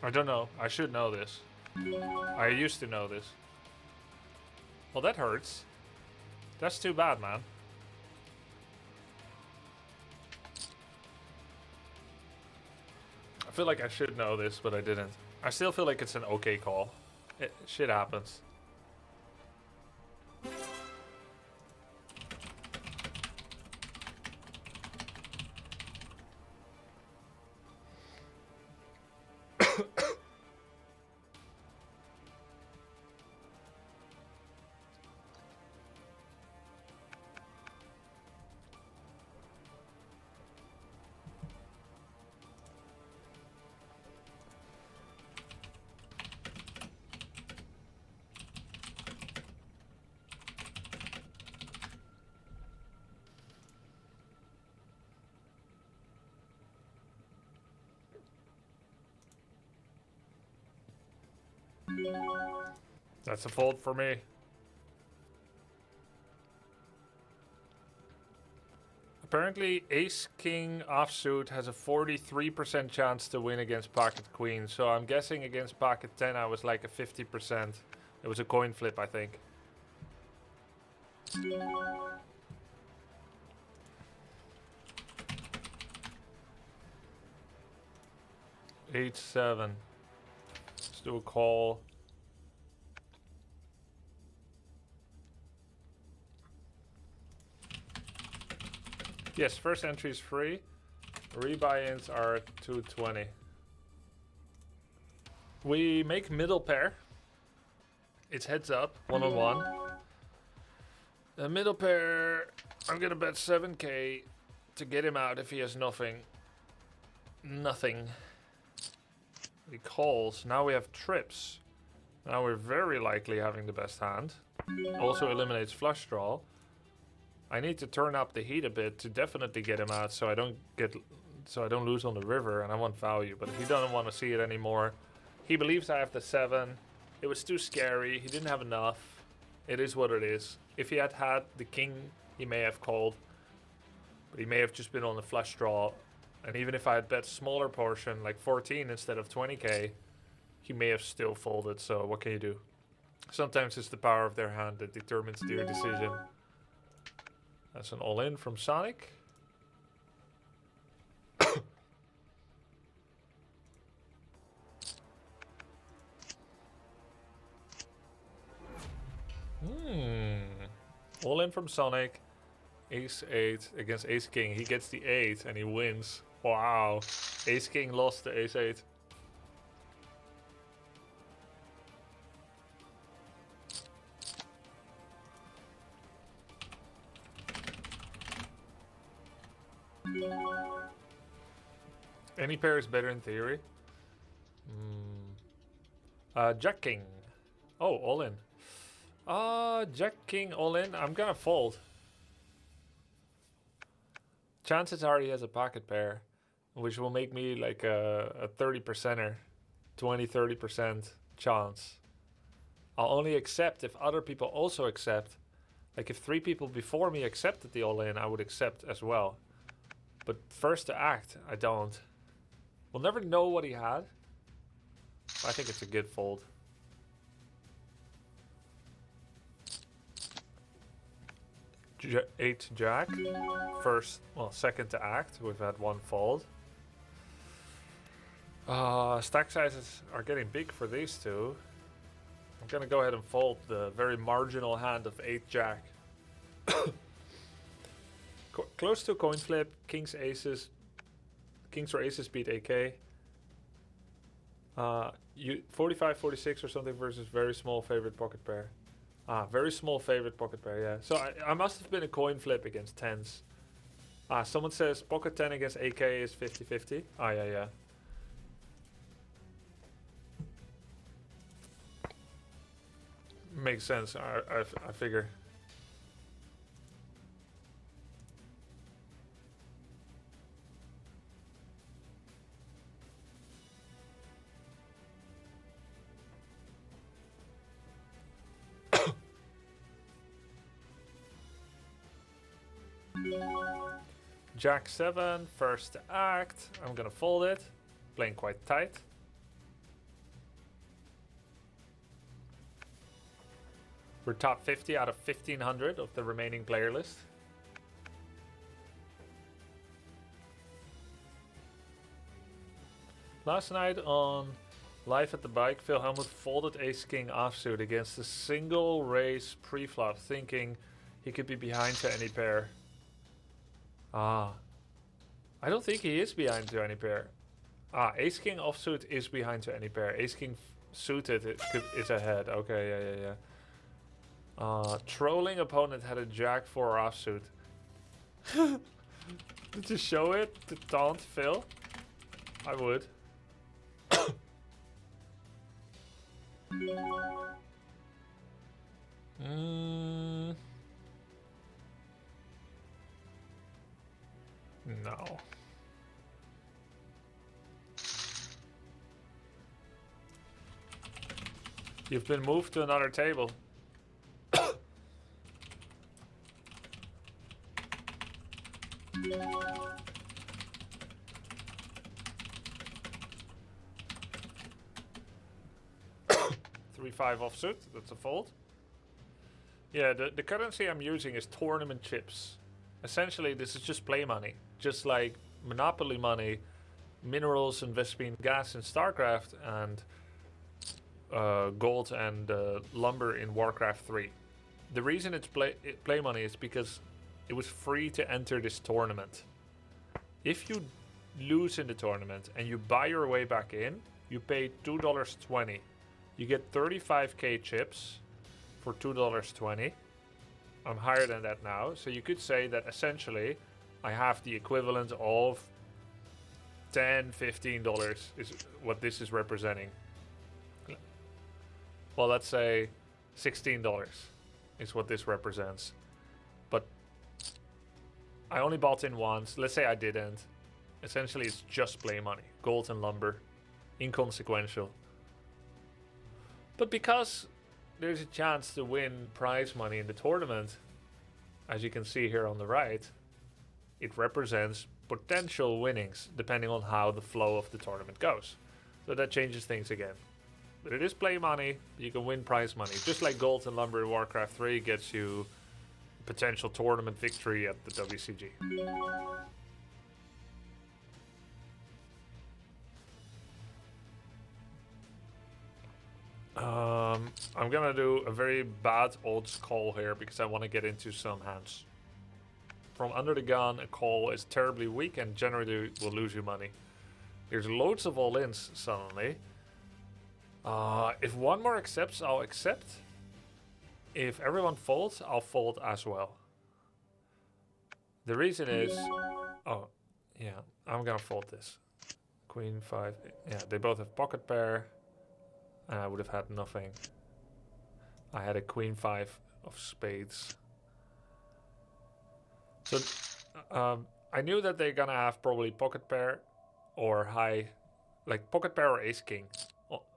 I don't know. I should know this. I used to know this. Well, that hurts. That's too bad, man. I feel like I should know this, but I didn't. I still feel like it's an okay call. Shit happens. That's a fold for me. Apparently, ace king offsuit has a 43% chance to win against pocket queen. So I'm guessing against pocket 10 I was like a 50%. It was a coin flip, I think. Eight, 7. Let's do a call. Yes, first entry is free. Rebuy-ins are 220. We make middle pair. It's heads up, 1-on-1. The middle pair, I'm gonna bet 7k to get him out if he has nothing. Nothing. He calls. Now we have trips. Now we're very likely having the best hand. Also eliminates flush draw. I need to turn up the heat a bit to definitely get him out, so I don't lose on the river, and I want value. But he doesn't want to see it anymore. He believes I have the 7. It was too scary. He didn't have enough. It is what it is. If he had had the king, he may have called, but he may have just been on the flush draw And even if I had bet smaller portion, like 14 instead of 20k, he may have still folded. So what can you do? Sometimes it's the power of their hand that determines their decision. That's an all-in from Sonic. All in from Sonic. Ace 8 against Ace King. He gets the 8 and he wins. Wow. Ace King lost the Ace 8. Any pair is better in theory. Jack King. Oh, all in. Jack King all in. I'm gonna fold. Chances are he has a pocket pair, which will make me like a 30%er, 20-30% chance. I'll only accept if other people also accept. Like if 3 people before me accepted the all in, I would accept as well. But first to act, I don't. We'll never know what he had. I think it's a good fold. Eight Jack. Second to act. We've had 1 fold. Stack sizes are getting big for these 2. I'm gonna go ahead and fold the very marginal hand of 8 Jack. Close to a coin flip. Kings aces. Kings or aces beat AK. 45-46 or something versus very small favorite pocket pair. Very small favorite pocket pair, yeah. So I must have been a coin flip against 10s. Someone says pocket 10 against AK is 50-50. Yeah. Makes sense, I figure. Jack 7, first to act. I'm gonna fold it. Playing quite tight. We're top 50 out of 1500 of the remaining player list. Last night on Live at the Bike, Phil Hellmuth folded Ace King offsuit against a single raise pre-flop, thinking he could be behind to any pair. I don't think he is behind to any pair. Ace King offsuit is behind to any pair. Ace King suited is ahead. Okay, yeah. Trolling opponent had a Jack 4 offsuit. To show it, to taunt Phil, I would. No. You've been moved to another table. Three, 5 offsuit. That's a fold. Yeah, the currency I'm using is tournament chips. Essentially, this is just play money. Just like Monopoly money, minerals and Vespene gas in StarCraft, and gold and lumber in Warcraft 3. The reason it's play money is because it was free to enter this tournament. If you lose in the tournament and you buy your way back in, you pay $2.20. You get 35k chips for $2.20. I'm higher than that now, so you could say that essentially I have the equivalent of $10-15 is what this is representing. Well, let's say $16 is what this represents. But I only bought in once. Let's say I didn't. Essentially, it's just play money. Gold and lumber. Inconsequential. But because there's a chance to win prize money in the tournament, as you can see here on the right, it represents potential winnings depending on how the flow of the tournament goes. So that changes things again. But it is play money. You can win prize money. Just like gold and lumber in Warcraft 3 gets you potential tournament victory at the WCG. I'm gonna do a very bad odds call here because I want to get into some hands. From under the gun, a call is terribly weak and generally will lose you money. There's loads of all-ins suddenly. If one more accepts, I'll accept. If everyone folds, I'll fold as well. The reason is... Oh, yeah, I'm gonna fold this. Queen 5... Yeah, they both have pocket pair. And I would have had nothing. I had a queen 5 of spades. So I knew that they're gonna have probably pocket pair or high, like pocket pair or ace king.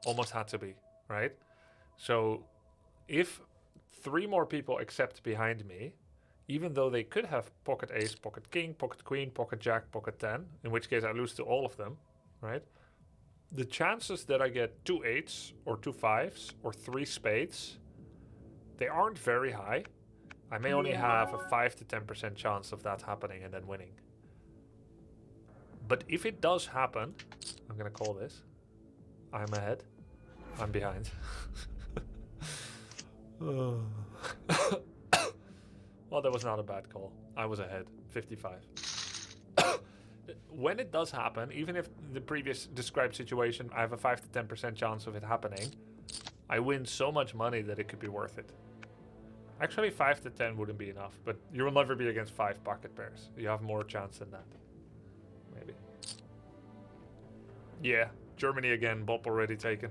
Almost had to be, right? So if 3 more people accept behind me, even though they could have pocket ace, pocket king, pocket queen, pocket jack, pocket 10, in which case I lose to all of them, right? The chances that I get 2 8s or 2 5s or 3 spades, they aren't very high. I may only have a 5 to 10% chance of that happening and then winning. But if it does happen, I'm gonna call this. I'm ahead. I'm behind. Well, that was not a bad call. I was ahead, 55. When it does happen, even if the previous described situation, I have a 5 to 10% chance of it happening, I win so much money that it could be worth it. Actually, 5 to 10 wouldn't be enough, but you will never be against 5 pocket pairs. You have more chance than that. Maybe. Yeah, Germany again, Bob already taken.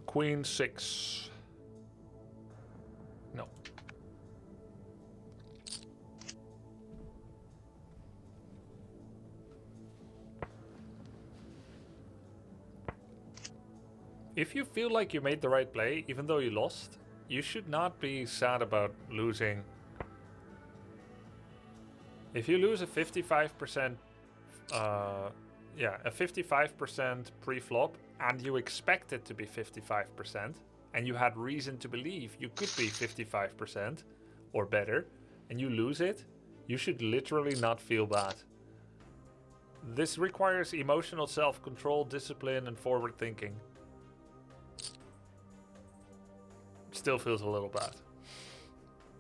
Queen 6. No. If you feel like you made the right play, even though you lost, you should not be sad about losing. If you lose a 55%, a 55% pre-flop, and you expect it to be 55%, and you had reason to believe you could be 55% or better, and you lose it, you should literally not feel bad. This requires emotional self-control, discipline, and forward thinking. Still feels a little bad.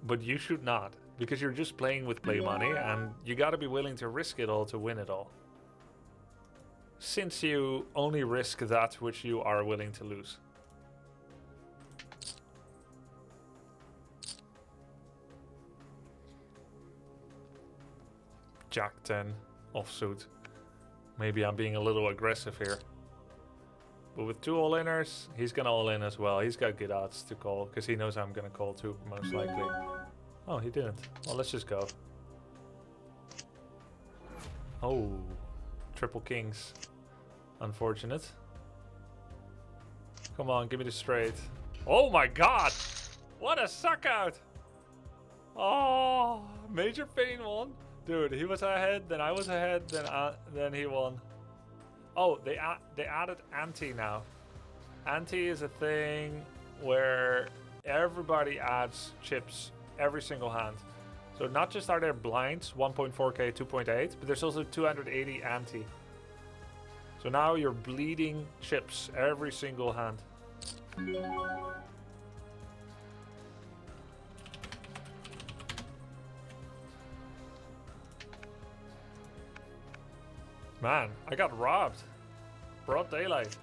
But you should not, because you're just playing with play money, and you gotta be willing to risk it all to win it all. Since you only risk that which you are willing to lose. Jack 10 offsuit. Maybe I'm being a little aggressive here. But with 2 all-inners, he's gonna all-in as well. He's got good odds to call, because he knows I'm gonna call too, most likely. Oh, he didn't. Well, let's just go. Oh, triple kings. Unfortunate. Come on, give me the straight. Oh my god! What a suck out! Oh, major pain won. Dude, he was ahead, then I was ahead, then he won. Oh, they added ante now. Ante is a thing where everybody adds chips every single hand. So not just are there blinds, 1.4k, 2.8, but there's also 280 ante. So now you're bleeding chips every single hand. Man, I got robbed. Broad daylight.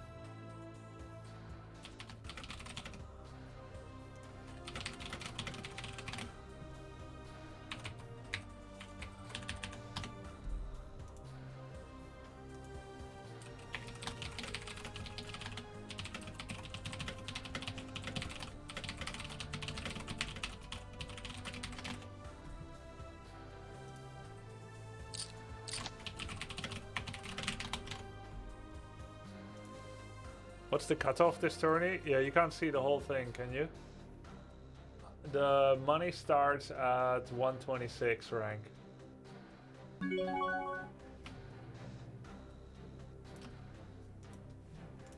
What's the cutoff this tourney? Yeah, you can't see the whole thing, can you? The money starts at 126 rank.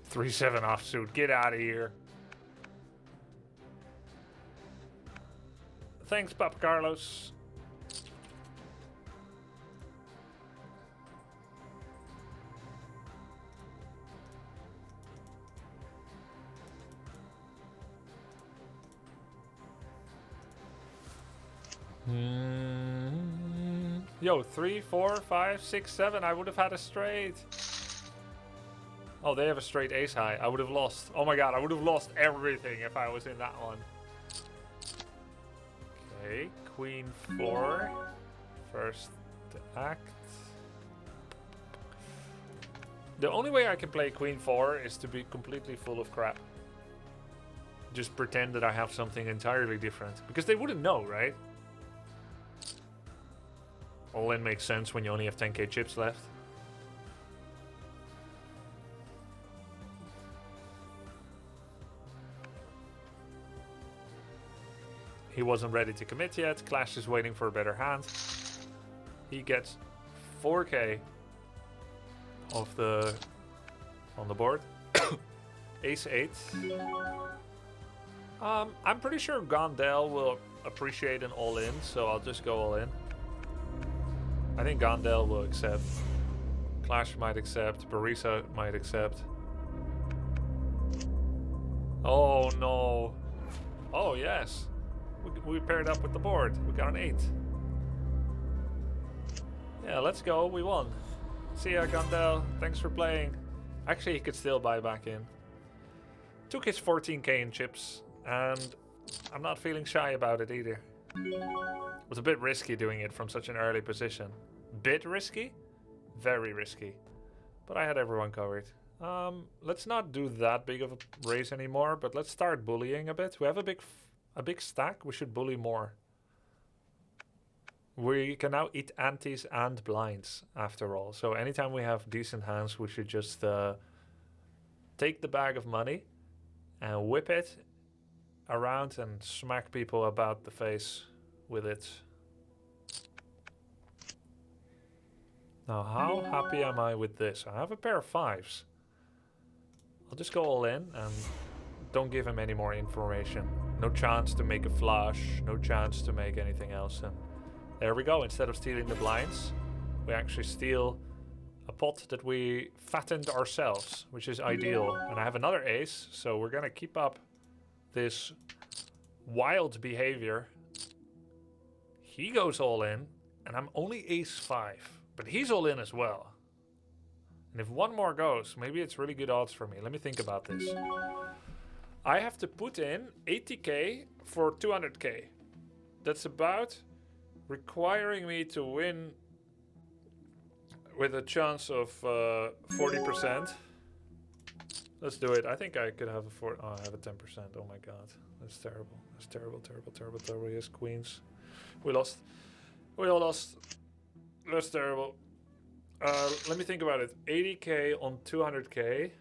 3-7 offsuit. Get out of here. Thanks, Papa Carlos. Yo, 3, 4, 5, 6, 7. I would have had a straight. Oh, they have a straight ace high. I would have lost. Oh my god, I would have lost everything if I was in that one. Okay, queen 4. First act. The only way I can play queen 4 is to be completely full of crap. Just pretend that I have something entirely different. Because they wouldn't know, right? All in makes sense when you only have 10k chips left. He wasn't ready to commit yet. Clash is waiting for a better hand. He gets 4k on the board. Ace 8. I'm pretty sure Gondel will appreciate an all-in, so I'll just go all-in. I think Gondel will accept. Clash might accept. Barisa might accept. Oh no. Oh yes. We paired up with the board. We got an 8. Yeah, let's go. We won. See ya, Gondel. Thanks for playing. Actually, he could still buy back in. Took his 14k in chips, and I'm not feeling shy about it either. It was a bit risky doing it from such an early position. Bit risky? Very risky. But I had everyone covered. Let's not do that big of a raise anymore, but let's start bullying a bit. We have a big stack. We should bully more. We can now eat antes and blinds after all. So anytime we have decent hands, we should just take the bag of money and whip it around and smack people about the face with it. Now, how happy am I with this? I have a pair of 5s. I'll just go all in and don't give him any more information. No chance to make a flush, no chance to make anything else. And there we go. Instead of stealing the blinds, we actually steal a pot that we fattened ourselves, which is ideal. And I have another ace, so we're gonna keep up this wild behavior. He goes all in, and I'm only ace 5, but he's all in as well. And if one more goes, maybe it's really good odds for me. Let me think about this. I have to put in 80k for 200k. That's about requiring me to win with a chance of 40%. Let's do it. I think I could have a 4. Oh, I have a 10%. Oh my god. That's terrible. That's terrible, terrible, terrible, terrible. Yes, queens. We lost. We all lost. That's terrible. Let me think about it. 80k on 200k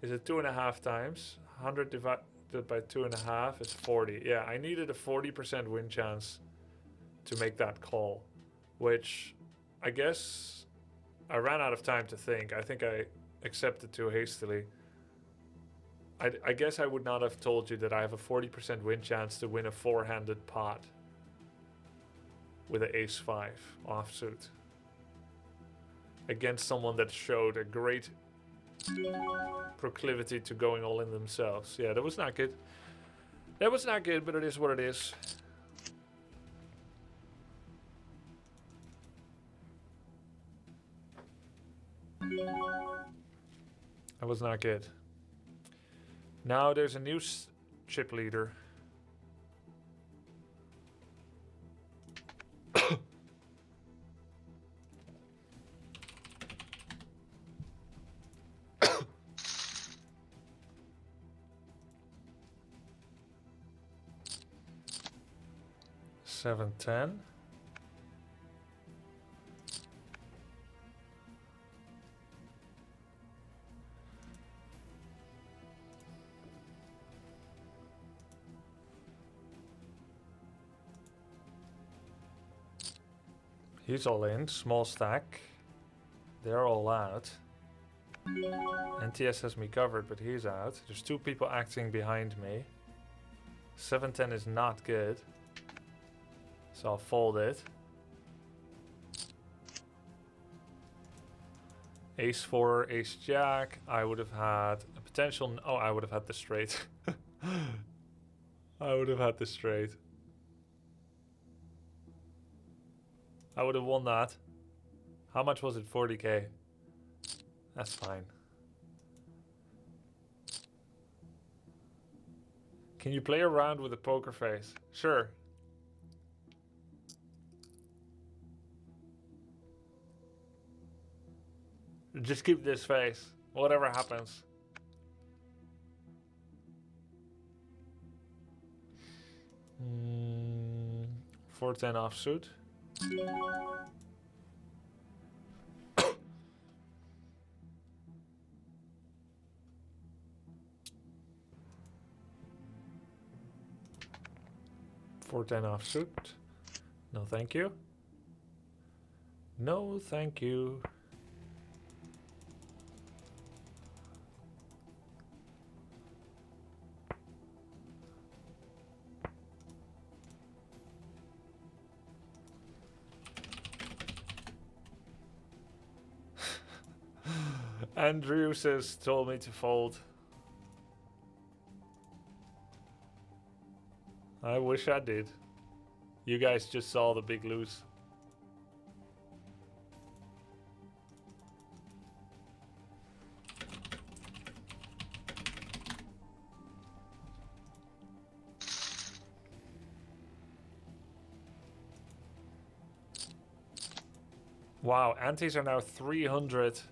is it 2.5 times. 100 divided by 2.5 is 40. Yeah, I needed a 40% win chance to make that call, which I guess I ran out of time to think. I think I accepted too hastily. I guess I would not have told you that I have a 40% win chance to win a 4-handed pot with an ace 5 offsuit against someone that showed a great proclivity to going all in themselves. Yeah, that was not good. That was not good, but it is what it is. That was not good. Now there's a new chip leader. Seven, 10. He's all in. Small stack. They're all out. NTS has me covered, but he's out. There's two people acting behind me. 7-10 is not good. So I'll fold it. Ace 4, Ace Jack. I would have had a potential. Oh, I would have had the straight. I would have had the straight. I would have won that. How much was it? 40k. That's fine. Can you play around with a poker face? Sure. Just keep this face. Whatever happens. Mm, 4-10 offsuit. $4-10 offsuit. No, thank you. No, thank you. Andrew says, told me to fold. I wish I did. You guys just saw the big lose. Wow, antes are now 320.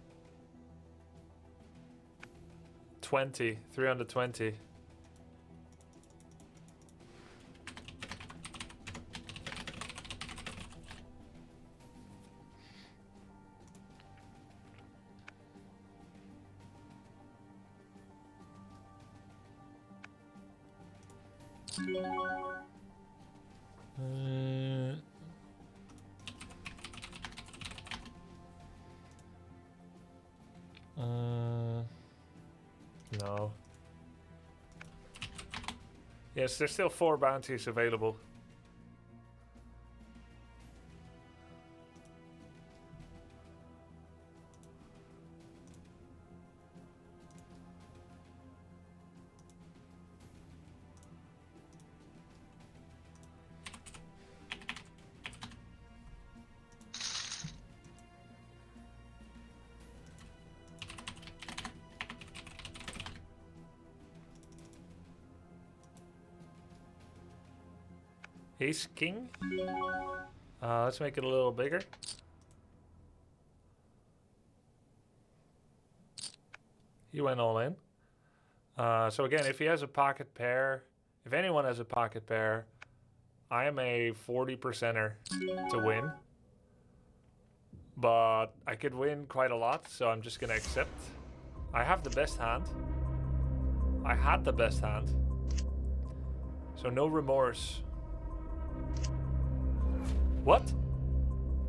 No. Yes, there's still 4 bounties available. Ace King. Let's make it a little bigger. He went all in. So again, if he has a pocket pair, if anyone has a pocket pair, I am a 40%er to win. But I could win quite a lot, so I'm just gonna accept. I have the best hand. I had the best hand. So no remorse. What?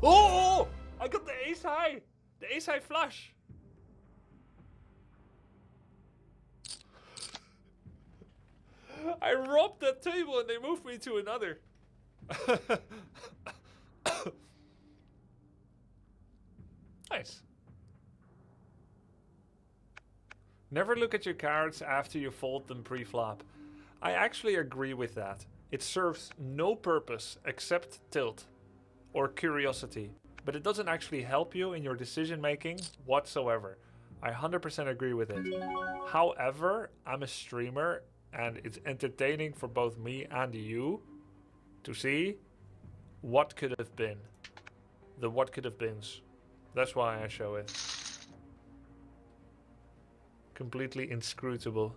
Oh! I got the ace high! The ace high flush! I robbed that table and they moved me to another. Nice. Never look at your cards after you fold them pre-flop. I actually agree with that. It serves no purpose except tilt or curiosity, but it doesn't actually help you in your decision making whatsoever. I 100% agree with it. However, I'm a streamer and it's entertaining for both me and you to see what could have been. The what could have beens. That's why I show it. Completely inscrutable.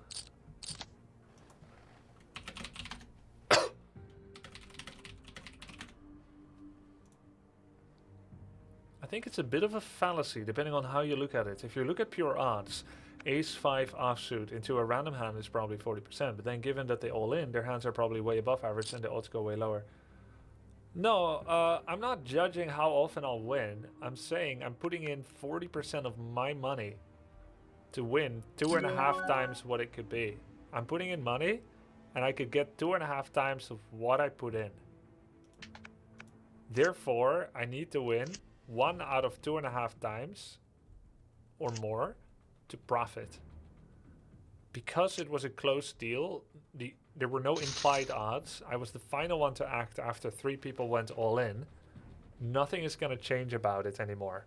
I think it's a bit of a fallacy depending on how you look at it. If you look at pure odds, ace 5 offsuit into a random hand is probably 40%, but then given that they all in, their hands are probably way above average and the odds go way lower. No, I'm not judging how often I'll win. I'm saying I'm putting in 40% of my money to win 2.5 times what it could be. I'm putting in money and I could get 2.5 times of what I put in. Therefore, I need to win 1 out of 2.5 times or more to profit. Because it was a close deal, there were no implied odds. I was the final one to act after 3 people went all in. Nothing is going to change about it anymore.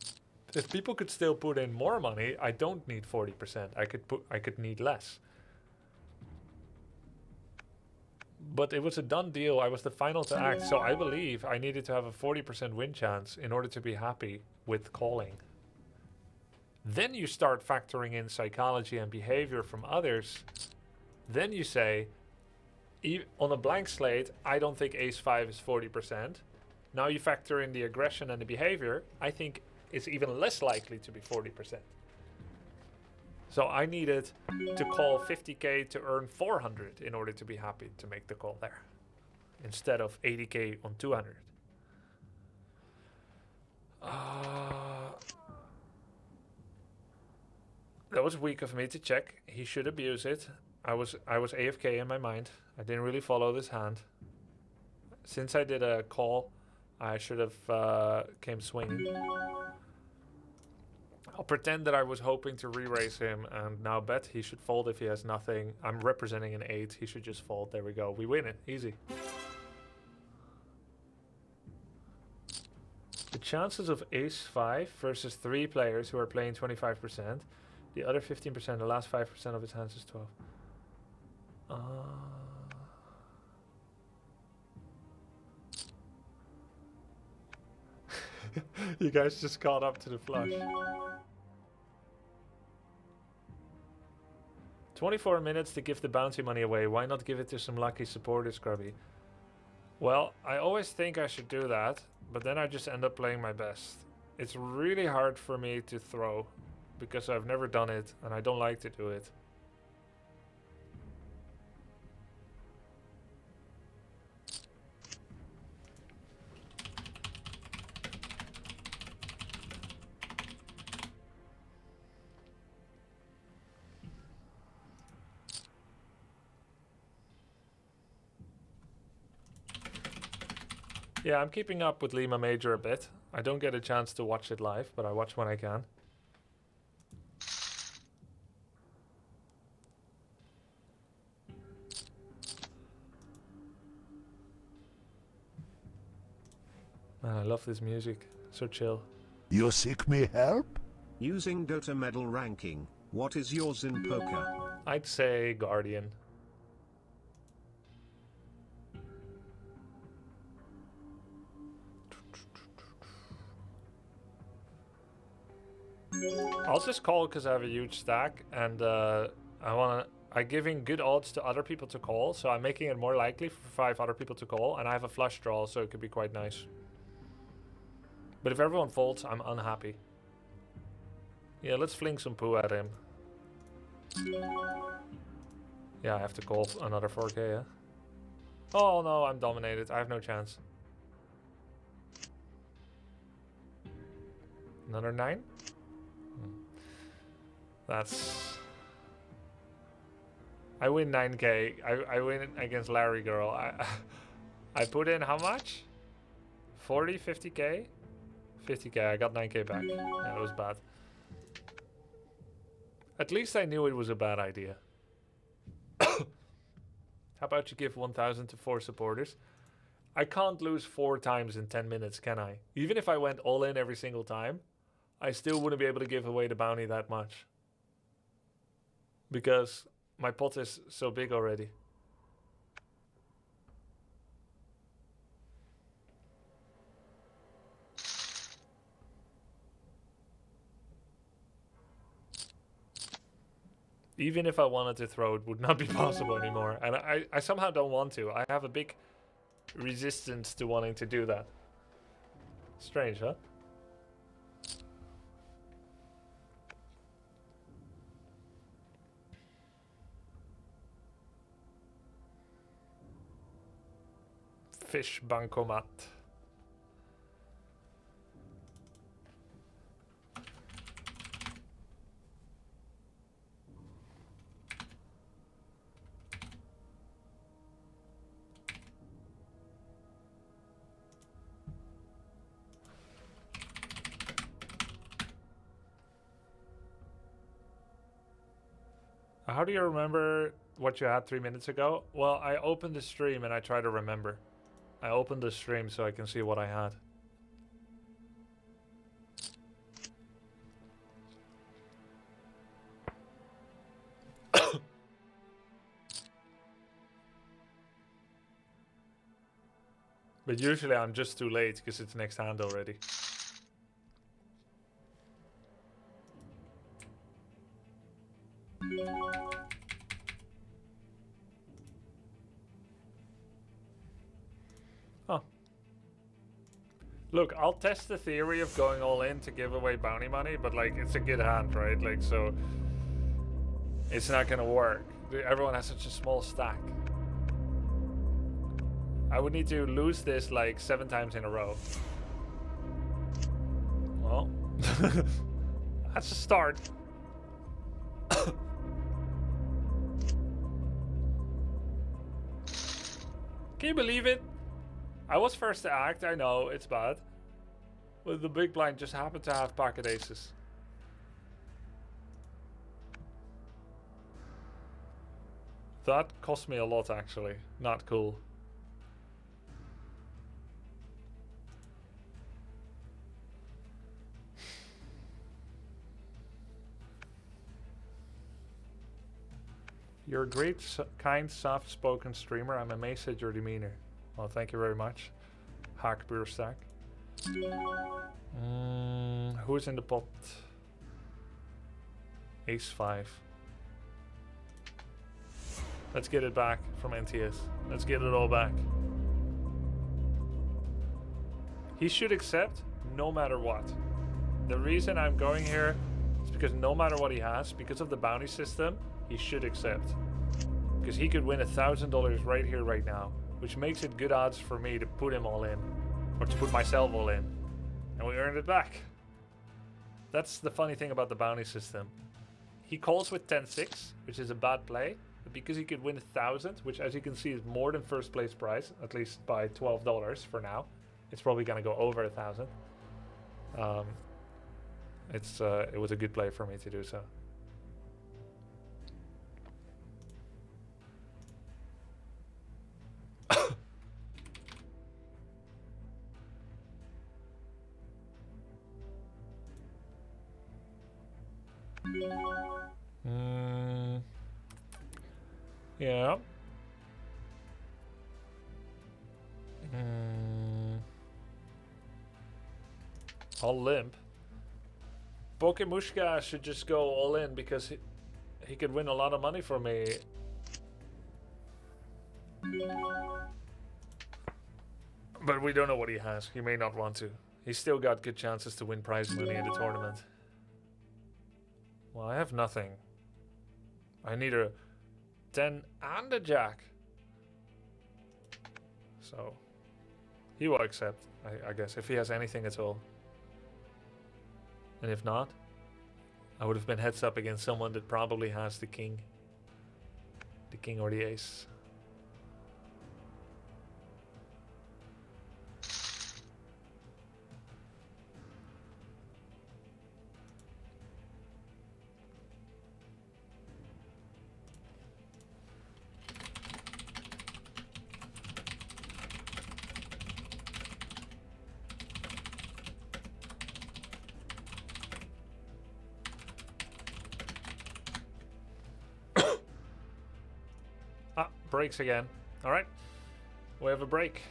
If people could still put in more money, I don't need 40%. I could need less. But it was a done deal. I was the final to act, so I believe I needed to have a 40% win chance in order to be happy with calling. Then you start factoring in psychology and behavior from others. Then you say, on a blank slate, I don't think ace-5 is 40%. Now you factor in the aggression and the behavior, I think it's even less likely to be 40%. So I needed to call 50k to earn 400 in order to be happy to make the call there, instead of 80k on 200. That was weak of me to check. He should abuse it. I was AFK in my mind. I didn't really follow this hand. Since I did a call, I should have came swinging. I'll pretend that I was hoping to re-raise him and now bet he should fold if he has nothing. I'm representing an 8. He should just fold. There we go. We win it. Easy. The chances of ace-5 versus 3 players who are playing 25%. The other 15%, the last 5% of his hands is 12. You guys just caught up to the flush. 24 minutes to give the bounty money away. Why not give it to some lucky supporter, Scrubby? Well, I always think I should do that, but then I just end up playing my best. It's really hard for me to throw because I've never done it and I don't like to do it. Yeah, I'm keeping up with Lima Major a bit. I don't get a chance to watch it live, but I watch when I can. Man, I love this music. So chill. You seek me help? Using Dota medal ranking, what is yours in poker? I'd say Guardian. I'll just call because I have a huge stack and I'm giving good odds to other people to call, so I'm making it more likely for 5 other people to call, and I have a flush draw, so it could be quite nice. But if everyone folds, I'm unhappy. Yeah, let's fling some poo at him. Yeah, I have to call another 4k, yeah? Oh no, I'm dominated. I have no chance. Another 9? That's... I win 9k. I win against Larry Girl. I put in how much? 40, 50k? 50k, I got 9k back. Yeah, that was bad. At least I knew it was a bad idea. How about you give 1,000 to 4 supporters? I can't lose 4 times in 10 minutes, can I? Even if I went all in every single time, I still wouldn't be able to give away the bounty that much. Because my pot is so big already. Even if I wanted to throw, it would not be possible anymore. And I somehow don't want to. I have a big resistance to wanting to do that. Strange, huh? Fish bankomat. How do you remember what you had 3 minutes ago? Well, I opened the stream and I try to remember. I opened the stream so I can see what I had. But usually I'm just too late because it's next hand already. Oh. Look, I'll test the theory of going all in to give away bounty money, but like it's a good hand, right? Like so it's not gonna work. Everyone has such a small stack. I would need to lose this like 7 times in a row. Well, that's a start. Can you believe it? I was first to act, I know, it's bad. But the big blind just happened to have pocket aces. That cost me a lot, actually. Not cool. You're a great, kind, soft-spoken streamer. I'm amazed at your demeanor. Well, thank you very much. Haak Buurstack. Who's in the pot? Ace 5. Let's get it back from NTS. Let's get it all back. He should accept no matter what. The reason I'm going here is because no matter what he has, because of the bounty system, he should accept. Because he could win $1,000 right here, right now. Which makes it good odds for me to put him all in. Or to put myself all in. And we earned it back. That's the funny thing about the bounty system. He calls with 10-6, which is a bad play. But because he could win 1,000, which as you can see is more than first place price, at least by $12 for now. It's probably going to go over 1,000. It was a good play for me to do so. Yeah. I'll limp. Pokemushka should just go all in because he could win a lot of money for me. But we don't know what he has. He may not want to. He's still got good chances to win prize money in the tournament. Well, I have nothing. I need a 10 and a jack. So, he will accept, I guess, if he has anything at all. And if not, I would have been heads up against someone that probably has the king. The king or the ace. Breaks again. All right, we have a break.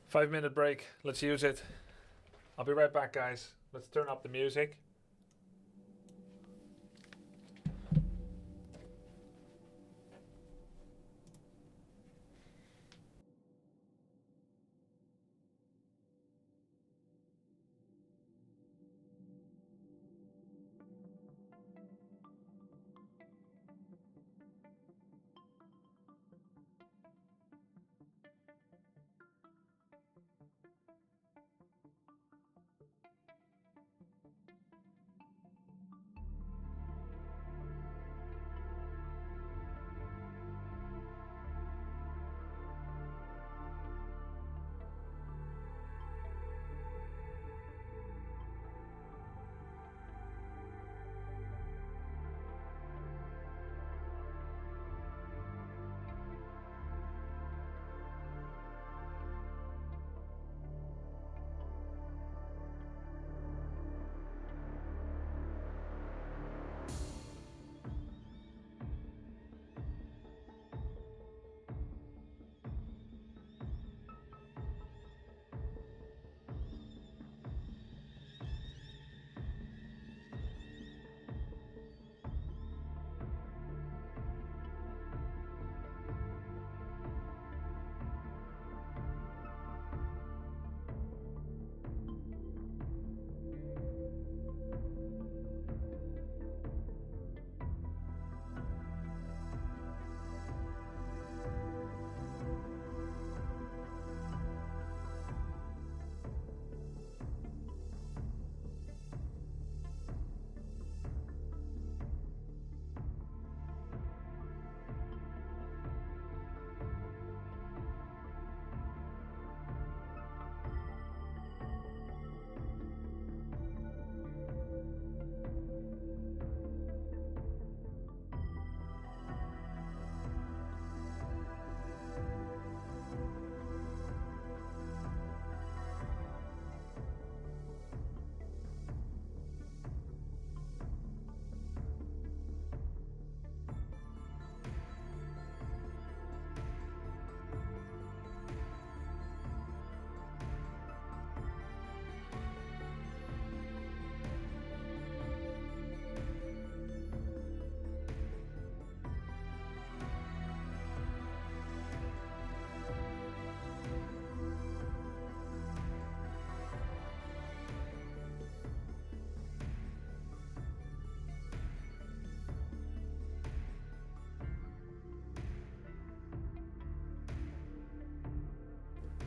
Five-minute break. Let's use it. I'll be right back, guys. Let's turn up the music.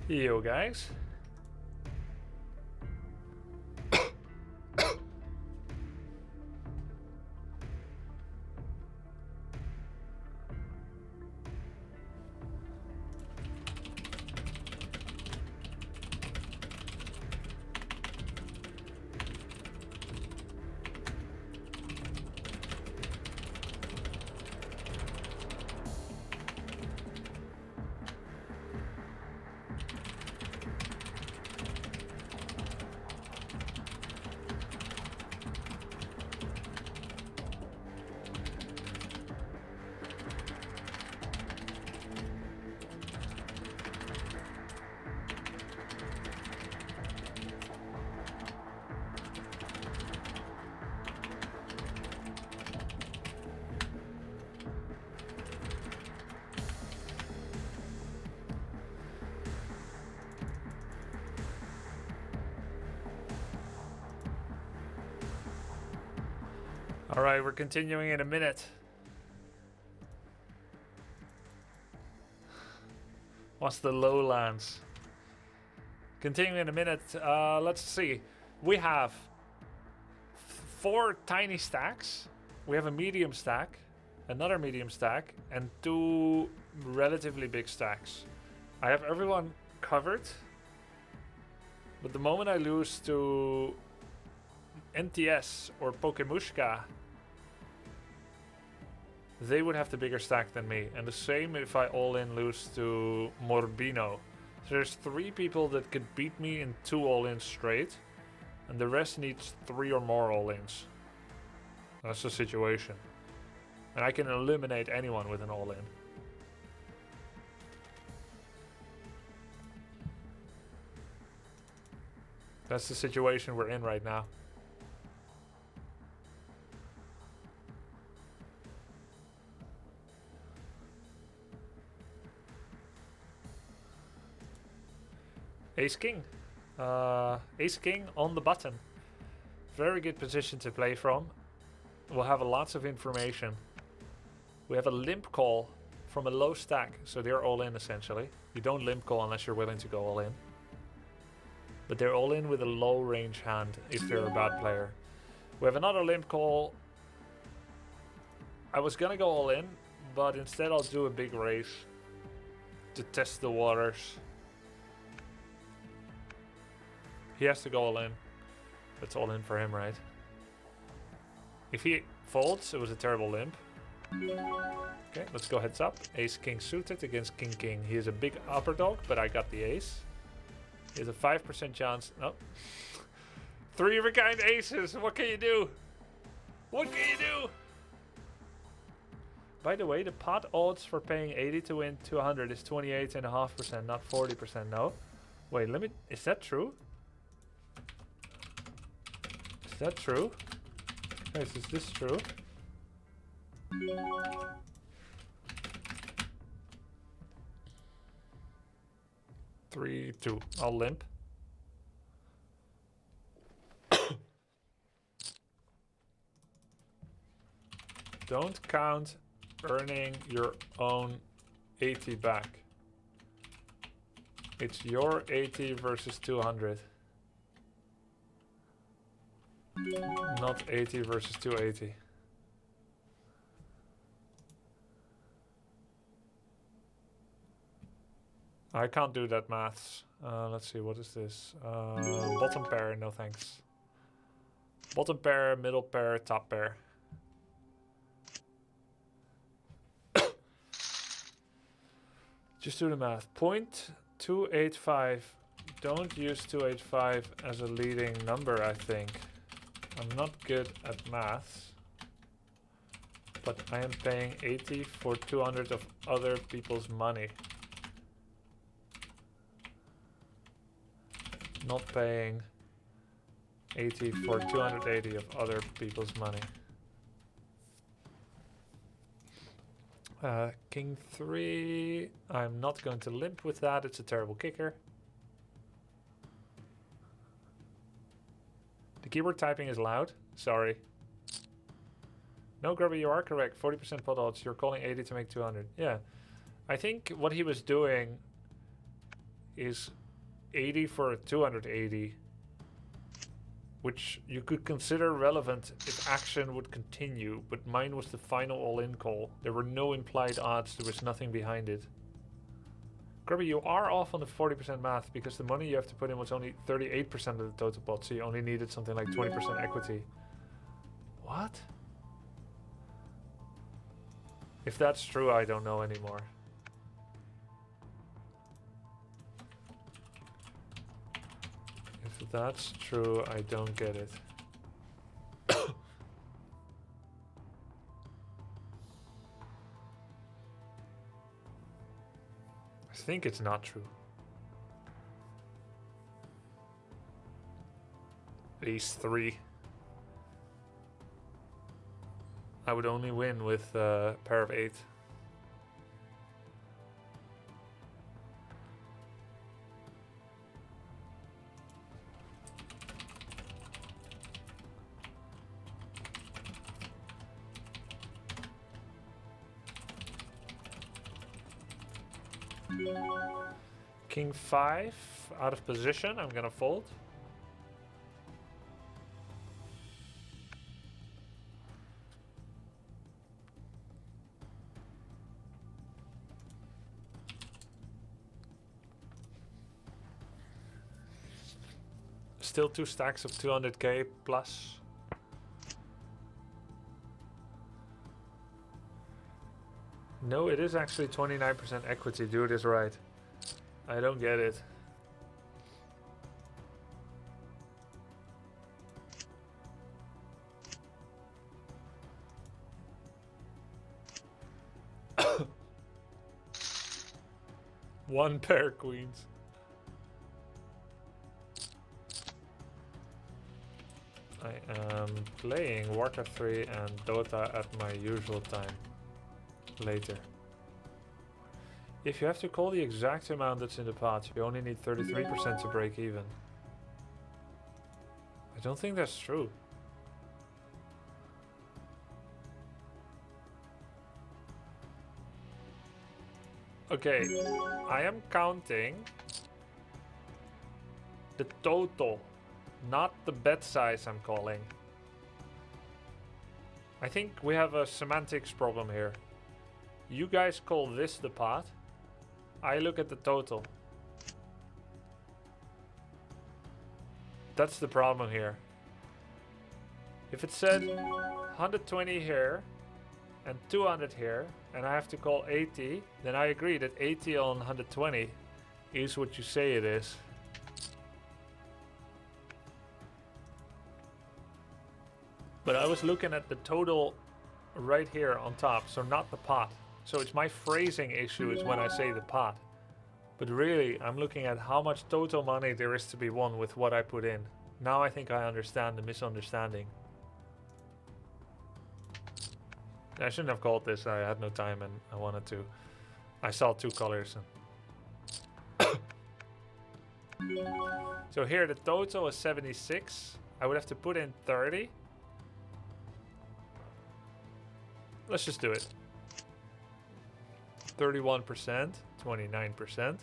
Yo, guys. All right, we're continuing in a minute. What's the lowlands? Continuing in a minute. Let's see. We have 4 tiny stacks. We have a medium stack, another medium stack, and 2 relatively big stacks. I have everyone covered. But the moment I lose to NTS or Pokemushka, they would have the bigger stack than me. And the same if I all-in lose to Morbino. So there's 3 people that could beat me in 2 all-ins straight. And the rest needs 3 or more all-ins. That's the situation. And I can eliminate anyone with an all-in. That's the situation we're in right now. Ace King. Ace King on the button. Very good position to play from. We'll have lots of information. We have a limp call from a low stack, so they're all in essentially. You don't limp call unless you're willing to go all in. But they're all in with a low range hand if they're a bad player. We have another limp call. I was gonna go all in, but instead I'll do a big race to test the waters. He has to go all in. That's all in for him, right? If he folds, it was a terrible limp. Okay, let's go heads up. Ace King suited against King King. He is a big upper dog, but I got the ace. He has a 5% chance. No. 3 of a kind aces. What can you do? What can you do? By the way, the pot odds for paying 80 to win 200 is 28.5%, not 40%. No. Wait, let me. Is that true? Is that true? Guys, is this true? Three, 2. I'll limp. Don't count earning your own 80 back. It's your 80 versus 200. Not 80 versus 280. I can't do that maths. Let's see, what is this? Bottom pair, no thanks. Bottom pair, middle pair, top pair. Just do the math. 0.285. Don't use 285 as a leading number, I think. I'm not good at maths. But I am paying 80 for 200 of other people's money. Not paying 80 for 280 of other people's money. King 3. I'm not going to limp with that. It's a terrible kicker. The keyboard typing is loud. Sorry. No, Grubby, you are correct. 40% pot odds. You're calling 80 to make 200. Yeah. I think what he was doing, is 80 for a 280, which you could consider relevant if action would continue, but mine was the final all-in call. There were no implied odds, there was nothing behind it. Grubby, you are off on the 40% math because the money you have to put in was only 38% of the total pot, so you only needed something like 20% equity. What? If that's true, I don't know anymore. If that's true, I don't get it. I think it's not true. These three. I would only win with a pair of 8. King 5 out of position. I'm gonna fold. Still 2 stacks of 200k plus. No, it is actually 29% equity. Dude is right. I don't get it. One pair queens. I am playing Warcraft 3 and Dota at my usual time. Later. If you have to call the exact amount that's in the pot, you only need 33% to break even. I don't think that's true. Okay, I am counting the total, not the bet size I'm calling. I think we have a semantics problem here. You guys call this the pot. I look at the total. That's the problem here. If it said 120 here and 200 here, and I have to call 80, then I agree that 80 on 120 is what you say it is. But I was looking at the total right here on top, so not the pot. So it's my phrasing issue is when I say the pot. But really, I'm looking at how much total money there is to be won with what I put in. Now I think I understand the misunderstanding. I shouldn't have called this. I had no time and I wanted to. I saw 2 colors. And so here the total is 76. I would have to put in 30. Let's just do it. 31%, 29%.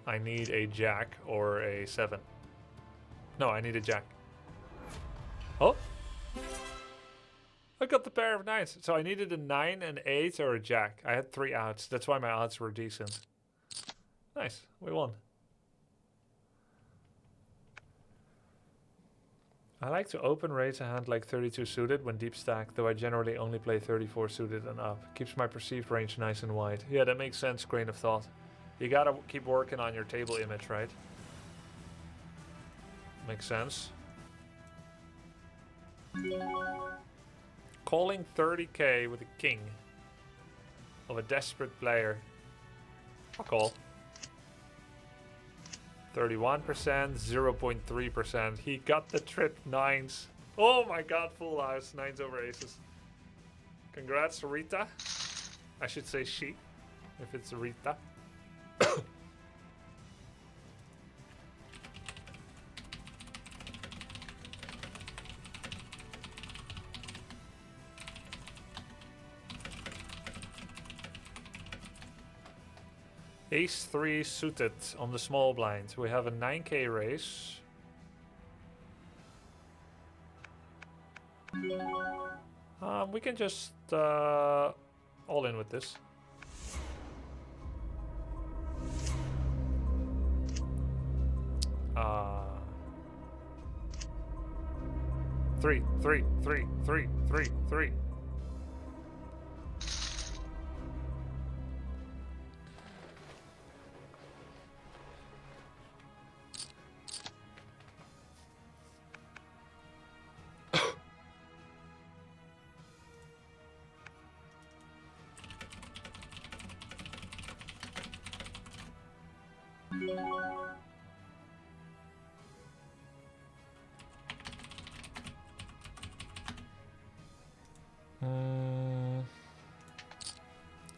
I need a jack or a 7. No, I need a jack. Oh! I got the pair of 9s. So I needed a 9, an 8, or a jack. I had 3 outs. That's why my odds were decent. Nice. We won. I like to open raise a hand like 32 suited when deep stack, though I generally only play 34 suited and up. Keeps my perceived range nice and wide. Yeah, that makes sense, grain of thought. You gotta keep working on your table image, right? Makes sense. Calling 30k with a king of a desperate player. I'll call. 31%, 0.3%. He got the trip 9s. Oh my god, full house. 9s over aces. Congrats, Rita. I should say she, if it's Rita. Ace 3 suited on the small blind. We have a 9k raise. We can just all in with this. Three.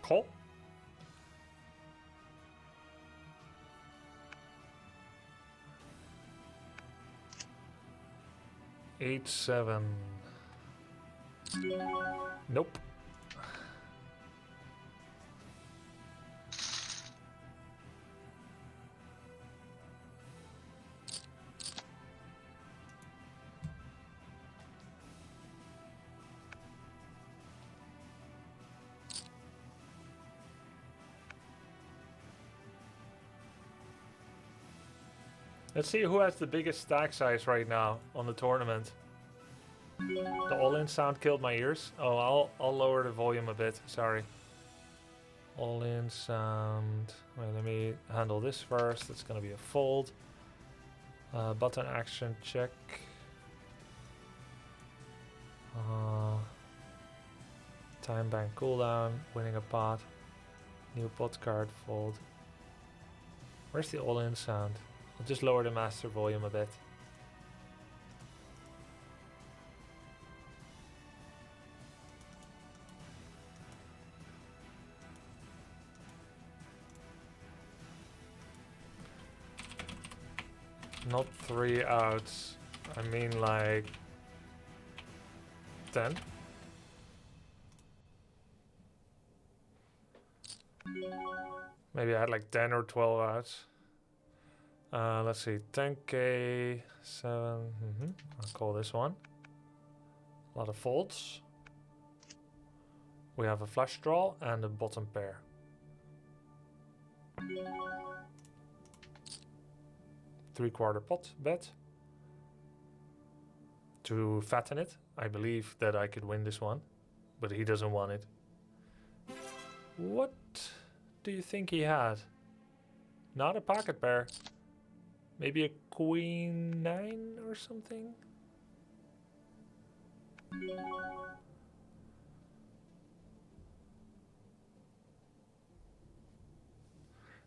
Call. Eight, 7. Nope. Let's see who has the biggest stack size right now on the tournament. The all-in sound killed my ears. Oh, I'll lower the volume a bit. Sorry. All-in sound. Wait, let me handle this first. It's gonna be a fold. Button action check. Time bank cooldown. Winning a pot. New pot card fold. Where's the all-in sound? I'll just lower the master volume a bit. Not 3 outs. I mean like 10. Maybe I had like 10 or 12 outs. Let's see, 10k, 7. I'll call this one. A lot of folds. We have a flush draw and a bottom pair. Three-quarter pot bet. To fatten it. I believe that I could win this one, but he doesn't want it. What do you think he had? Not a pocket pair. Maybe a queen 9 or something?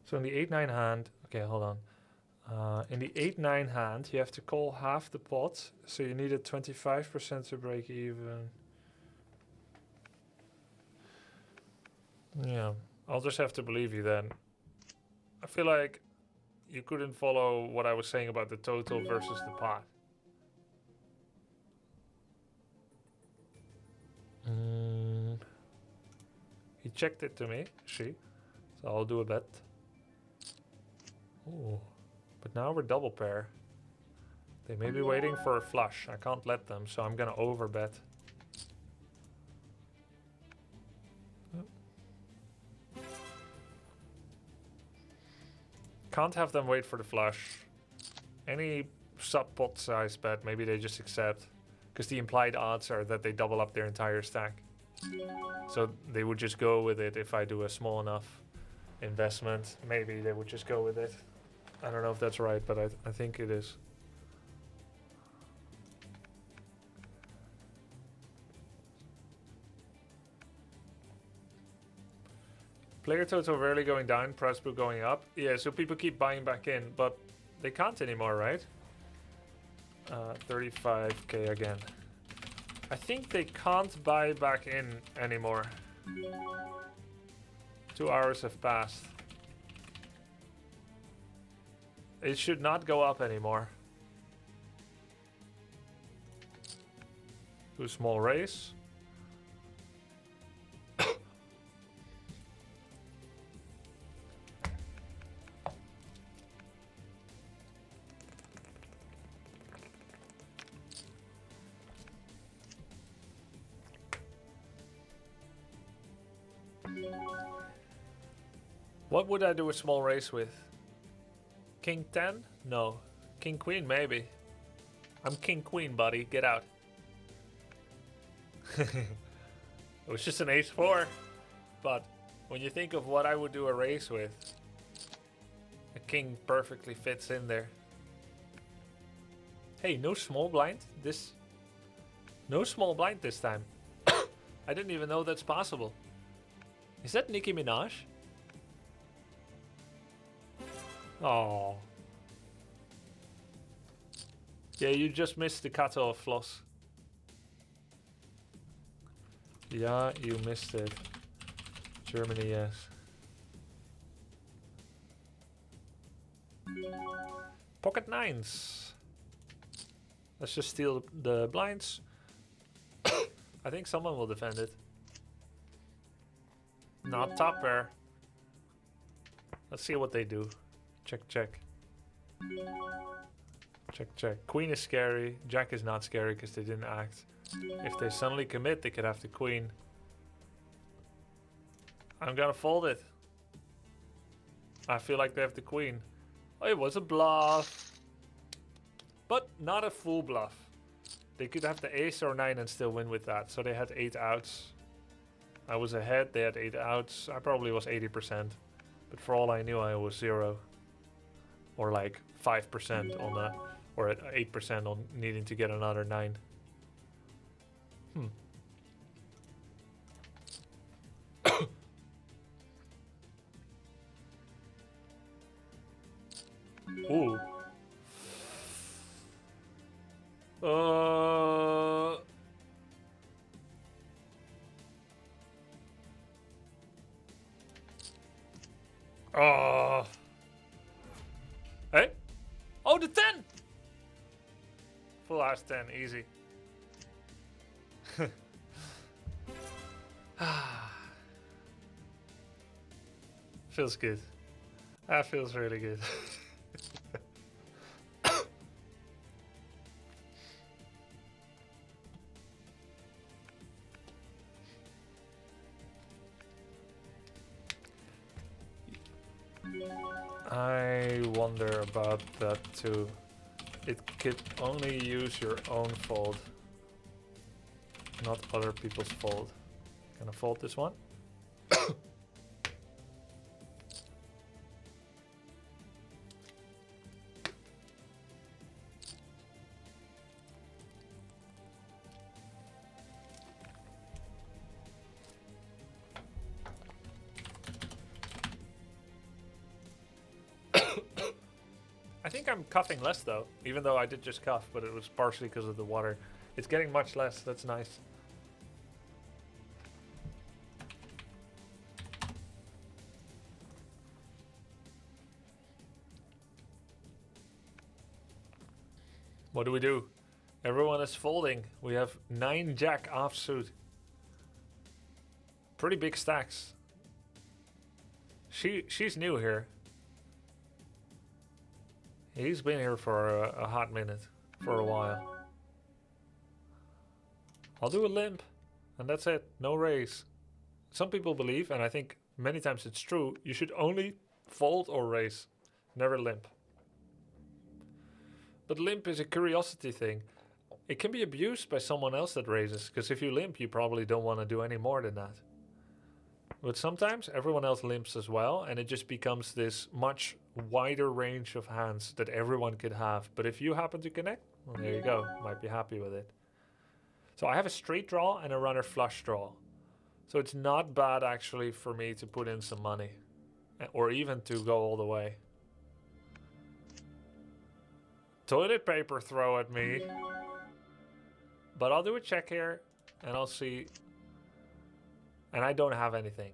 So in the 8-9 hand, okay, hold on. In the 8-9 hand, you have to call half the pot, so you need a 25% to break even. Yeah, I'll just have to believe you then. I feel like you couldn't follow what I was saying about the total versus the pot. He checked it to me, so I'll do a bet. Ooh, but now we're double pair. They may be waiting for a flush. I can't let them, so I'm gonna over bet. Can't have them wait for the flush. Any sub pot size bet, maybe they just accept. Because the implied odds are that they double up their entire stack. So they would just go with it if I do a small enough investment. Maybe they would just go with it. I don't know if that's right, but I think it is. Player total rarely going down, price book going up. Yeah, so people keep buying back in, but they can't anymore, right? 35k again. I think they can't buy back in anymore. 2 hours have passed. It should not go up anymore. Too small raise. What would I do a small raise with? King 10? No. King Queen, maybe. I'm King Queen, buddy. Get out. It was just an ace 4. But when you think of what I would do a raise with, a king perfectly fits in there. Hey, no small blind. No small blind this time. I didn't even know that's possible. Is that Nicki Minaj? Oh. Yeah, you just missed the cutoff, Floss. Yeah, you missed it. Germany, yes. Pocket nines. Let's just steal the blinds. I think someone will defend it. Not top pair. Let's see what they do. Check, check. Check, check. Queen is scary. Jack is not scary because they didn't act. If they suddenly commit, they could have the queen. I'm gonna fold it. I feel like they have the queen. Oh, it was a bluff. But not a full bluff. They could have the ace or 9 and still win with that. So they had 8 outs. I was ahead, they had 8 outs. I probably was 80%. But for all I knew, I was 0. Or like 5% on the... Or at 8% on needing to get another 9. Ooh. Hey? Oh, the 10! Full house 10, easy. Feels good. That feels really good. I wonder about that too. It could only use your own fold, not other people's fold. Can I fold this one? I think I'm cuffing less though, even though I did just cuff, but it was partially because of the water. It's getting much less, that's nice. What do we do? Everyone is folding. We have 9 jack offsuit. Pretty big stacks. She's new here. He's been here for a hot minute, for a while. I'll do a limp, and that's it. No raise. Some people believe, and I think many times it's true, you should only fold or raise, never limp. But limp is a curiosity thing. It can be abused by someone else that raises, because if you limp, you probably don't want to do any more than that. But sometimes everyone else limps as well, and it just becomes this much wider range of hands that everyone could have. But if you happen to connect, well, there you go. Might be happy with it. So I have a straight draw and a runner flush draw. So it's not bad actually for me to put in some money, or even to go all the way. Toilet paper throw at me. But I'll do a check here, and I'll see. And I don't have anything.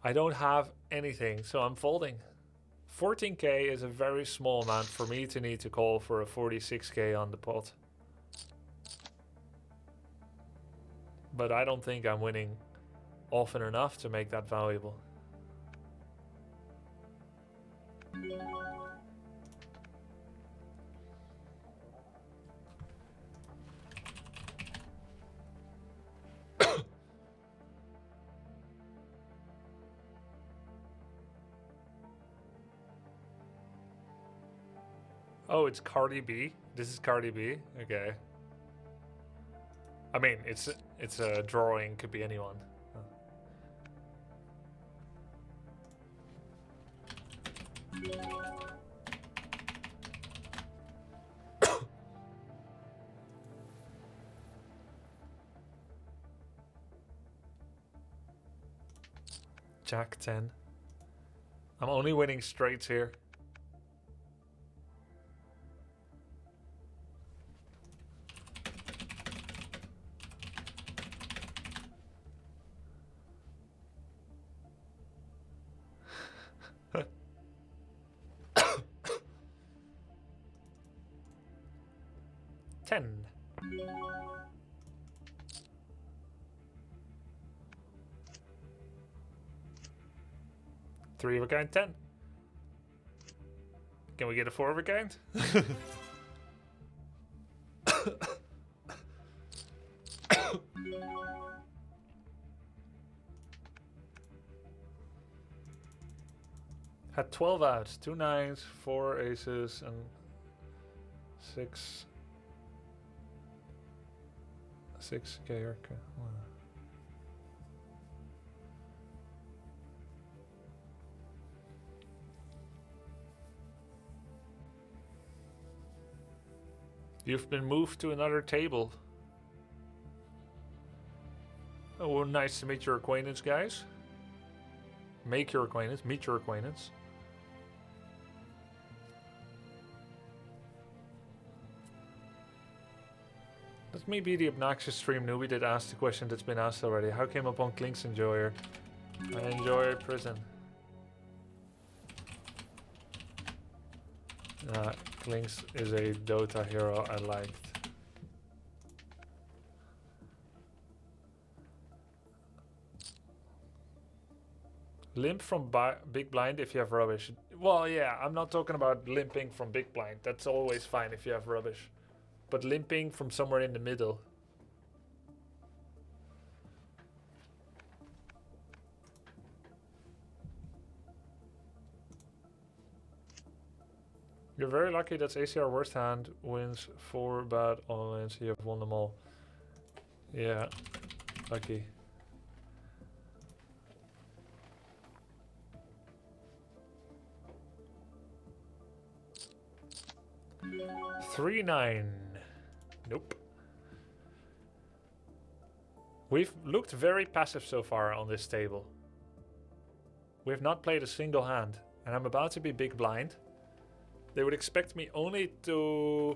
I don't have anything, so I'm folding. 14k is a very small amount for me to need to call for a 46k on the pot. But I don't think I'm winning often enough to make that valuable. Oh, it's Cardi B. This is Cardi B. Okay. I mean, it's a drawing. Could be anyone. Jack 10. I'm only winning straights here. Ten. Three of a kind, 10. Can we get a 4 of a kind? Had 12 outs, 2 nines, 4 aces, and 6. 6 KRK. You've been moved to another table. Oh, well, nice to meet your acquaintance, guys. Make your acquaintance, meet your acquaintance. Let me be the obnoxious stream newbie that asked the question that's been asked already. How came upon Klink's Enjoyer? I enjoy prison. Klink's is a Dota hero I liked. Limp from big blind if you have rubbish. Well, yeah, I'm not talking about limping from big blind. That's always fine if you have rubbish. But limping from somewhere in the middle. You're very lucky that's ACR worst hand wins 4 bad all-ins. You have won them all. Yeah, lucky. Three nine. Nope. We've looked very passive so far on this table. We have not played a single hand, and I'm about to be big blind. They would expect me only to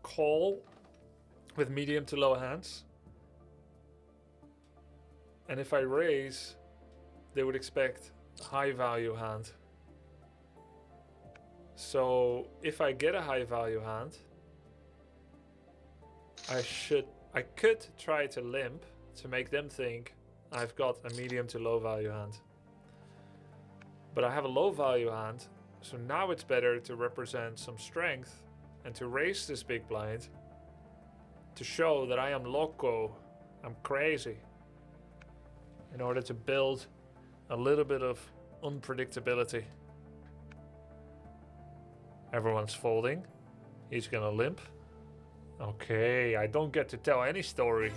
call with medium to low hands. And if I raise, they would expect high value hand. So if I get a high value hand, I could try to limp to make them think I've got a medium to low value hand. But I have a low value hand. So now it's better to represent some strength and to raise this big blind to show that I am loco, I'm crazy, in order to build a little bit of unpredictability. Everyone's folding. He's gonna limp. Okay, I don't get to tell any story.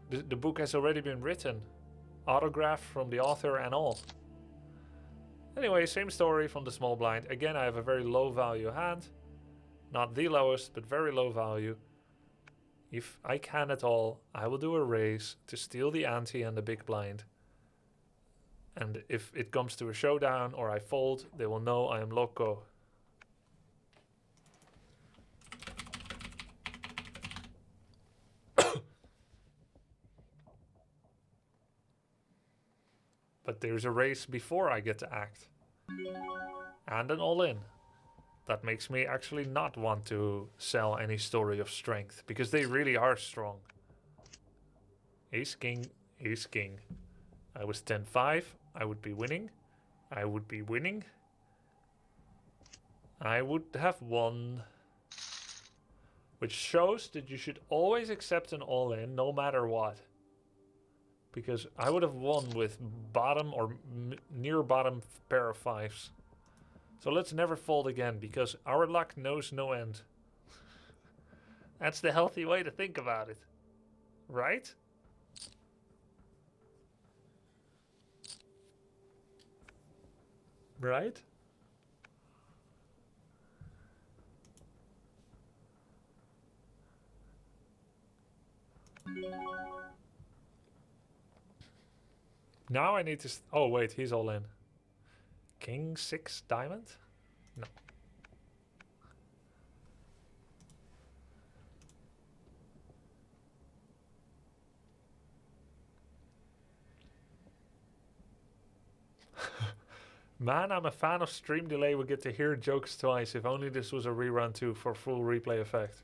The book has already been written. Autograph from the author and all. Anyway, same story from the small blind. Again, I have a very low value hand. Not the lowest, but very low value. If I can at all, I will do a raise to steal the ante and the big blind. And if it comes to a showdown or I fold, they will know I am loco. But there's a race before I get to act. And an all-in. That makes me actually not want to sell any story of strength, because they really are strong. Ace, king, ace, king. I was 10-5. I would be winning. I would be winning. I would have won. Which shows that you should always accept an all-in, no matter what. Because I would have won with bottom or near bottom pair of fives. So let's never fold again, because our luck knows no end. That's the healthy way to think about it. Right? Right? Now I need to... oh, wait, he's all in. King 6 diamond? No. Man, I'm a fan of stream delay. We get to hear jokes twice. If only this was a rerun too, for full replay effect.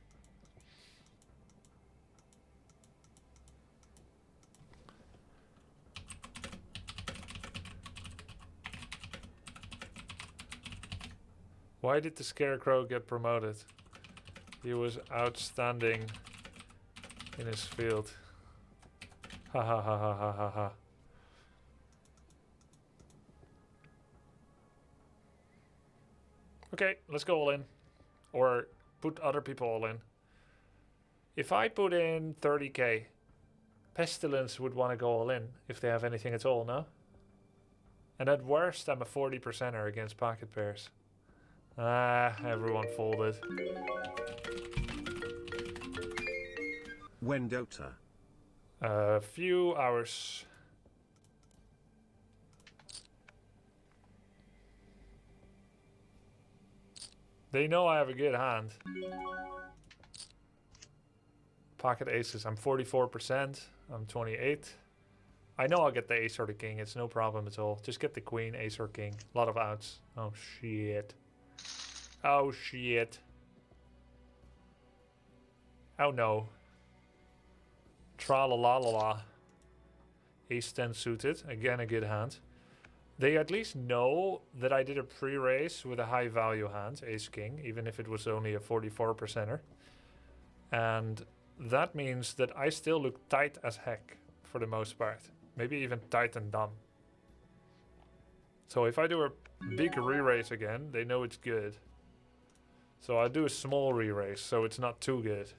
Why did the Scarecrow get promoted? He was outstanding in his field. Ha ha ha ha ha ha ha. Okay, let's go all in. Or put other people all in. If I put in 30k, Pestilence would want to go all in if they have anything at all, no? And at worst, I'm a 40%er against pocket pairs. Ah, everyone folded. When Dota? A few hours. They know I have a good hand. Pocket aces. I'm 44%. I'm 28. I know I'll get the ace or the king. It's no problem at all. Just get the queen, ace or king. A lot of outs. Oh, shit. Oh, shit. Oh, no. Tra-la-la-la-la. Ace 10 suited. Again, a good hand. They at least know that I did a pre-race with a high value hand, ace king, even if it was only a 44%er. And that means that I still look tight as heck for the most part. Maybe even tight and dumb. So if I do a big re-race again, they know it's good. So I do a small re-race, so it's not too good.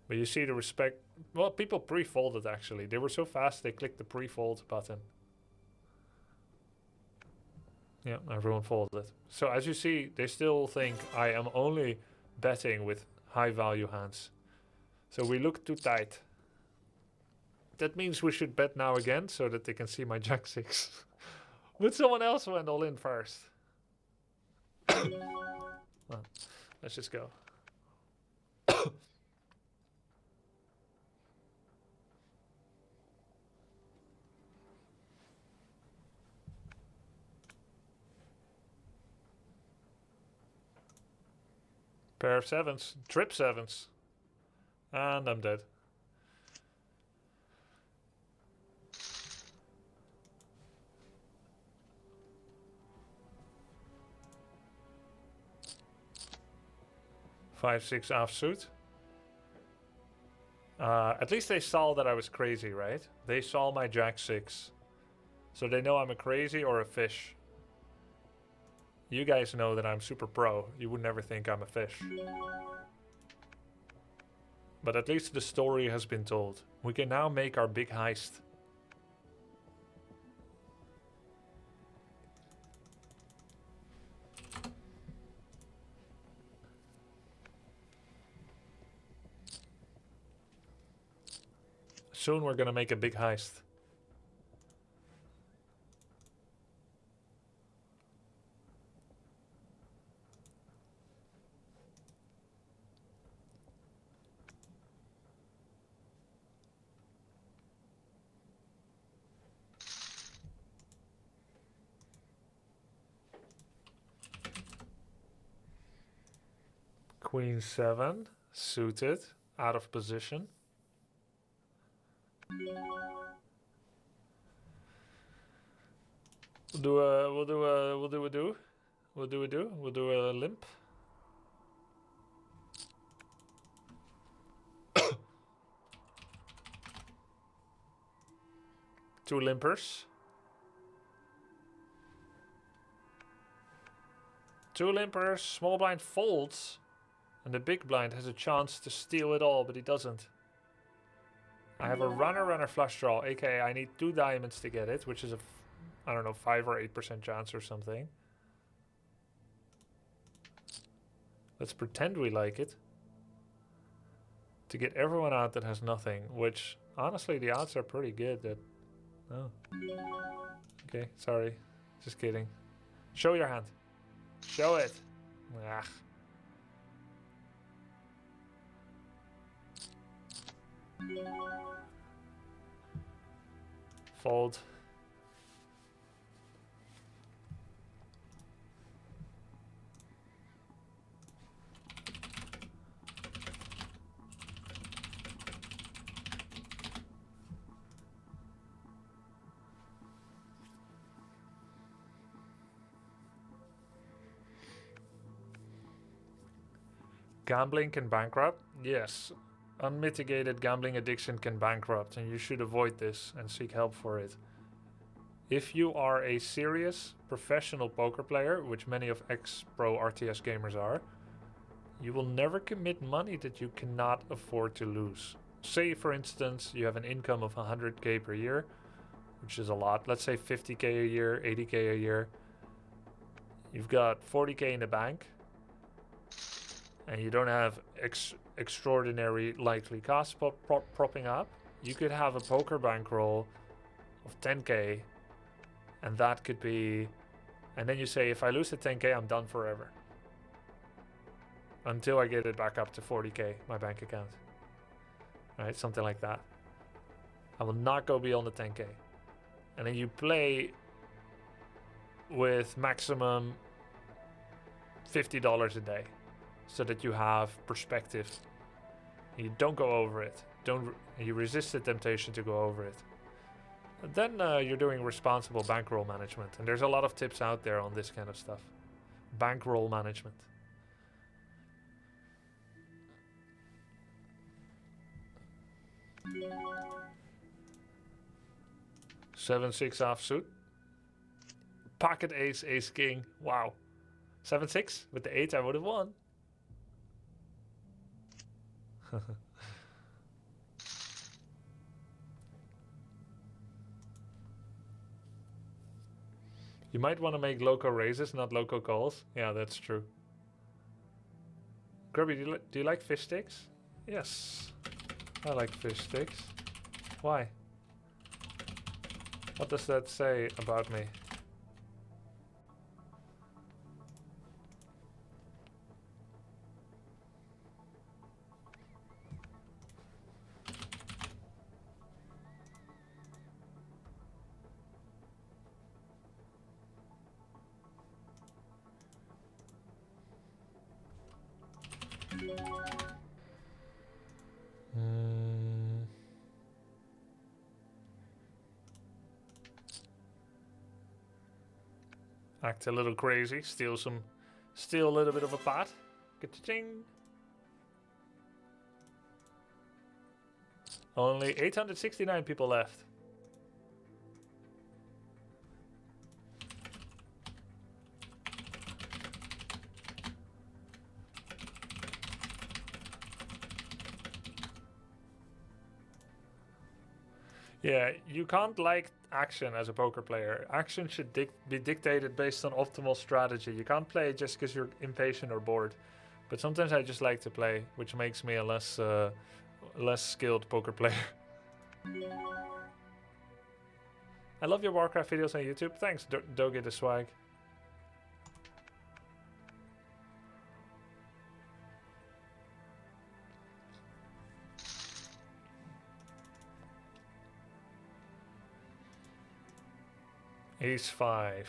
But you see the respect. Well, people pre-folded actually. They were so fast they clicked the pre-fold button. Yeah, everyone folded. So as you see, they still think I am only betting with high value hands. So we look too tight. That means we should bet now again so that they can see my jack 6. But someone else went all in first. Well, let's just go. Pair of sevens. Trip sevens. And I'm dead. Five, six offsuit. At least they saw that I was crazy, right? They saw my jack 6. So they know I'm a crazy or a fish. You guys know that I'm super pro. You would never think I'm a fish. But at least the story has been told. We can now make our big heist. Soon we're gonna make a big heist. Queen 7, suited, out of position. We'll do a limp. Two limpers. Two limpers, small blind folds, and the big blind has a chance to steal it all, but he doesn't. I have a runner flush draw, aka I need 2 diamonds to get it, which is a, I don't know, 5 or 8% chance or something. Let's pretend we like it. To get everyone out that has nothing, which honestly the odds are pretty good that... Oh. Okay, sorry. Just kidding. Show your hand. Show it. Ah. Fold. Gambling can bankrupt? Yes. Unmitigated gambling addiction can bankrupt, and you should avoid this and seek help for it. If you are a serious professional poker player, which many of ex-pro RTS gamers are, you will never commit money that you cannot afford to lose. Say, for instance, you have an income of 100k per year, which is a lot. Let's say 50k a year, 80k a year. You've got 40k in the bank, and you don't have extraordinary likely costs propping up. You could have a poker bankroll of 10k, and that could be, and then you say, if I lose the 10k, I'm done forever. Until I get it back up to 40k, my bank account. Right, something like that. I will not go beyond the 10k. And then you play with maximum $50 a day, so that you have perspective. You don't go over it. You resist the temptation to go over it. And then you're doing responsible bankroll management. And there's a lot of tips out there on this kind of stuff. Bankroll management. Seven, 6 offsuit. Pocket ace, ace king. Wow. 7-6 with the 8 I would have won. You might want to make loco raises, not loco calls. Yeah, that's true. Grubby, do you like fish sticks? Yes, I like fish sticks. Why? What does that say about me? Act a little crazy, steal a little bit of a pot. Ka-ching. Only 869 people left. Yeah, you can't like action as a poker player. Action should be dictated based on optimal strategy. You can't play just because you're impatient or bored. But sometimes I just like to play, which makes me a less skilled poker player. I love your Warcraft videos on YouTube. Thanks, Doge the Swag. Ace 5.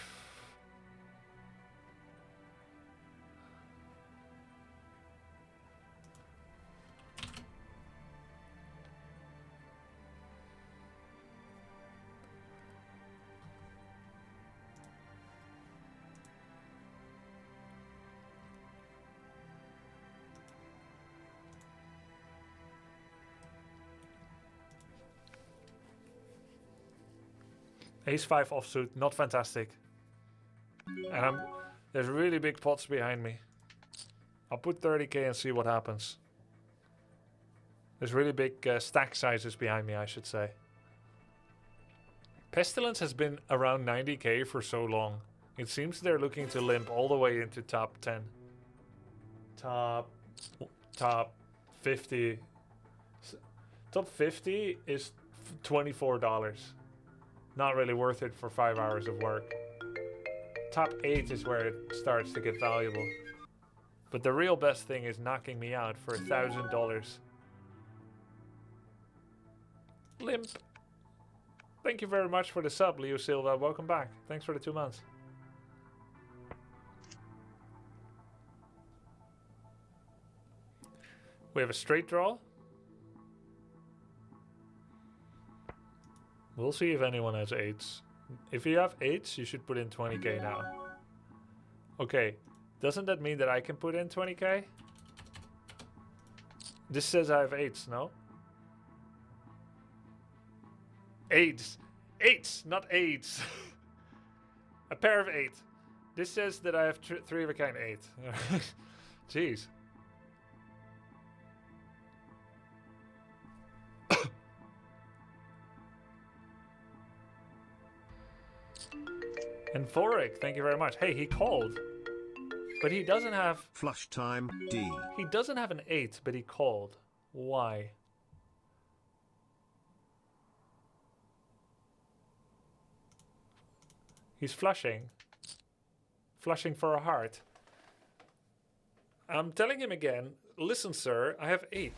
Ace 5 offsuit, not fantastic. And There's really big pots behind me. I'll put 30k and see what happens. There's really big stack sizes behind me, I should say. Pestilence has been around 90k for so long. It seems they're looking to limp all the way into top 10. Top 50. Top 50 is $24. Not really worth it for 5 hours of work. Top 8 is where it starts to get valuable. But the real best thing is knocking me out for $1,000. Limp. Thank you very much for the sub, Leo Silva. Welcome back. Thanks for the 2 months. We have a straight draw. We'll see if anyone has 8s. If you have 8s, you should put in 20k now. Okay, doesn't that mean that I can put in 20k? This says I have 8s, no? 8s. 8s, not 8s. A pair of 8. This says that I have 3 of a kind 8. Jeez. And Forik, thank you very much. Hey, he called. But he doesn't have... Flush time, D. He doesn't have an 8, but he called. Why? He's flushing. Flushing for a heart. I'm telling him again, listen, sir, I have 8.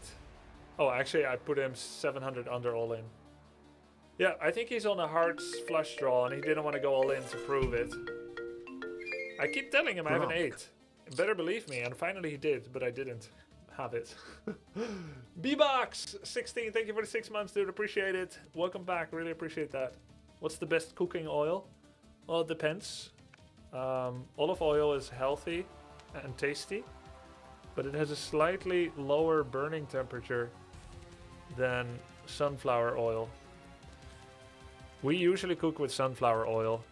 Oh, actually, I put him 700 under all in. Yeah, I think he's on a hearts flush draw and he didn't want to go all in to prove it. I keep telling him I have an 8. Better believe me, and finally he did, but I didn't have it. B-Box16, thank you for the 6 months, dude. Appreciate it. Welcome back. Really appreciate that. What's the best cooking oil? Well, it depends. Olive oil is healthy and tasty, but it has a slightly lower burning temperature than sunflower oil. We usually cook with sunflower oil.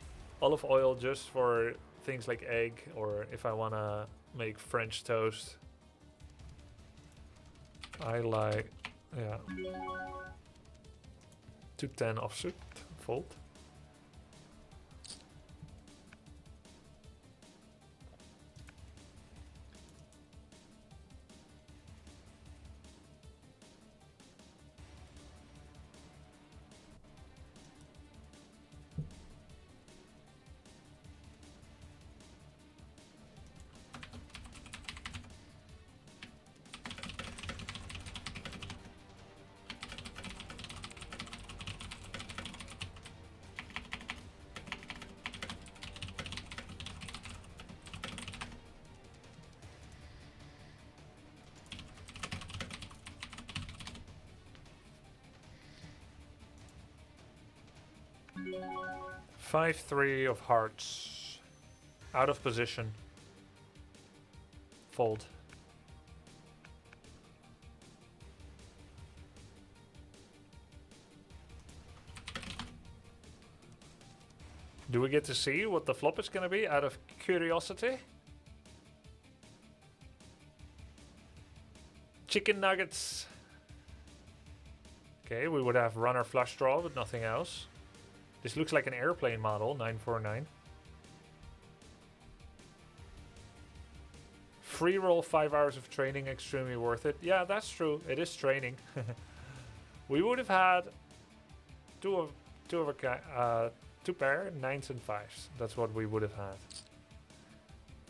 Olive oil just for things like egg, or if I want to make French toast. I like, yeah. 210 offsuit, fold. Five, 3 of hearts. Out of position. Fold. Do we get to see what the flop is going to be out of curiosity? Chicken nuggets. Okay, we would have runner flush draw, but nothing else. This looks like an airplane model, 949. Free roll, 5 hours of training, extremely worth it. Yeah, that's true. It is training. We would have had two pair, 9s and 5s. That's what we would have had.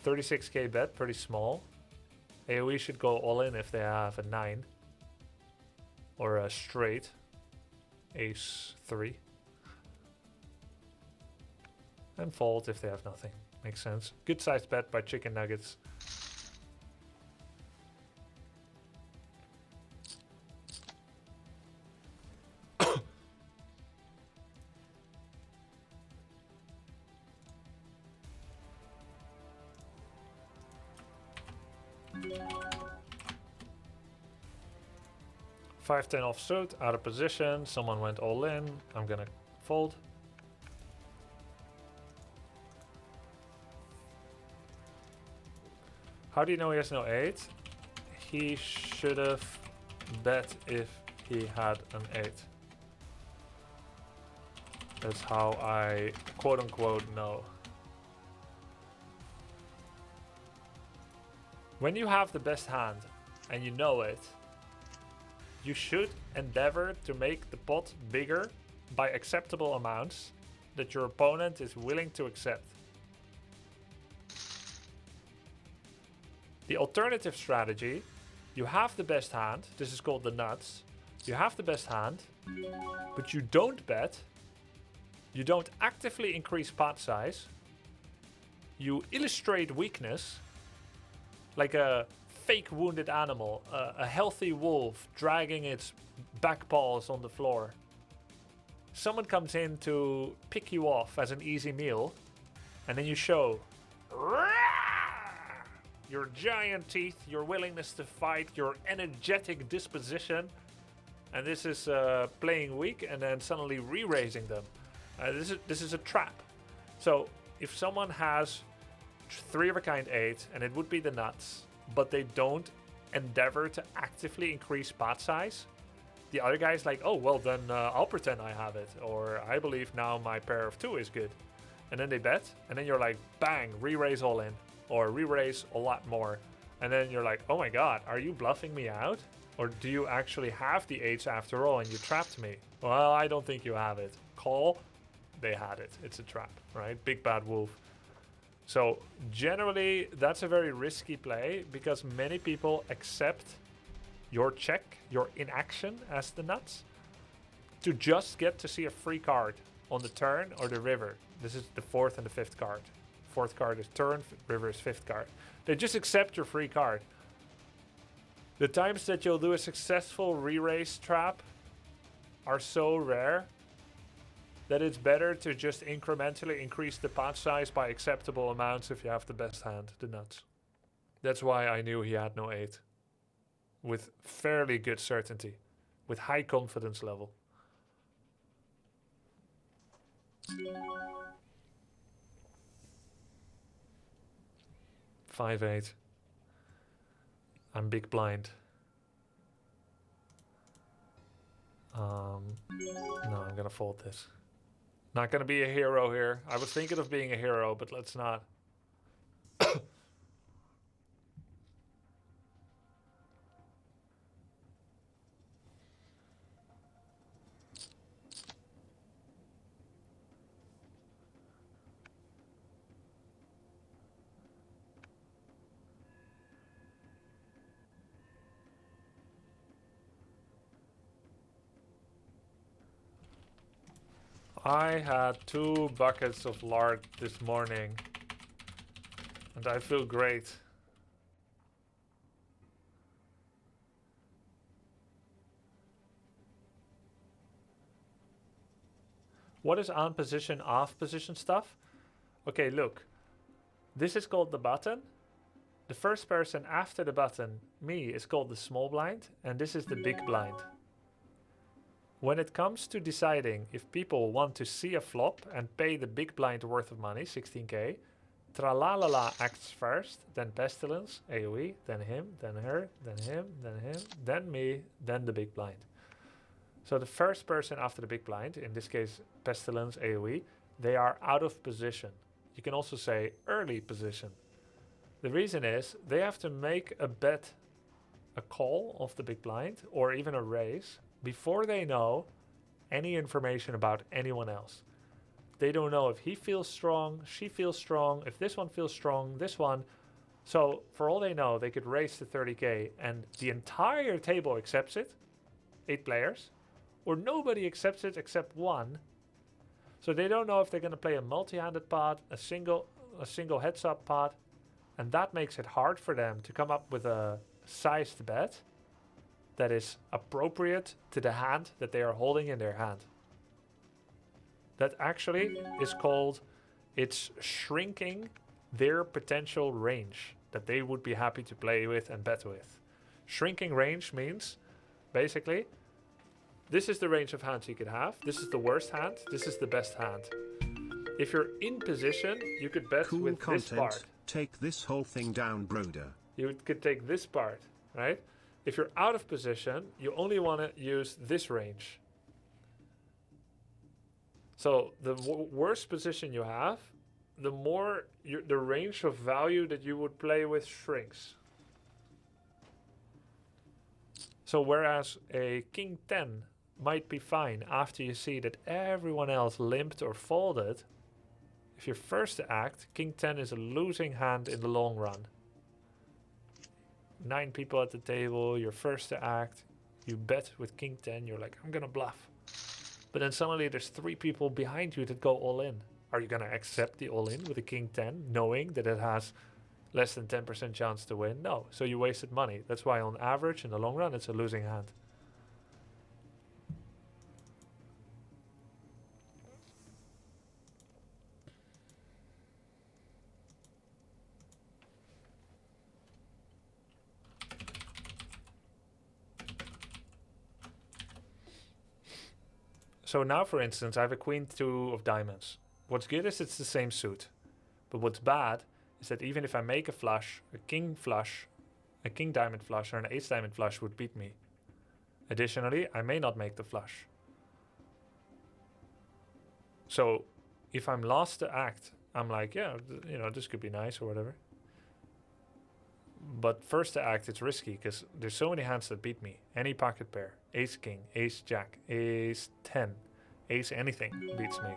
36k bet, pretty small. AoE should go all in if they have a 9. Or a straight. Ace 3. And fold if they have nothing. Makes sense. Good sized bet by Chicken Nuggets. $5-10 offsuit, out of position. Someone went all in. I'm gonna fold. How do you know he has no 8? He should have bet if he had an 8. That's how I quote unquote know. When you have the best hand and you know it, you should endeavor to make the pot bigger by acceptable amounts that your opponent is willing to accept. The alternative strategy, you have the best hand, this is called the nuts, you have the best hand, but you don't bet, you don't actively increase pot size, you illustrate weakness, like a fake wounded animal, a healthy wolf dragging its back paws on the floor. Someone comes in to pick you off as an easy meal, and then you show your giant teeth, your willingness to fight, your energetic disposition, and this is playing weak and then suddenly re-raising them. This is a trap. So if someone has 3 of a kind 8, and it would be the nuts, but they don't endeavor to actively increase pot size, the other guy's like, oh, well then I'll pretend I have it, or I believe now my pair of 2 is good. And then they bet, and then you're like, bang, re-raise all in, or re-raise a lot more. And then you're like, oh my god, are you bluffing me out? Or do you actually have the 8s after all and you trapped me? Well, I don't think you have it. Call, they had it. It's a trap, right? Big bad wolf. So generally, that's a very risky play because many people accept your check, your inaction as the nuts, to just get to see a free card on the turn or the river. This is the 4th and the 5th card. 4th card is turn, river is 5th card. They just accept your free card. The times that you'll do a successful re-raise trap are so rare that it's better to just incrementally increase the pot size by acceptable amounts if you have the best hand, the nuts. That's why I knew he had no 8. With fairly good certainty. With high confidence level. Five, 8. I'm big blind. No, I'm gonna fold this. Not gonna be a hero here. I was thinking of being a hero, but let's not. I had 2 buckets of lard this morning, and I feel great. What is on position, off position stuff? Okay, look. This is called the button. The first person after the button, me, is called the small blind, and this is the big blind. When it comes to deciding if people want to see a flop and pay the big blind worth of money, 16k, Tralalala acts first, then Pestilence, AoE, then him, then her, then him, then me, then the big blind. So the first person after the big blind, in this case Pestilence, AoE, they are out of position. You can also say early position. The reason is they have to make a bet, a call of the big blind, or even a raise, before they know any information about anyone else. They don't know if he feels strong, she feels strong, if this one feels strong, this one. So for all they know, they could raise to 30k and the entire table accepts it, 8 players, or nobody accepts it except one. So they don't know if they're going to play a multi-handed pot, a single heads up pot, and that makes it hard for them to come up with a sized bet that is appropriate to the hand that they are holding in their hand. That actually is called, it's shrinking their potential range that they would be happy to play with and bet with. Shrinking range means, basically, this is the range of hands you could have, this is the worst hand, this is the best hand. If you're in position, you could bet Cool with content. this part. Take this whole thing down, Broder. You could take this part, right? If you're out of position, you only want to use this range. So the worse position you have, the more the range of value that you would play with shrinks. So whereas a king 10 might be fine after you see that everyone else limped or folded, if you're first to act, king 10 is a losing hand in the long run. 9 people at the table, you're first to act, you bet with king 10, you're like, I'm gonna bluff. But then suddenly there's 3 people behind you that go all in. Are you gonna accept the all in with a king 10, knowing that it has less than 10% chance to win? No, so you wasted money. That's why on average, in the long run, it's a losing hand. So now, for instance, I have a queen 2 of diamonds. What's good is it's the same suit. But what's bad is that even if I make a flush, a king diamond flush, or an ace diamond flush would beat me. Additionally, I may not make the flush. So if I'm last to act, I'm like, yeah, you know, this could be nice or whatever. But first to act, it's risky because there's so many hands that beat me. Any pocket pair, ace king, ace jack, ace 10, ace anything beats me.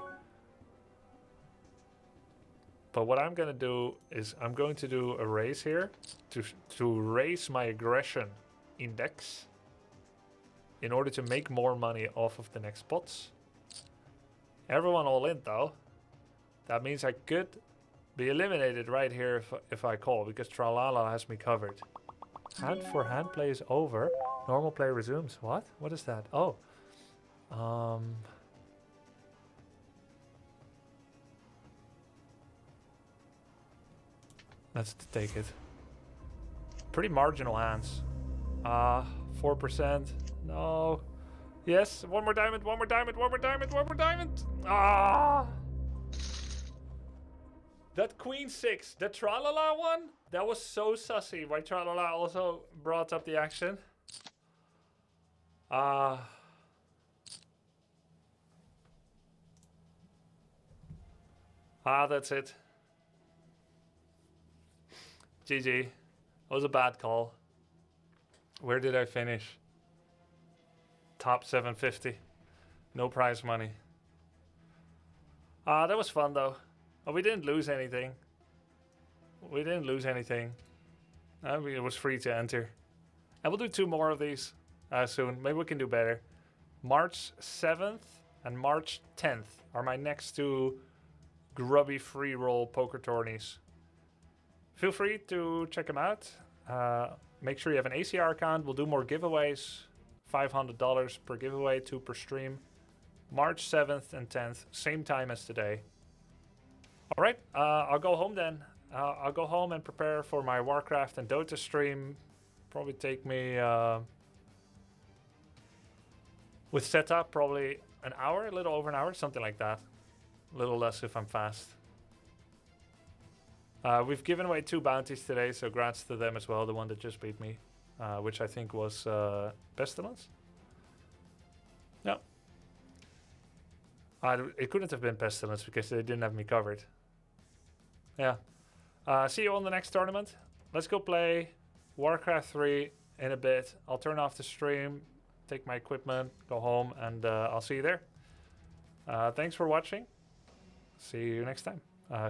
But what I'm gonna do is I'm going to do a raise here to raise my aggression index in order to make more money off of the next pots. Everyone all in though. That means I could be eliminated right here if I call, because Tralala has me covered. Hand for hand play is over. Normal play resumes. What? What is that? Oh. Let's take it. Pretty marginal hands. 4%. No. Yes, one more diamond, one more diamond, one more diamond, one more diamond. Ah! That queen 6, the Tralala one, that was so sussy. Why Tralala also brought up the action. That's it. GG. That was a bad call. Where did I finish? Top 750. No prize money. That was fun though. Oh, we didn't lose anything. We didn't lose anything. It was free to enter. And we'll do 2 more of these soon. Maybe we can do better. March 7th and March 10th are my next 2 grubby free roll poker tourneys. Feel free to check them out. Make sure you have an ACR account. We'll do more giveaways. $500 per giveaway, 2 per stream. March 7th and 10th, same time as today. All right, I'll go home then. I'll go home and prepare for my Warcraft and Dota stream. Probably take me, with setup, probably an hour, a little over an hour, something like that. A little less if I'm fast. We've given away 2 bounties today, so grats to them as well. The one that just beat me, which I think was Pestilence. No. It couldn't have been Pestilence because they didn't have me covered. Yeah. See you on the next tournament. Let's go play Warcraft 3 in a bit. I'll turn off the stream, take my equipment, go home, and I'll see you there. Thanks for watching. See you next time.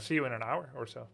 See you in an hour or so.